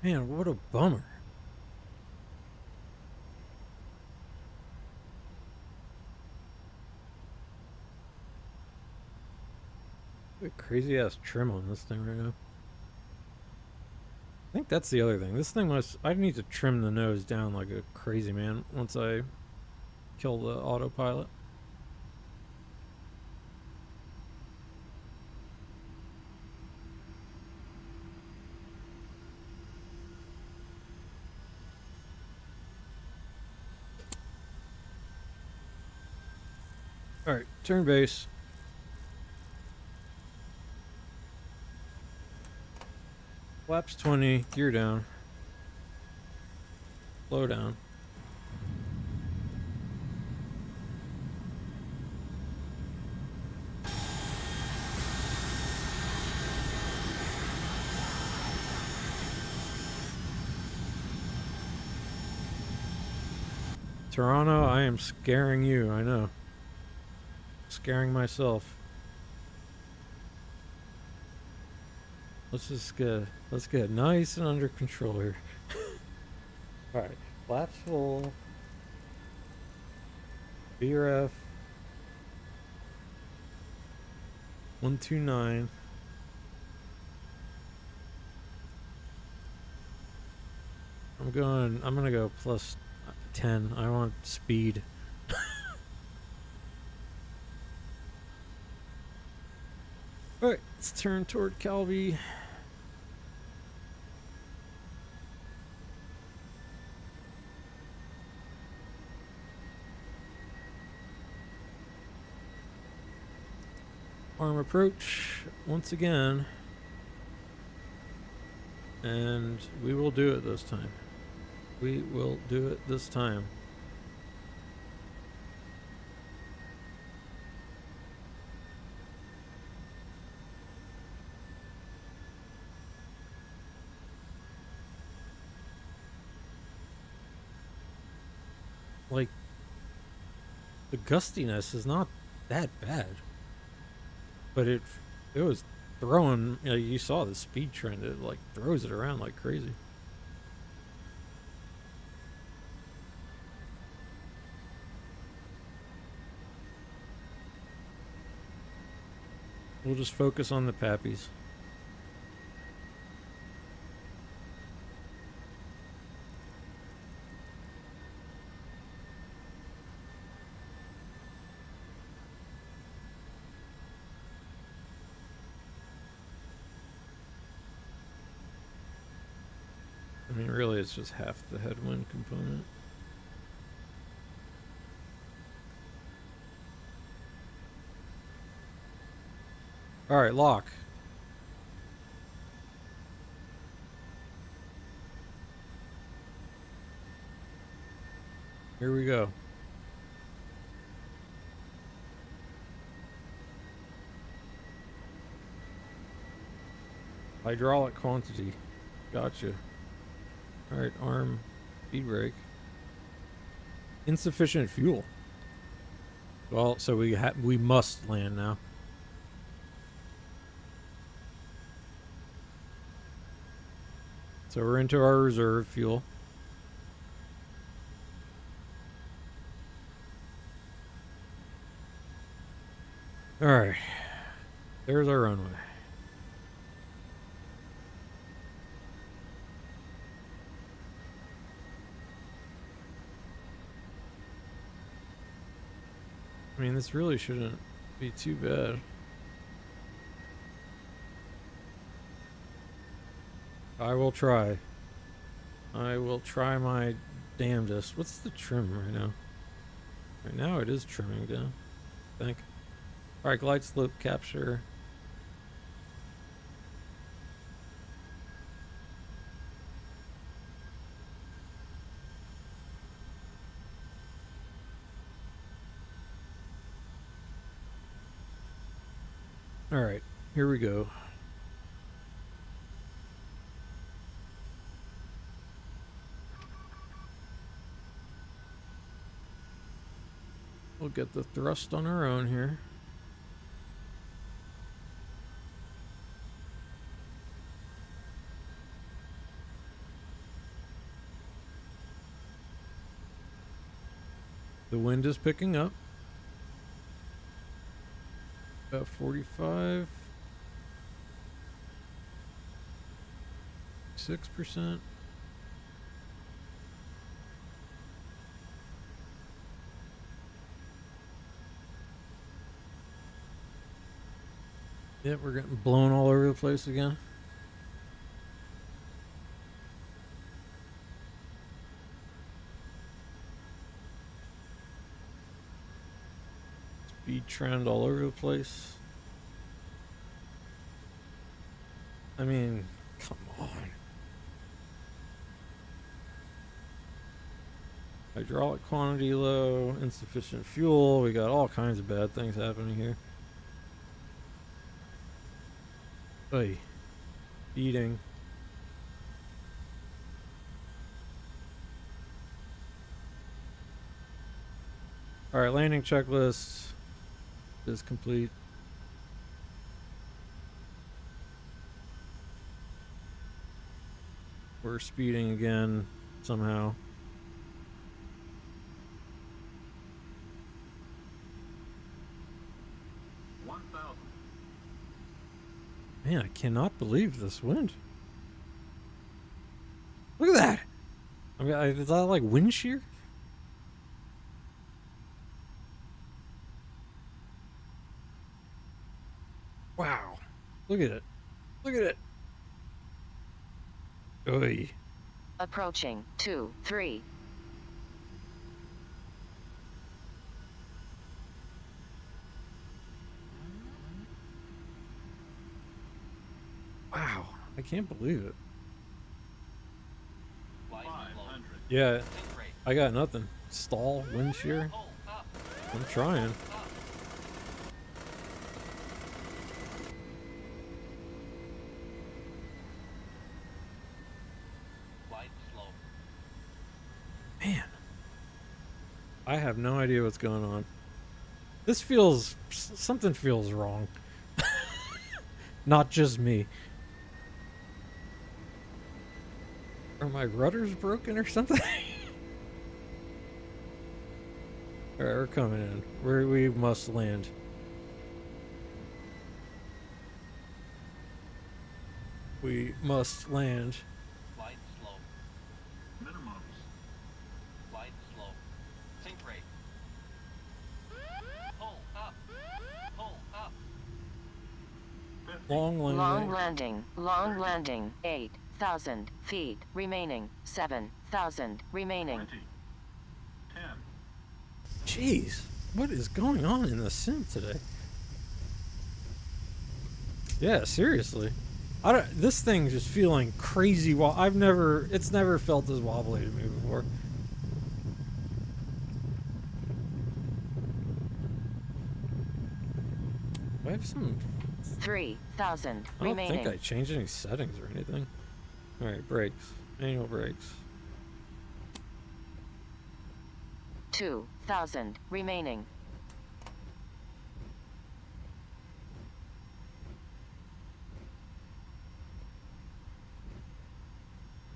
Man, what a bummer. What a crazy ass trim on this thing right now. I think that's the other thing. This thing I need to trim the nose down like a crazy man once I kill the autopilot. Alright, turn base. Flaps 20, gear down. Slow down. Toronto, I am scaring you, I know. Scaring myself. Let's get nice and under control here. Alright, flaps full. BRF 129. I'm gonna go plus 10. I want speed. Alright, let's turn toward Calvi. Arm approach once again. And we will do it this time. We will do it this time. Like, the gustiness is not that bad, but it was throwing, you know, you saw the speed trend, it like throws it around like crazy. We'll just focus on the pappies. I mean, really, it's just half the headwind component. All right, lock. Here we go. Hydraulic quantity. Gotcha. All right, arm, speed brake. Insufficient fuel. Well, so we must land now. So we're into our reserve fuel. All right. There's our runway. I mean, this really shouldn't be too bad. I will try. I will try my damnedest. What's the trim right now? Right now it is trimming down, I think. Alright, glide slope capture. Alright, here we go. We'll get the thrust on our own here. The wind is picking up. About 45. 6%. Yep, we're getting blown all over the place again. Speed trend all over the place. I mean, come on. Hydraulic quantity low, insufficient fuel. We got all kinds of bad things happening here. Hey, eating. All right, landing checklist is complete. We're speeding again somehow. Man, I cannot believe this wind. Look at that. I mean, is that like wind shear? Wow. Look at it. Look at it. Oy. Approaching 2-3. Wow. I can't believe it. Flight slow. 500. Yeah, Sink rate. I got nothing. Stall, wind shear. Pull up. I'm trying. Up. Flight slow. Man. I have no idea what's going on. This feels... something feels wrong. Not just me. Are my rudders broken or something? Alright, we're coming in. We must land. We must land. Flight slow. Minimums. Flight slow. Sink rate. Pull up. Pull up. 50. Long landing. Long landing. Long landing. 8,000 feet remaining. 7,000 remaining. 20. 10. Jeez, what is going on in the sim today? Yeah, seriously. I don't. This thing's just feeling crazy. It's never felt this wobbly to me before. I have some. 3,000 I don't think I remaining. changed any settings or anything. All right, brakes. Manual brakes. 2,000 remaining.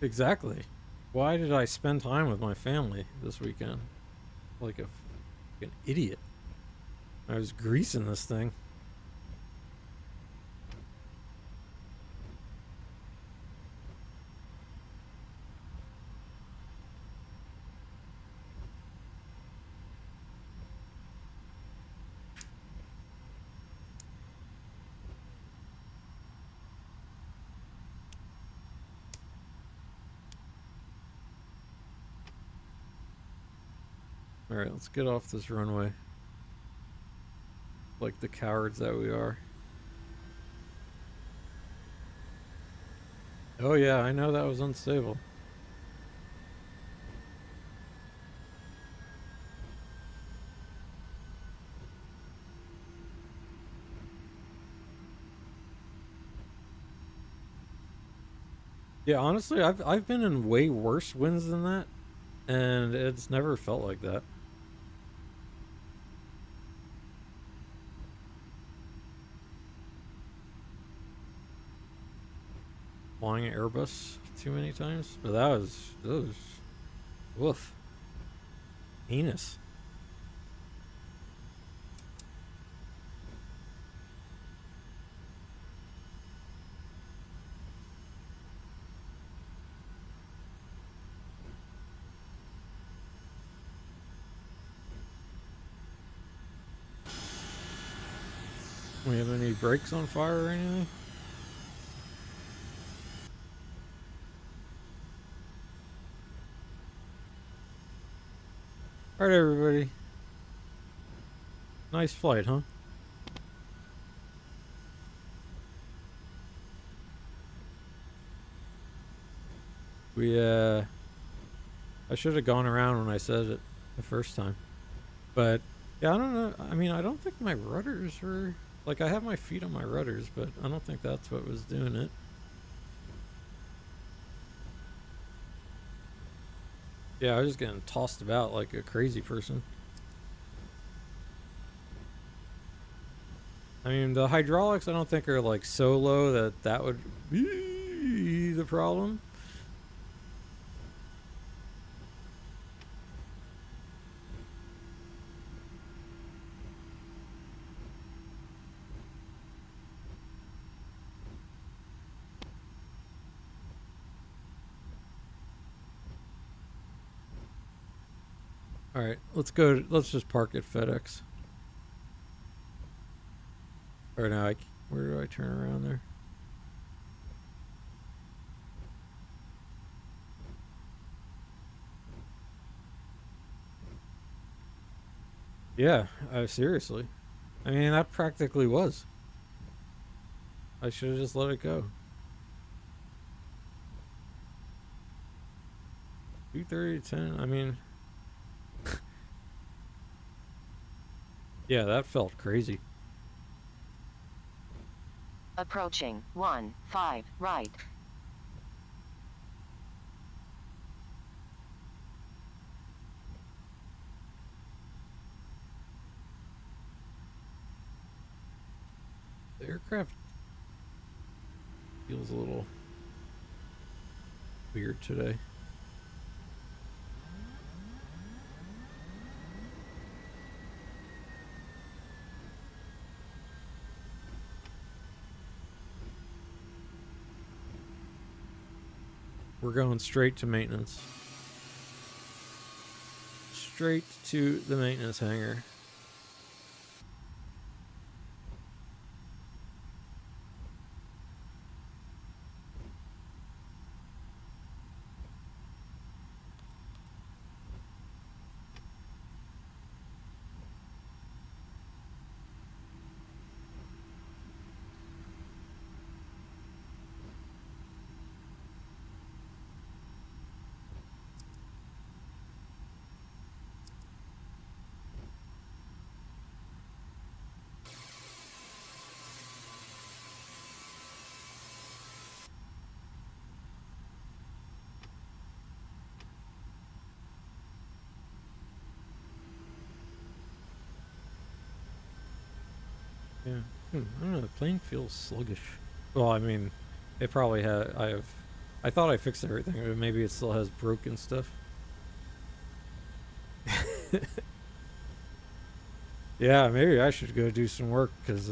Exactly. Why did I spend time with my family this weekend? Like an idiot. I was greasing this thing. Alright, let's get off this runway. Like the cowards that we are. Oh yeah, I know that was unstable. Yeah, honestly, I've been in way worse winds than that, and it's never felt like that. Flying an Airbus too many times, but that was woof, heinous. We have any brakes on fire or anything? Alright, everybody. Nice flight, huh? I should have gone around when I said it the first time. But, yeah, I don't know. I mean, I don't think my rudders were... Like, I have my feet on my rudders, but I don't think that's what was doing it. Yeah, I was just getting tossed about like a crazy person. I mean, the hydraulics I don't think are like so low that would be the problem. All right, let's just park at FedEx. Or now, where do I turn around there? Yeah, seriously. I mean, that practically was. I should have just let it go. 230 to 10, I mean... Yeah, that felt crazy. Approaching 15 right. The aircraft feels a little weird today. We're going straight to maintenance. Straight to the maintenance hangar. Yeah. I don't know. The plane feels sluggish. Well, I mean, it probably had. I thought I fixed everything, but maybe it still has broken stuff. Yeah, maybe I should go do some work because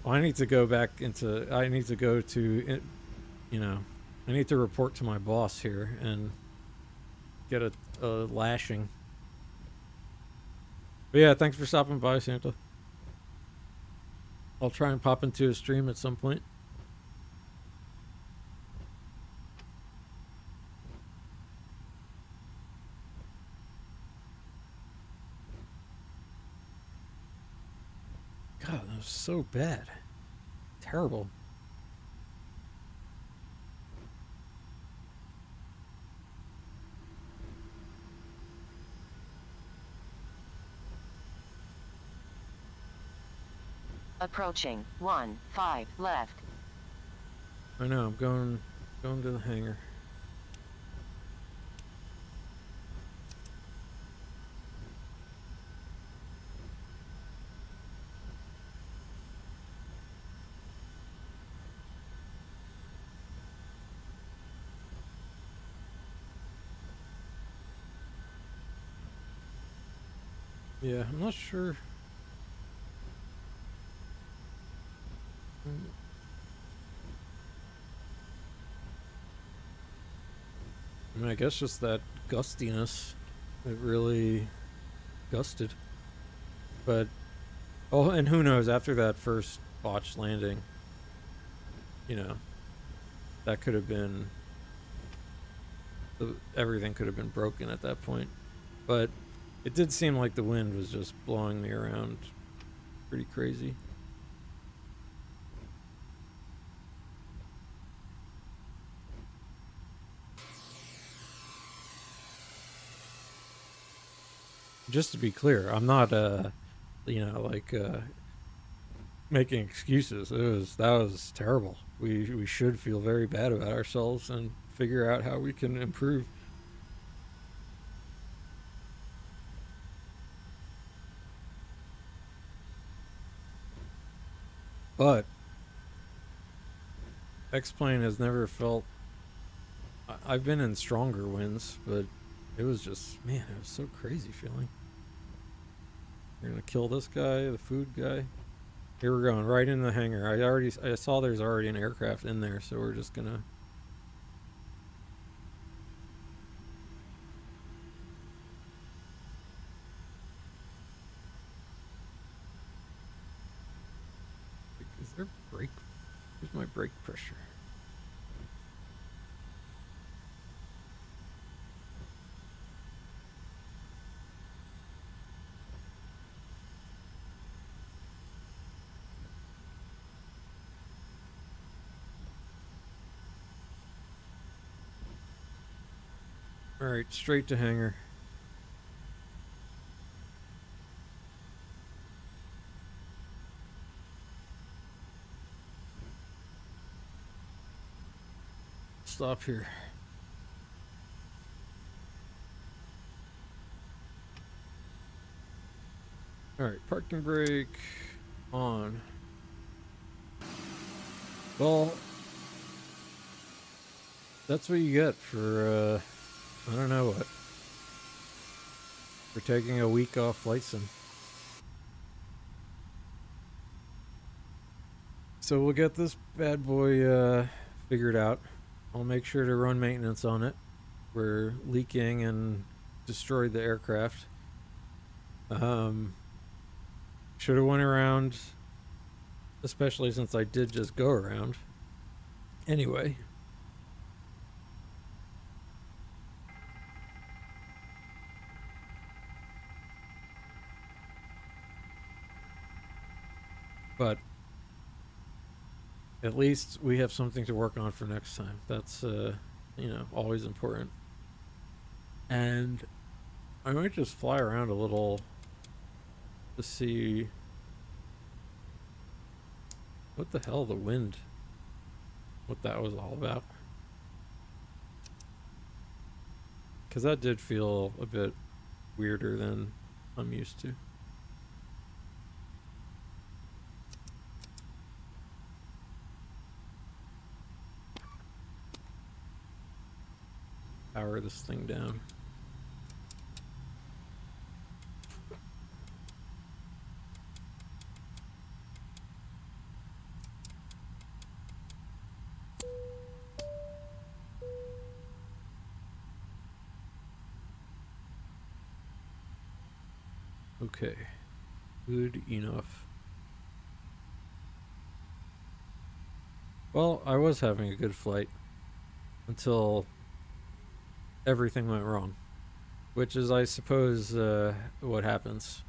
I need to go back into. I need to go to, you know, I need to report to my boss here and get a lashing. But yeah, thanks for stopping by, Santa. I'll try and pop into a stream at some point. God, that was so bad. Terrible. Approaching 1-5 left. I know, I'm going to the hangar. Yeah, I'm not sure. I mean, I guess just that gustiness. It really gusted. But, oh, and who knows, after that first botched landing, you know, that could have been, everything could have been broken at that point. But it did seem like the wind was just blowing me around pretty crazy. Just to be clear, I'm not, you know, like, making excuses. That was terrible. We should feel very bad about ourselves and figure out how we can improve. But X-Plane has never felt... I've been in stronger winds, but it was just, man, it was so crazy feeling. We're gonna kill this guy, the food guy. Here we're going, right in the hangar. I saw there's already an aircraft in there, so we're just gonna... Is there brake? Where's my brake pressure? Alright, straight to hangar. Stop here. Alright, parking brake on. Well, that's what you get for, I don't know what. For taking a week off flight sim. So we'll get this bad boy figured out. I'll make sure to run maintenance on it. We're leaking and destroyed the aircraft. Should have went around, especially since I did just go around. Anyway. But at least we have something to work on for next time. That's, you know, always important. And I might just fly around a little to see what the hell the wind, what that was all about. Because that did feel a bit weirder than I'm used to. power this thing down. Okay, good enough. Well, I was having a good flight until everything went wrong, which is, I suppose, what happens.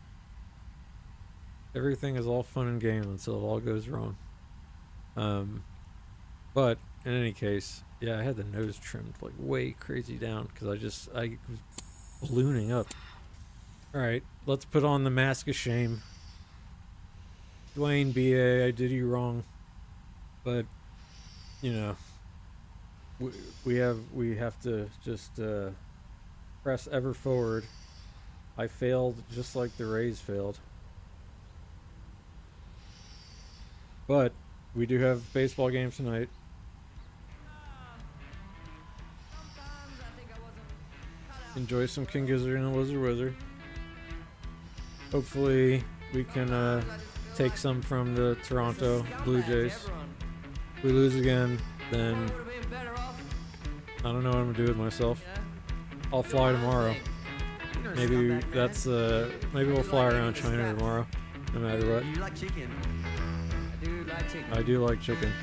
Everything is all fun and game until it all goes wrong. But in any case, yeah, I had the nose trimmed like way crazy down because I was ballooning up. All right, let's put on the mask of shame. Dwayne B.A., I did you wrong, but you know, we have to just press ever forward. I failed just like the Rays failed, but we do have baseball games tonight. Enjoy some King Gizzard and Lizard Wizard. Hopefully we can take some from the Toronto Blue Jays. If we lose again, then I don't know what I'm gonna do with myself. I'll fly tomorrow. Maybe that's maybe we'll fly around China tomorrow, no matter what. You like chicken? I do like chicken. I do like chicken.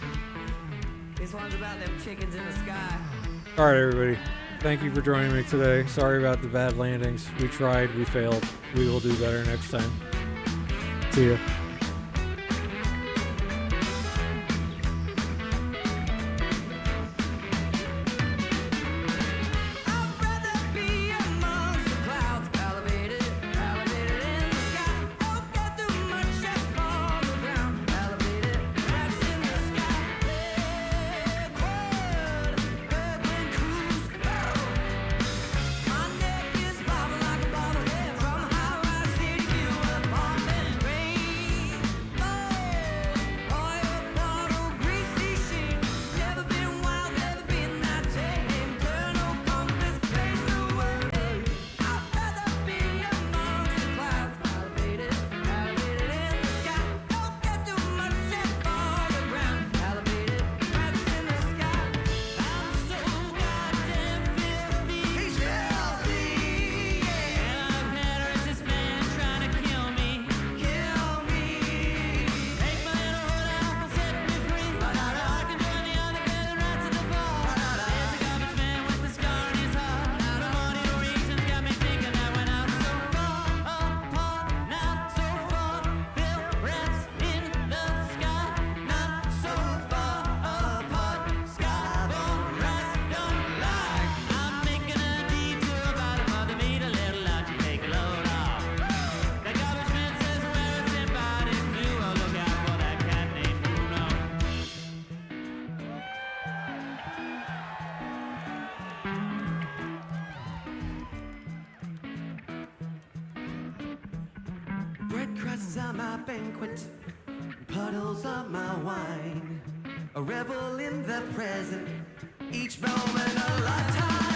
This one's about them chickens in the sky. All right, everybody. Thank you for joining me today. Sorry about the bad landings. We tried, we failed. We will do better next time. See ya. Bread crusts are my banquet, puddles of my wine. A revel in the present, each moment a lifetime.